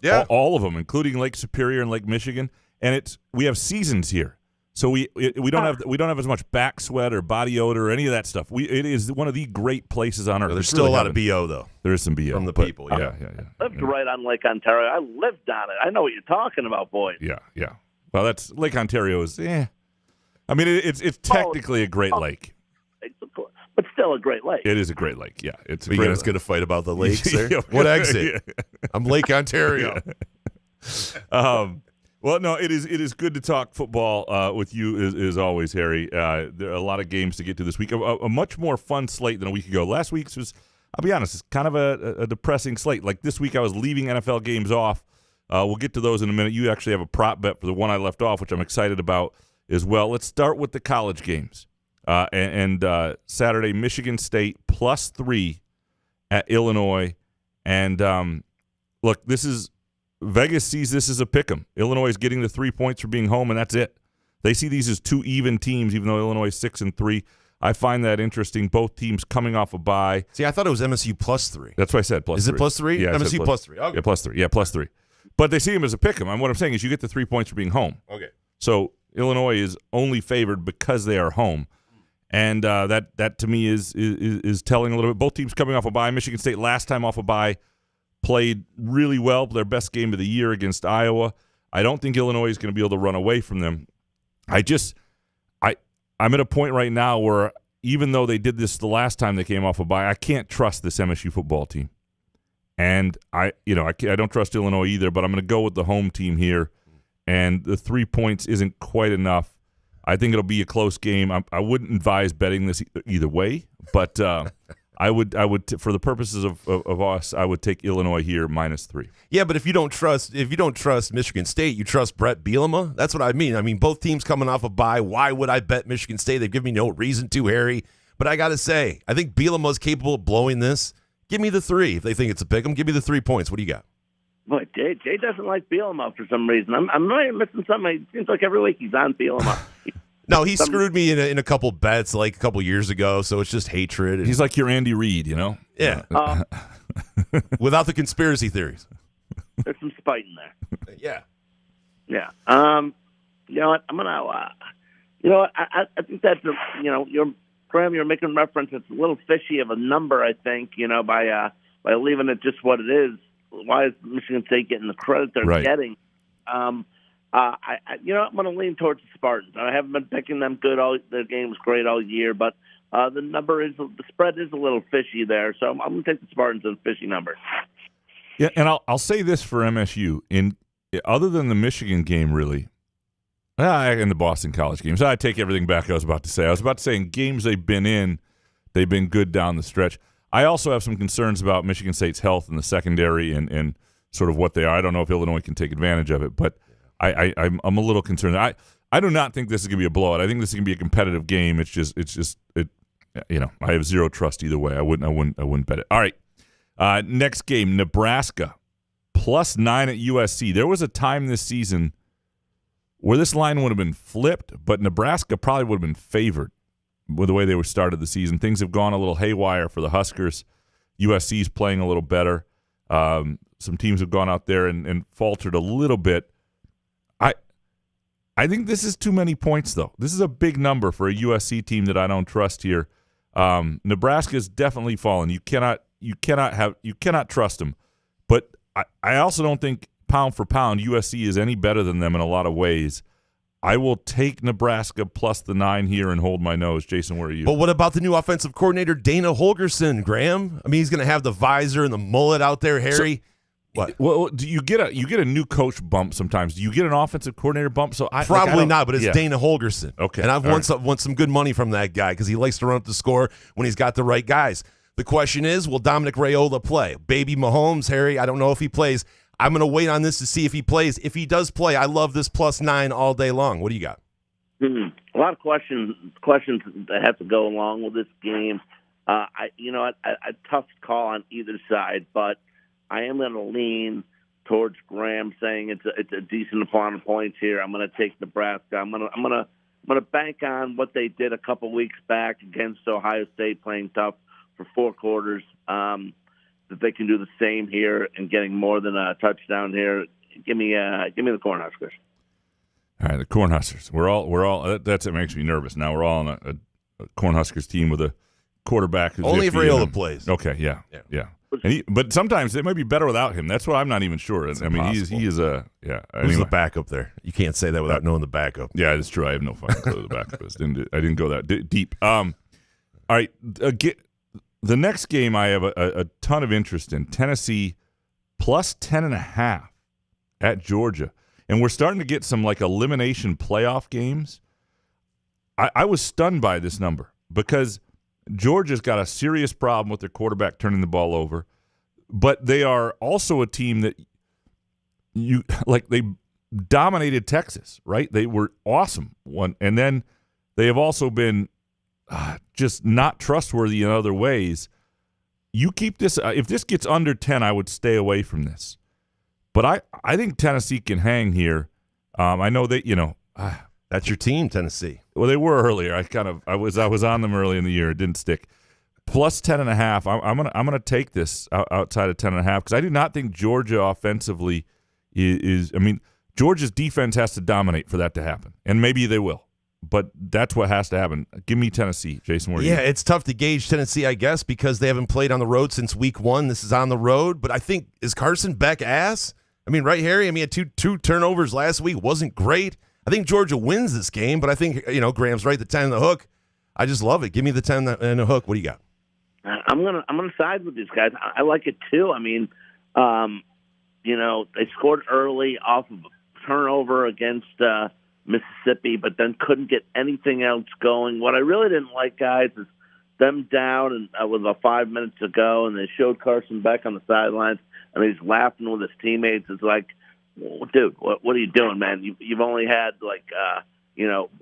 S6: Yeah.
S3: All of them, including Lake Superior and Lake Michigan. And we have seasons here. So we don't have as much back sweat or body odor or any of that stuff. It is one of the great places on earth.
S6: There's still a lot of BO though.
S3: There is some BO
S6: from the people. Yeah.
S7: I lived right on Lake Ontario. I lived on it. I know what you're talking about, boys.
S3: Yeah. Well, that's Lake Ontario is. I mean, it's technically a great lake,
S7: but still a great lake.
S3: It is a great lake. Yeah, it's.
S6: You guys going to fight about the lakes there? What exit? I'm Lake Ontario.
S3: Well, no, it is good to talk football with you as always, Harry. There are a lot of games to get to this week. A much more fun slate than a week ago. Last week's was, I'll be honest, it's kind of a depressing slate. Like this week, I was leaving NFL games off. We'll get to those in a minute. You actually have a prop bet for the one I left off, which I'm excited about as well. Let's start with the college games. And Saturday, Michigan State +3 at Illinois. And look, Vegas sees this as a pick'em. Illinois is getting the 3 points for being home, and that's it. They see these as two even teams, even though Illinois is 6-3. I find that interesting. Both teams coming off a bye.
S6: See, I thought it was MSU +3.
S3: That's what I said. +3.
S6: Is it +3?
S3: Yeah,
S6: MSU +3. Okay.
S3: Yeah, +3. Yeah, +3. But they see them as a pick'em. And what I'm saying is, you get the 3 points for being home.
S6: Okay.
S3: So Illinois is only favored because they are home, and that to me is telling a little bit. Both teams coming off a bye. Michigan State last time off a bye played really well, their best game of the year against Iowa. I don't think Illinois is going to be able to run away from them. I'm at a point right now where even though they did this the last time they came off a bye, I can't trust this MSU football team. And I don't trust Illinois either, but I'm going to go with the home team here. And the 3 points isn't quite enough. I think it'll be a close game. I wouldn't advise betting this either way, but I would for the purposes of us, I would take Illinois here -3.
S6: Yeah, but if you don't trust Michigan State, you trust Brett Bielema. That's what I mean. I mean, both teams coming off a bye. Why would I bet Michigan State? They've given me no reason to, Harry. But I got to say, I think Bielema's capable of blowing this. Give me the 3 if they think it's a pick 'em. Give me the 3 points. What do you got?
S7: Boy, Jay doesn't like Bielema for some reason. I'm really missing something. It seems like every week he's on Bielema.
S6: No, he screwed me in a couple bets like a couple years ago, so it's just hatred.
S3: He's like your Andy Reid,
S6: Yeah. Without the conspiracy theories.
S7: There's some spite in there.
S6: Yeah.
S7: Yeah. You know what? I'm going to, I think that's, you're making reference. It's a little fishy of a number, I think, by leaving it just what it is. Why is Michigan State getting the credit they're getting? I'm going to lean towards the Spartans. I haven't been picking them good. Their game was great all year, but the spread is a little fishy there. So I'm going to take the Spartans as a fishy number.
S3: Yeah, and I'll say this for MSU. other than the Michigan game, really, and the Boston College games, I take everything back I was about to say. I was about to say in games they've been good down the stretch. I also have some concerns about Michigan State's health in the secondary and sort of what they are. I don't know if Illinois can take advantage of it, but I'm a little concerned. I do not think this is going to be a blowout. I think this is going to be a competitive game. It's just I have zero trust either way. I wouldn't bet it. All right. Next game, Nebraska +9 at USC. There was a time this season where this line would have been flipped, but Nebraska probably would have been favored with the way they were started the season. Things have gone a little haywire for the Huskers. USC's playing a little better. Some teams have gone out there and faltered a little bit. I think this is too many points, though. This is a big number for a USC team that I don't trust here. Nebraska's definitely fallen. You cannot trust them. But I also don't think pound for pound USC is any better than them in a lot of ways. I will take Nebraska plus the 9 here and hold my nose. Jason, where are you?
S6: But what about the new offensive coordinator, Dana Holgorsen, Graham? I mean, he's going to have the visor and the mullet out there, Harry. What?
S3: Well, do you get a new coach bump sometimes? Do you get an offensive coordinator bump?
S6: Probably not, but it's Dana Holgorsen.
S3: Okay,
S6: and I've won some good money from that guy because he likes to run up the score when he's got the right guys. The question is, will Dominic Raiola play? Baby Mahomes, Harry, I don't know if he plays. I'm going to wait on this to see if he plays. If he does play, I love this +9 all day long. What do you got?
S7: A lot of questions that have to go along with this game. A tough call on either side, but I am going to lean towards Graham saying it's a decent amount of points here. I'm going to take Nebraska. I'm going to bank on what they did a couple weeks back against Ohio State, playing tough for 4 quarters. That they can do the same here and getting more than a touchdown here. Give me the Cornhuskers.
S3: All right, the Cornhuskers. We're all. That's what makes me nervous. Now we're all on a Cornhuskers team with a quarterback who's
S6: only if Raiola plays.
S3: Okay, yeah. But sometimes it might be better without him. That's what I'm not even sure.
S6: It's
S3: I mean, he is a
S6: Who's the backup there? You can't say that without knowing the backup.
S3: Yeah, that's true. I have no fucking clue who the backup is. I didn't go that deep. All right, the next game I have a ton of interest in. Tennessee +10.5 at Georgia. And we're starting to get some like elimination playoff games. I was stunned by this number because Georgia's got a serious problem with their quarterback turning the ball over. But they are also a team that they dominated Texas, right? They were awesome. And then they have also been just not trustworthy in other ways. You keep this if this gets under 10, I would stay away from this. But I think Tennessee can hang here. I know that
S6: that's your team, Tennessee.
S3: Well, they were earlier. I was on them early in the year. It didn't stick. +10.5. I'm gonna take this outside of 10.5 because I do not think Georgia offensively is. I mean, Georgia's defense has to dominate for that to happen, and maybe they will. But that's what has to happen. Give me Tennessee, Jason. Where are you?
S6: It's tough to gauge Tennessee, I guess, because they haven't played on the road since week 1. This is on the road. But I think, is Carson Beck ass? I mean, right, Harry? I mean, he had two turnovers last week. Wasn't great. I think Georgia wins this game, but I think, Graham's right, the 10 and the hook. I just love it. Give me the 10 and the hook. What do you got?
S7: I'm gonna side with these guys. I like it too. I mean, they scored early off of a turnover against Mississippi, but then couldn't get anything else going. What I really didn't like, guys, is them down and with about 5 minutes to go, and they showed Carson Beck on the sidelines, and he's laughing with his teammates. It's like, well, dude, what are you doing, man? You've only had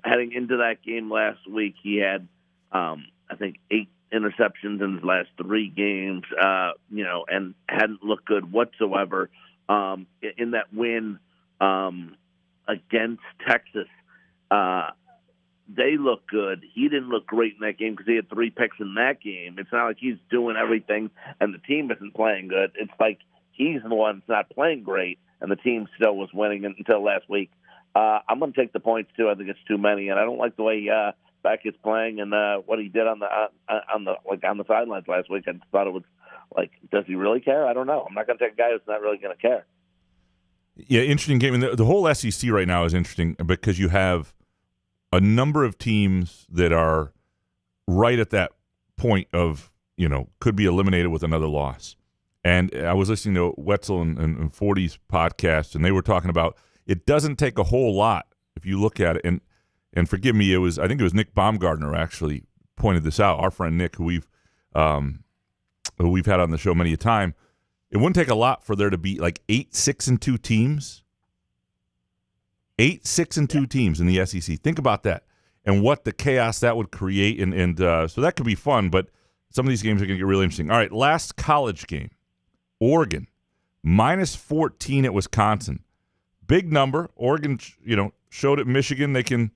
S7: heading into that game last week, he had I think 8 interceptions in his last 3 games, and hadn't looked good whatsoever in that win against Texas. They look good. He didn't look great in that game because he had 3 picks in that game. It's not like he's doing everything and the team isn't playing good. It's like he's the one that's not playing great, and the team still was winning until last week. I'm going to take the points too. I think it's too many, and I don't like the way Beck is playing and what he did on the sidelines last week. I thought it was like, does he really care? I don't know. I'm not going to take a guy who's not really going to care.
S3: Yeah, interesting game. And the whole SEC right now is interesting because you have a number of teams that are right at that point of, could be eliminated with another loss. And I was listening to Wetzel and 40's podcast, and they were talking about it doesn't take a whole lot if you look at it. And forgive me, I think it was Nick Baumgartner actually pointed this out. Our friend Nick, who we've had on the show many a time. It wouldn't take a lot for there to be like 8 6-2 teams. 8 6-2 teams in the SEC. Think about that and what the chaos that would create. And so that could be fun, but some of these games are going to get really interesting. All right, last college game. Oregon, -14 at Wisconsin. Big number. Oregon, showed at Michigan they can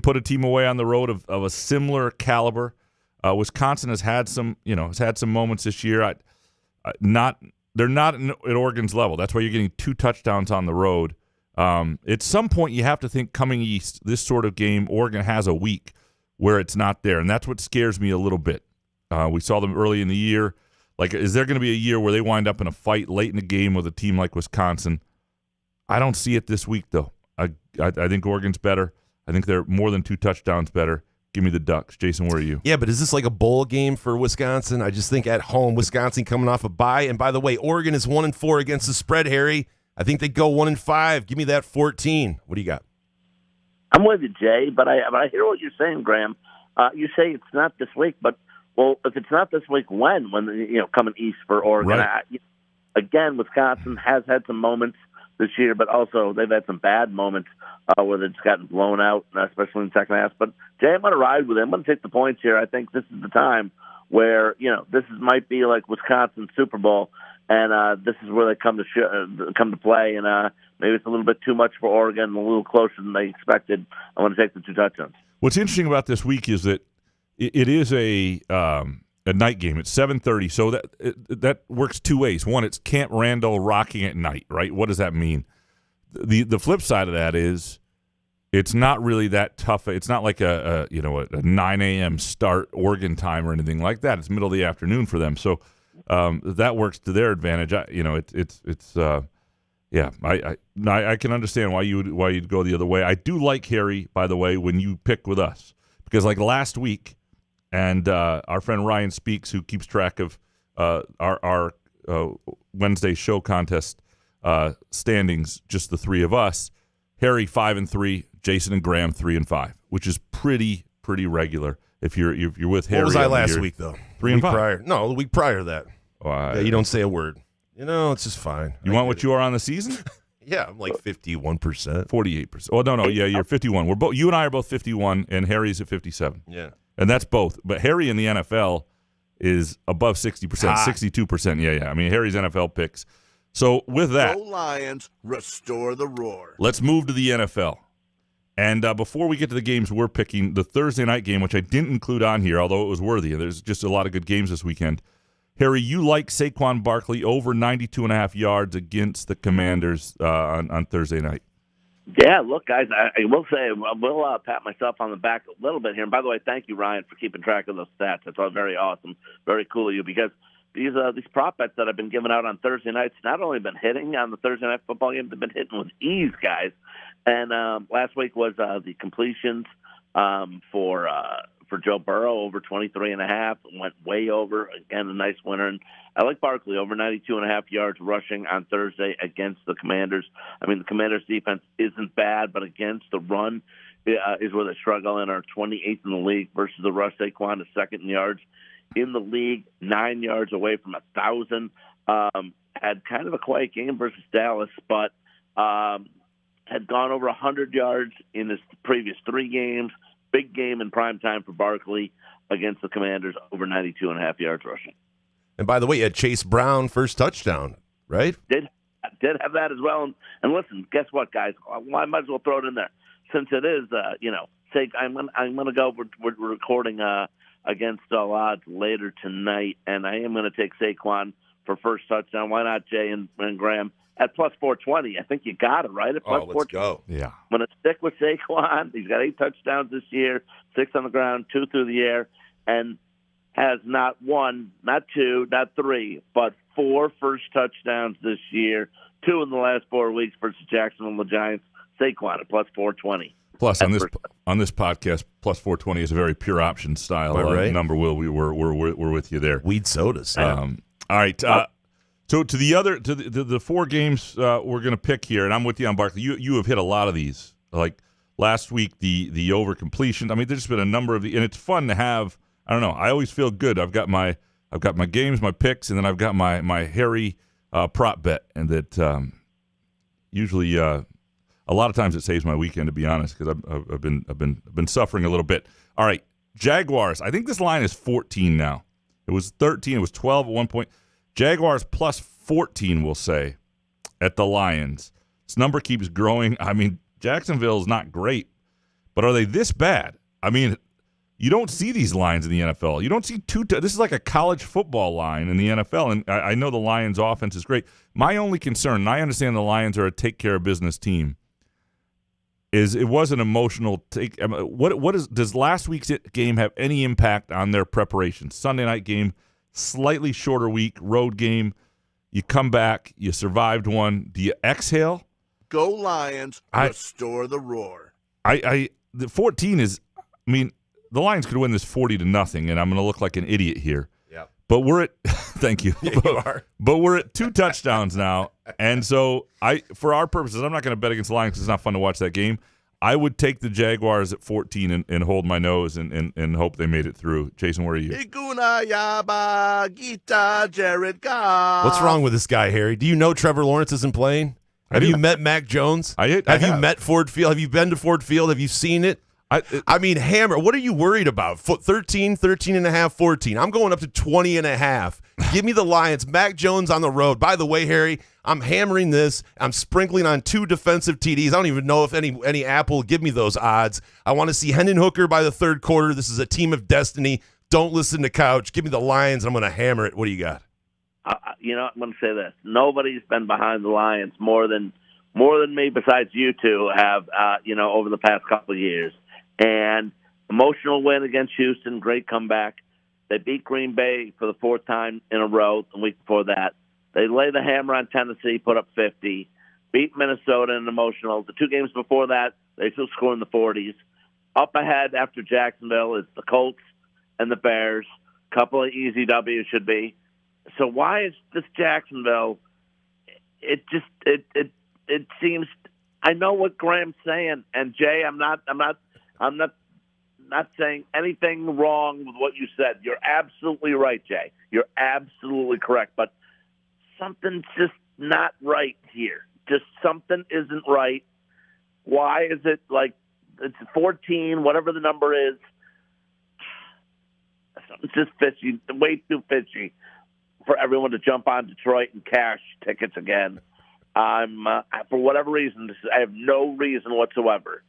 S3: put a team away on the road of a similar caliber. Wisconsin has had some moments this year. They're not at Oregon's level. That's why you're getting 2 touchdowns on the road. At some point, you have to think coming east, this sort of game, Oregon has a week where it's not there, and that's what scares me a little bit. We saw them early in the year. Like, is there going to be a year where they wind up in a fight late in the game with a team like Wisconsin? I don't see it this week, though. I think Oregon's better. I think they're more than 2 touchdowns better. Give me the Ducks. Jason, where are you?
S6: Yeah, but is this like a bowl game for Wisconsin? I just think at home, Wisconsin coming off a bye. And by the way, Oregon is 1-4 against the spread, Harry. I think they go 1-5. Give me that 14. What do you got?
S7: I'm with you, Jay, but I hear what you're saying, Graham. You say it's not this week, but if it's not this week, when coming east for Oregon?
S3: Right.
S7: Again, Wisconsin has had some moments this year, but also they've had some bad moments where they've just gotten blown out, especially in the second half. But Jay, I'm going to ride with him. I'm going to take the points here. I think this is the time where might be like Wisconsin's Super Bowl, and this is where they come to play. And maybe it's a little bit too much for Oregon, a little closer than they expected. I want to take the 2 touchdowns.
S3: What's interesting about this week is that it is a night game. It's 7:30, so that works 2 ways. One, it's Camp Randall rocking at night, right? What does that mean? The flip side of that is it's not really that tough. It's not like a 9 a.m. start Oregon time or anything like that. It's middle of the afternoon for them, so that works to their advantage. I can understand why you'd go the other way. I do like, Harry, by the way, when you pick with us, because like last week. And our friend Ryan Speaks, who keeps track of our Wednesday show contest standings, just the 3 of us. Harry 5-3, Jason and Graham 3-5, which is pretty regular. If you're with Harry,
S6: What was I last week though?
S3: 3-5.
S6: No, the week prior to that. You don't say a word. It's just fine.
S3: You want what you are on the season?
S6: Yeah, I'm like 51%,
S3: 48%. Oh no, yeah, you're 51. We're both. You and I are both 51, and Harry's at 57.
S6: Yeah.
S3: And that's both. But Harry in the NFL is above 60%, 62%. Yeah. I mean, Harry's NFL picks. So with that,
S4: Go Lions, restore the roar.
S3: let's move to the NFL. And before we get to the games we're picking, the Thursday night game, which I didn't include on here, although it was worthy. There's just a lot of good games this weekend. Harry, you like Saquon Barkley over 92.5 yards against the Commanders on Thursday night.
S7: Yeah, look, guys, I will say, we'll pat myself on the back a little bit here. And by the way, thank you, Ryan, for keeping track of those stats. That's all very awesome, very cool of you, because these prop bets that I've been giving out on Thursday nights not only been hitting on the Thursday night football game, they've been hitting with ease, guys. And last week was the completions for Joe Burrow over 23.5, went way over. Again, a nice winner. And I like Barkley over 92.5 yards rushing on Thursday against the Commanders. I mean, the Commanders' defense isn't bad, but against the run is where they struggle and are 28th in the league versus the rush. Saquon is second in yards in the league, 9 yards away from 1,000. Had kind of a quiet game versus Dallas, but had gone over 100 yards in his previous 3 games. Big game in prime time for Barkley against the Commanders, over 92.5 yards rushing.
S6: And by the way, you had Chase Brown first touchdown, right?
S7: Did have that as well. And listen, guess what, guys? I might as well throw it in there since it is, I'm going to go. We're recording against all odds later tonight, and I am going to take Saquon for first touchdown. Why not, Jay and Graham? At plus 420, I think you got it, right? At plus 420.
S6: Go.
S3: Yeah.
S7: I'm going to stick with Saquon. He's got 8 touchdowns this year, 6 on the ground, 2 through the air, and has not 1, not 2, not 3, but 4 first touchdowns this year, 2 in the last 4 weeks versus Jacksonville and the Giants. Saquon at plus 420.
S3: Plus, on this podcast, plus 420 is a very pure option style
S6: right?
S3: number. Will we're with you there?
S6: Weed sodas.
S3: All right. So to the four games we're going to pick here, and I'm with you on Barkley. You have hit a lot of these. Like last week, the over completion. I mean, there's just been a number of and it's fun to have. I don't know. I always feel good. I've got my games, my picks, and then I've got my Harry prop bet, and that usually a lot of times it saves my weekend, to be honest, because I've been suffering a little bit. All right, Jaguars. I think this line is 14 now. It was 13. It was 12 at one point. Jaguars plus 14, we'll say, at the Lions. This number keeps growing. I mean, Jacksonville is not great, but are they this bad? I mean, you don't see these lines in the NFL. You don't see this is like a college football line in the NFL, and I know the Lions' offense is great. My only concern, and I understand the Lions are a take-care-of-business team, is it was an emotional take. Does last week's game have any impact on their preparation? Sunday night game, slightly shorter week, road game. You come back, you survived one. Do you exhale?
S4: Go Lions, restore the roar.
S3: The 14 is, I mean, the Lions could win this 40-0, and I'm going to look like an idiot here.
S6: Yeah.
S3: But we're at, thank you.
S6: Yeah, you are.
S3: But we're at 2 touchdowns now, and so for our purposes, I'm not going to bet against the Lions because it's not fun to watch that game. I would take the Jaguars at 14 and hold my nose and hope they made it through. Jason, where are you?
S4: Iguna Yaba Gita Jared Goff.
S6: What's wrong with this guy, Harry? Do you know Trevor Lawrence isn't playing? Have you met Mac Jones?
S3: Have
S6: you met Ford Field? Have you been to Ford Field? Have you seen it? I mean, hammer. What are you worried about? 13 and a half, 14. I'm going up to 20 and a half. Give me the Lions. Mac Jones on the road. By the way, Harry, I'm hammering this. I'm sprinkling on 2 defensive TDs. I don't even know if any app will give me those odds. I want to see Hendon Hooker by the third quarter. This is a team of destiny. Don't listen to Couch. Give me the Lions. I'm going to hammer it. What do you got?
S7: I'm going to say this. Nobody's been behind the Lions more than me besides you two have, over the past couple of years. And emotional win against Houston, great comeback. They beat Green Bay for the 4th time in a row the week before that. They lay the hammer on Tennessee, put up 50, beat Minnesota in emotional. The 2 games before that, they still scored in the 40s. Up ahead after Jacksonville is the Colts and the Bears. Couple of easy W's should be. So why is this Jacksonville? It seems. I know what Graham's saying, and Jay, I'm not saying anything wrong with what you said. You're absolutely right, Jay. You're absolutely correct. But something's just not right here. Just something isn't right. Why is it like it's 14, whatever the number is? Something's just fishy, way too fishy for everyone to jump on Detroit and cash tickets again. For whatever reason, I have no reason whatsoever.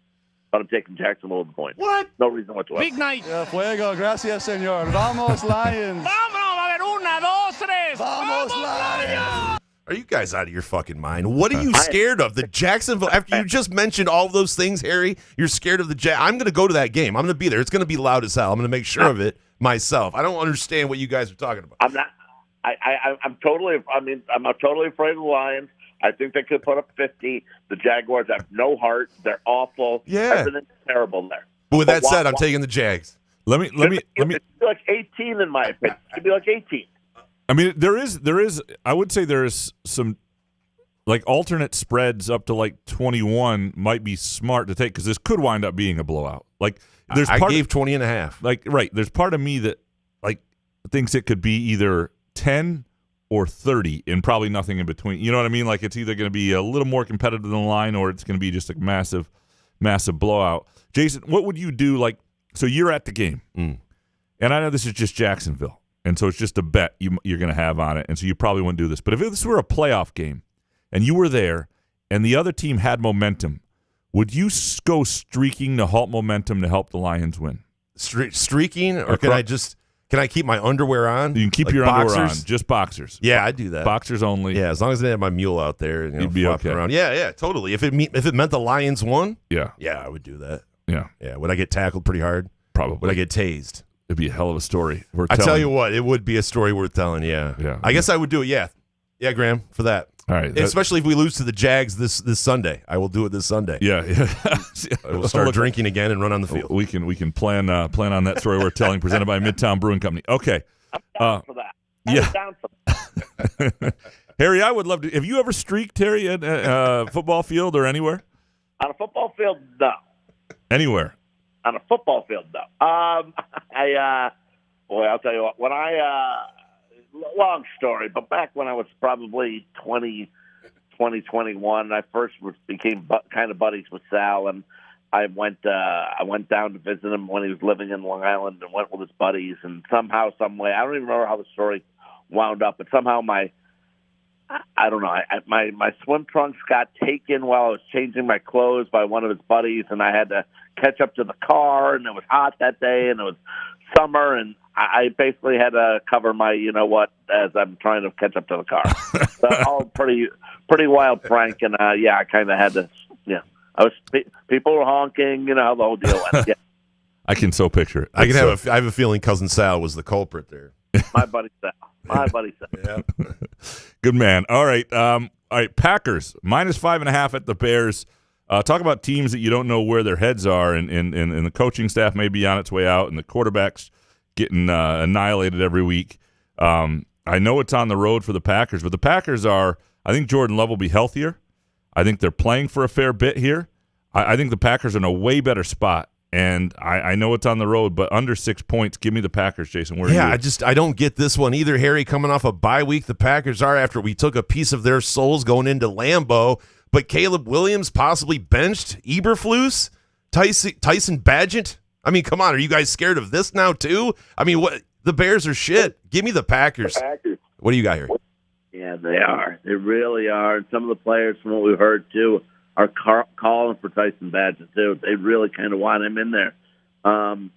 S7: But I'm taking Jacksonville at the point.
S6: What?
S7: No reason whatsoever.
S8: Big night.
S5: Fuego, gracias, señor. Vamos, Lions.
S8: Vámonos, a ver, 1, 2, 3.
S5: Vamos, Lions.
S6: Are you guys out of your fucking mind? What are you scared of? The Jacksonville, after you just mentioned all of those things, Harry, you're scared of the I'm going to go to that game. I'm going to be there. It's going to be loud as hell. I'm going to make sure of it myself. I don't understand what you guys are talking about.
S7: I'm not. I'm totally afraid of the Lions. I think they could put up 50. The Jaguars have no heart. They're awful.
S6: Yeah.
S7: Everything's terrible there.
S6: But with that said, I'm taking the Jags.
S3: Let me.
S7: It should be like 18 in my opinion. It should be like 18.
S3: I mean, there is. I would say there is some like alternate spreads up to like 21 might be smart to take because this could wind up being a blowout. Like
S6: I gave 20 and a half.
S3: Like right, there's part of me that like thinks it could be either 10 or 30 and probably nothing in between. You know what I mean? Like it's either going to be a little more competitive than the line or it's going to be just a massive blowout. Jason, what would you do? Like, so you're at the game, and I know this is just Jacksonville, and so it's just a bet you're going to have on it, and so you probably wouldn't do this. But if this were a playoff game and you were there and the other team had momentum, would you go streaking to halt momentum to help the Lions win?
S6: Streaking, or can I keep my underwear on?
S3: You can keep your underwear on, just boxers.
S6: Yeah, I do that.
S3: Boxers only.
S6: Yeah, as long as I didn't have my mule out there,
S3: you'd be okay.
S6: Around. Yeah, totally. If it meant the Lions won,
S3: yeah,
S6: I would do that.
S3: Yeah.
S6: Would I get tackled pretty hard?
S3: Probably.
S6: Would I get tased?
S3: It'd be a hell of a story.
S6: I tell you what, it would be a story worth telling. Yeah. I guess I would do it. Yeah, Graham, for that.
S3: All right,
S6: especially if we lose to the Jags this Sunday. I will do it this Sunday.
S3: Yeah.
S6: I will start drinking again and run on the field.
S3: We can plan on that story we're telling, presented by Midtown Brewing Company. Okay.
S7: I'm down for that.
S3: Yeah.
S7: I'm down for that.
S3: Harry, I would love to. Have you ever streaked, Harry, at a football field or anywhere?
S7: On a football field, no.
S3: Anywhere.
S7: On a football field, no. I'll tell you what. When long story, but back when I was probably 20, 21, I first became kind of buddies with Sal, and I went down to visit him when he was living in Long Island, and went with his buddies. And somehow, some way, I don't even remember how the story wound up, but somehow my swim trunks got taken while I was changing my clothes by one of his buddies, and I had to catch up to the car, and it was hot that day, and it was summer, and I basically had to cover my, as I'm trying to catch up to the car. So all pretty wild prank, and I kind of had to, people were honking, how the whole deal went. Yeah.
S3: I can so picture it.
S6: I have a feeling Cousin Sal was the culprit there.
S7: My buddy Sal. Yeah.
S3: Good man. All right. Packers -5.5 at the Bears. Talk about teams that you don't know where their heads are, and the coaching staff may be on its way out, and the quarterback's getting annihilated every week. I know it's on the road for the Packers, but the Packers are. I think Jordan Love will be healthier. I think they're playing for a fair bit here. I think the Packers are in a way better spot. And I know it's on the road, but under 6 points, give me the Packers, Jason. Where are you?
S6: I don't get this one either, Harry. Coming off a bye week, the Packers are, after we took a piece of their souls going into Lambeau. But Caleb Williams possibly benched, Eberflus, Tyson Badgett. I mean, come on, are you guys scared of this now too? I mean, what? The Bears are shit. Give me the Packers. What do you got here?
S7: Yeah, they are. They really are. And some of the players, from what we've heard too, are calling for Tyson Badgett too. They really kind of want him in there, and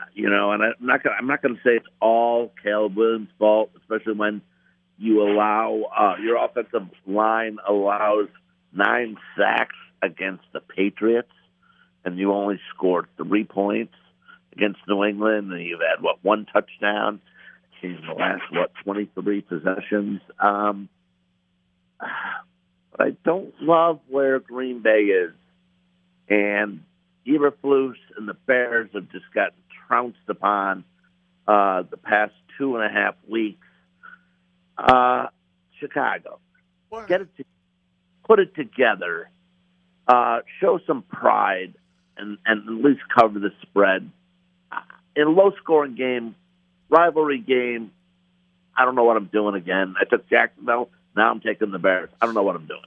S7: I'm not gonna say it's all Caleb Williams' fault, especially when you allow your offensive line allows 9 sacks against the Patriots, and you only scored 3 points against New England, and you've had 1 touchdown in the last 23 possessions. I don't love where Green Bay is, and Eberflus and the Bears have just gotten trounced upon the past 2.5 weeks. Chicago, put it together, show some pride, and at least cover the spread. In a low-scoring game, rivalry game, I don't know what I'm doing again. I took Jacksonville. Now I'm taking the Bears. I don't know what I'm doing.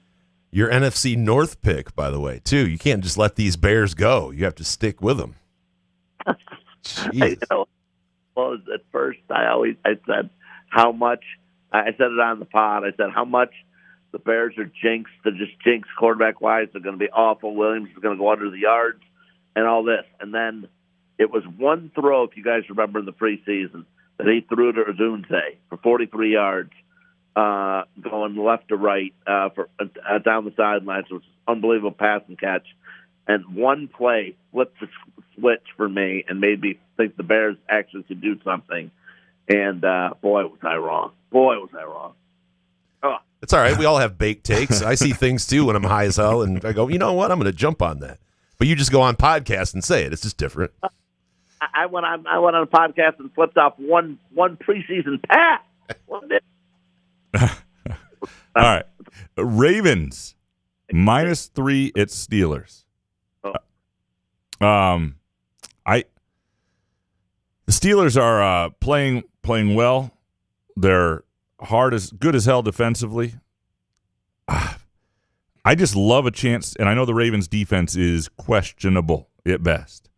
S6: Your NFC North pick, by the way, too. You can't just let these Bears go. You have to stick with them.
S7: Well, at first, I said how much. I said it on the pod. I said how much the Bears are jinxed. They're just jinxed quarterback-wise. They're going to be awful. Williams is going to go under the yards and all this. And then it was one throw, if you guys remember in the preseason, that he threw to Azunze for 43 yards. Going left to right for down the sidelines. It was an unbelievable pass and catch. And one play flipped the switch for me and made me think the Bears actually could do something. And, boy, was I wrong. Oh.
S6: It's all right. We all have baked takes. I see things, too, when I'm high as hell, and I go, you know what? I'm going to jump on that. But you just go on podcast and say it. It's just different.
S7: I went on a podcast and flipped off one preseason pass.
S3: All right. Ravens -3 at Steelers. The Steelers are playing well. They're good as hell defensively. I just love a chance, and I know the Ravens defense is questionable at best.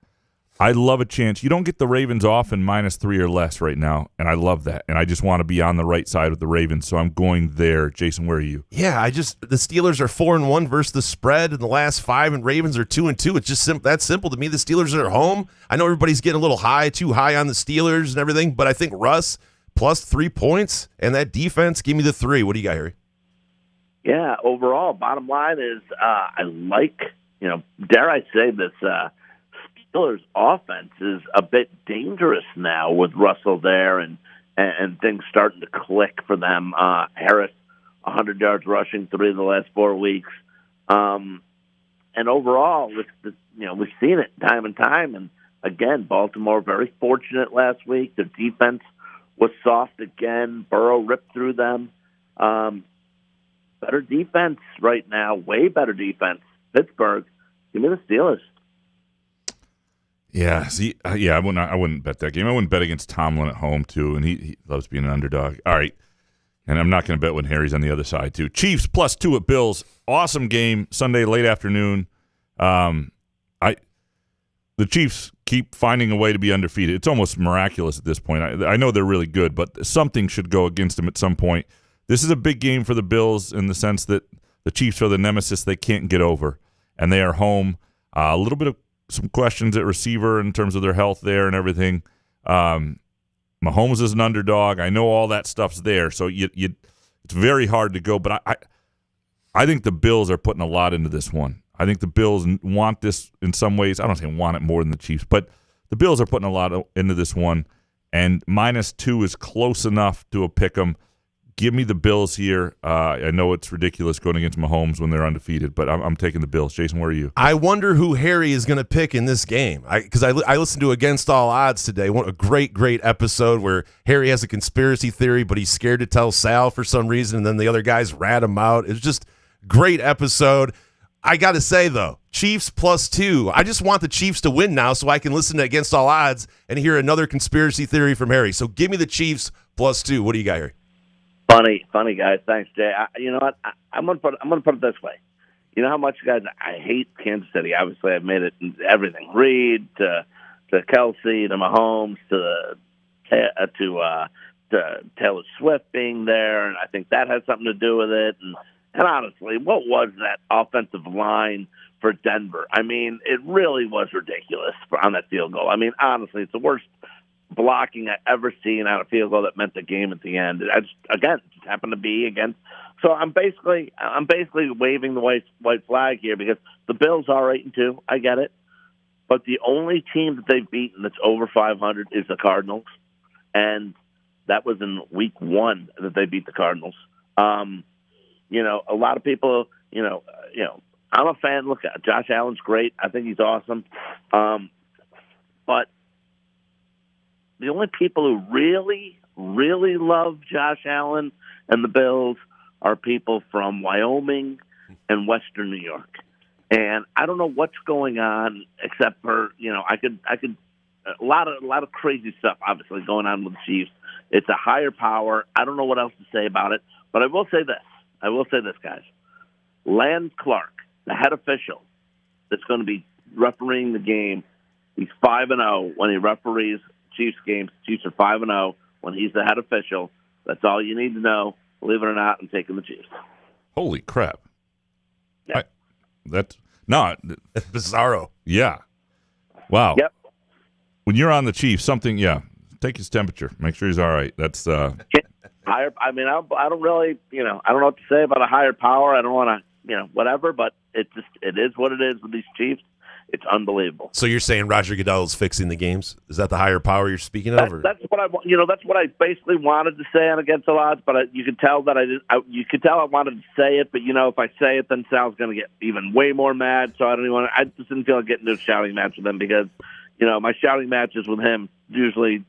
S3: I love a chance. You don't get the Ravens off in -3 or less right now, and I love that. And I just want to be on the right side with the Ravens, so I'm going there. Jason, where are you?
S6: Yeah, the Steelers are 4-1 versus the spread in the last 5, and Ravens are 2-2. It's just that simple to me. The Steelers are at home. I know everybody's getting a little too high on the Steelers and everything, but I think Russ plus 3 points and that defense, give me the 3. What do you got, Harry?
S7: Yeah, overall, bottom line is I like, dare I say this, Steelers' offense is a bit dangerous now with Russell there and things starting to click for them. Harris, 100 yards rushing 3 of the last 4 weeks. And overall, we've seen it time and time. And again, Baltimore very fortunate last week. Their defense was soft again. Burrow ripped through them. better defense right now, way better defense. Pittsburgh, give me the Steelers.
S3: Yeah, see, I wouldn't bet that game. I wouldn't bet against Tomlin at home too, and he loves being an underdog. All right, and I'm not going to bet when Harry's on the other side too. Chiefs +2 at Bills. Awesome game Sunday late afternoon. The Chiefs keep finding a way to be undefeated. It's almost miraculous at this point. I know they're really good, but something should go against them at some point. This is a big game for the Bills in the sense that the Chiefs are the nemesis they can't get over, and they are home. A little bit of some questions at receiver in terms of their health there and everything. Mahomes is an underdog. I know all that stuff's there, so it's very hard to go. But I think the Bills are putting a lot into this one. I think the Bills want this in some ways. I don't say want it more than the Chiefs, but the Bills are putting a lot into this one, and -2 is close enough to a pick 'em. Give me the Bills here. I know it's ridiculous going against Mahomes when they're undefeated, but I'm taking the Bills. Jason, where are you?
S6: I wonder who Harry is going to pick in this game. Because I listened to Against All Odds today. What a great episode where Harry has a conspiracy theory, but he's scared to tell Sal for some reason, and then the other guys rat him out. It's just great episode. I got to say, though, Chiefs +2. I just want the Chiefs to win now so I can listen to Against All Odds and hear another conspiracy theory from Harry. So give me the Chiefs +2. What do you got, Harry?
S7: Funny guys. Thanks, Jay. You know what? I'm gonna put it this way. You know how much, guys, I hate Kansas City. Obviously, I've made it everything. Reed to Kelsey to Mahomes to Taylor Swift being there, and I think that has something to do with it. And honestly, what was that offensive line for Denver? I mean, it really was ridiculous on that field goal. I mean, honestly, it's the worst blocking I ever seen on a field goal that meant the game at the end. It just happened to be against. So I'm basically waving the white flag here because the Bills are 8-2. I get it, but the only team that they've beaten that's over 500 is the Cardinals, and that was in week 1 that they beat the Cardinals. A lot of people, I'm a fan. Look, Josh Allen's great. I think he's awesome. But the only people who really, really love Josh Allen and the Bills are people from Wyoming and Western New York. And I don't know what's going on except for, I could a lot of crazy stuff obviously going on with the Chiefs. It's a higher power. I don't know what else to say about it, but I will say this, guys. Lance Clark, the head official that's going to be refereeing the game, he's 5-0 when he referees Chiefs games. Chiefs are 5-0 when he's the head official. That's all you need to know. Believe it or not, I'm taking the Chiefs.
S3: Holy crap!
S7: Yeah.
S3: That's
S6: bizarro.
S3: Yeah. Wow.
S7: Yep.
S3: When you're on the Chiefs, take his temperature. Make sure he's all right. That's
S7: higher. I mean, I don't really, I don't know what to say about a higher power. I don't want to, whatever. But it is what it is with these Chiefs. It's unbelievable.
S6: So you're saying Roger Goodell is fixing the games? Is that the higher power you're speaking of?
S7: That's what that's what I basically wanted to say on Against All Odds. But you could tell that you could tell I wanted to say it. But if I say it, then Sal's going to get even way more mad. So I don't even. I just didn't feel like getting into a shouting match with him because, my shouting matches with him usually,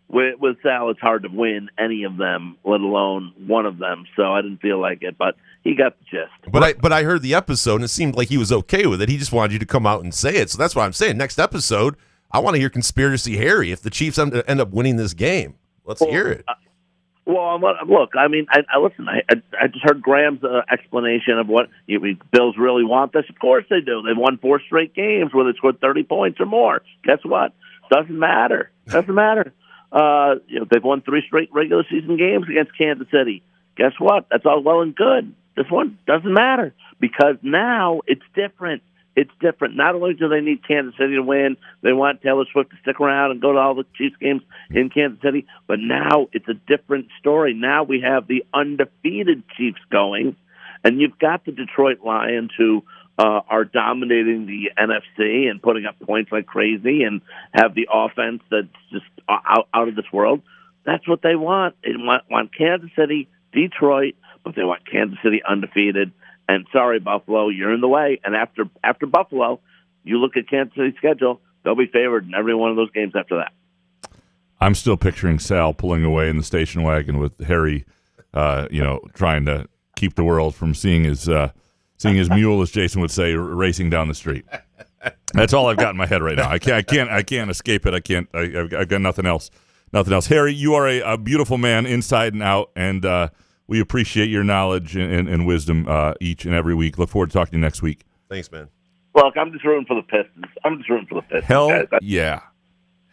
S7: with Sal, it's hard to win any of them, let alone one of them. So I didn't feel like it, but he got the gist.
S6: But I heard the episode, and it seemed like he was okay with it. He just wanted you to come out and say it. So that's why I'm saying next episode, I want to hear Conspiracy Harry if the Chiefs end up winning this game. Let's hear it.
S7: Look, I mean, I listen. I just heard Graham's explanation of what Bills really want this. Of course they do. They've won 4 straight games where they scored 30 points or more. Guess what? Doesn't matter. They've won 3 straight regular season games against Kansas City. Guess what? That's all well and good. This one doesn't matter because now it's different. It's different. Not only do they need Kansas City to win, they want Taylor Swift to stick around and go to all the Chiefs games in Kansas City, but now it's a different story. Now we have the undefeated Chiefs going, and you've got the Detroit Lions who are dominating the NFC and putting up points like crazy and have the offense that's just out of this world. That's what they want. They want Kansas City, Detroit, but they want Kansas City undefeated. And sorry, Buffalo, you're in the way. And after Buffalo, you look at Kansas City's schedule, they'll be favored in every one of those games after that.
S3: I'm still picturing Sal pulling away in the station wagon with Harry, trying to keep the world from seeing his mule, as Jason would say, racing down the street. That's all I've got in my head right now. I can't escape it. I've got nothing else. Nothing else. Harry, you are a beautiful man inside and out, and we appreciate your knowledge and wisdom each and every week. Look forward to talking to you next week.
S6: Thanks, man.
S7: Look, I'm just rooting for the Pistons.
S3: Hell
S7: guys.
S3: yeah.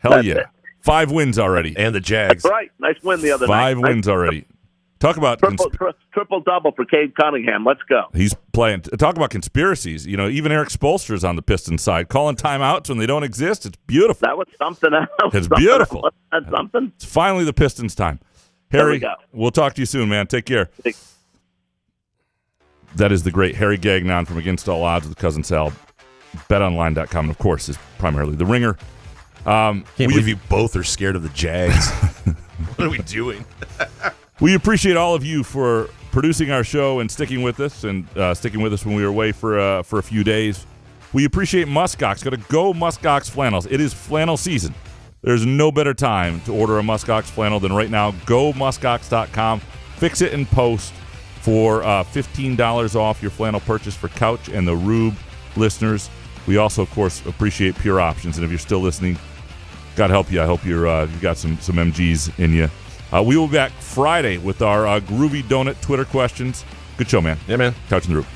S7: That's it.
S3: 5 wins already.
S6: And the Jags.
S7: That's right. Nice win the other night.
S3: 5 wins already. Talk about
S7: triple-double for Cade Cunningham. Let's go.
S3: He's playing. Talk about conspiracies. You know, even Eric Spoelstra's on the Pistons side, calling timeouts when they don't exist. It's beautiful.
S7: That was something else.
S3: It's beautiful.
S7: That's something.
S3: It's finally the Pistons' time. Harry, we'll talk to you soon, man. Take care. That is the great Harry Gagnon from Against All Odds with Cousin Sal. BetOnline.com, of course, is primarily the ringer.
S6: Can't believe you both are scared of the Jags. What are we doing?
S3: We appreciate all of you for producing our show and sticking with us when we were away for a few days. We appreciate Muskox. Go to Muskox Flannels. It is flannel season. There's no better time to order a Muskox flannel than right now. GoMuskox.com. Fix it in post for $15 off your flannel purchase for Couch and the Rube listeners. We also, of course, appreciate Pure Options. And if you're still listening, God help you. I hope you've got some MGs in you. We will be back Friday with our Groovy Donut Twitter questions. Good show, man.
S6: Yeah, man.
S3: Couch and the Rube.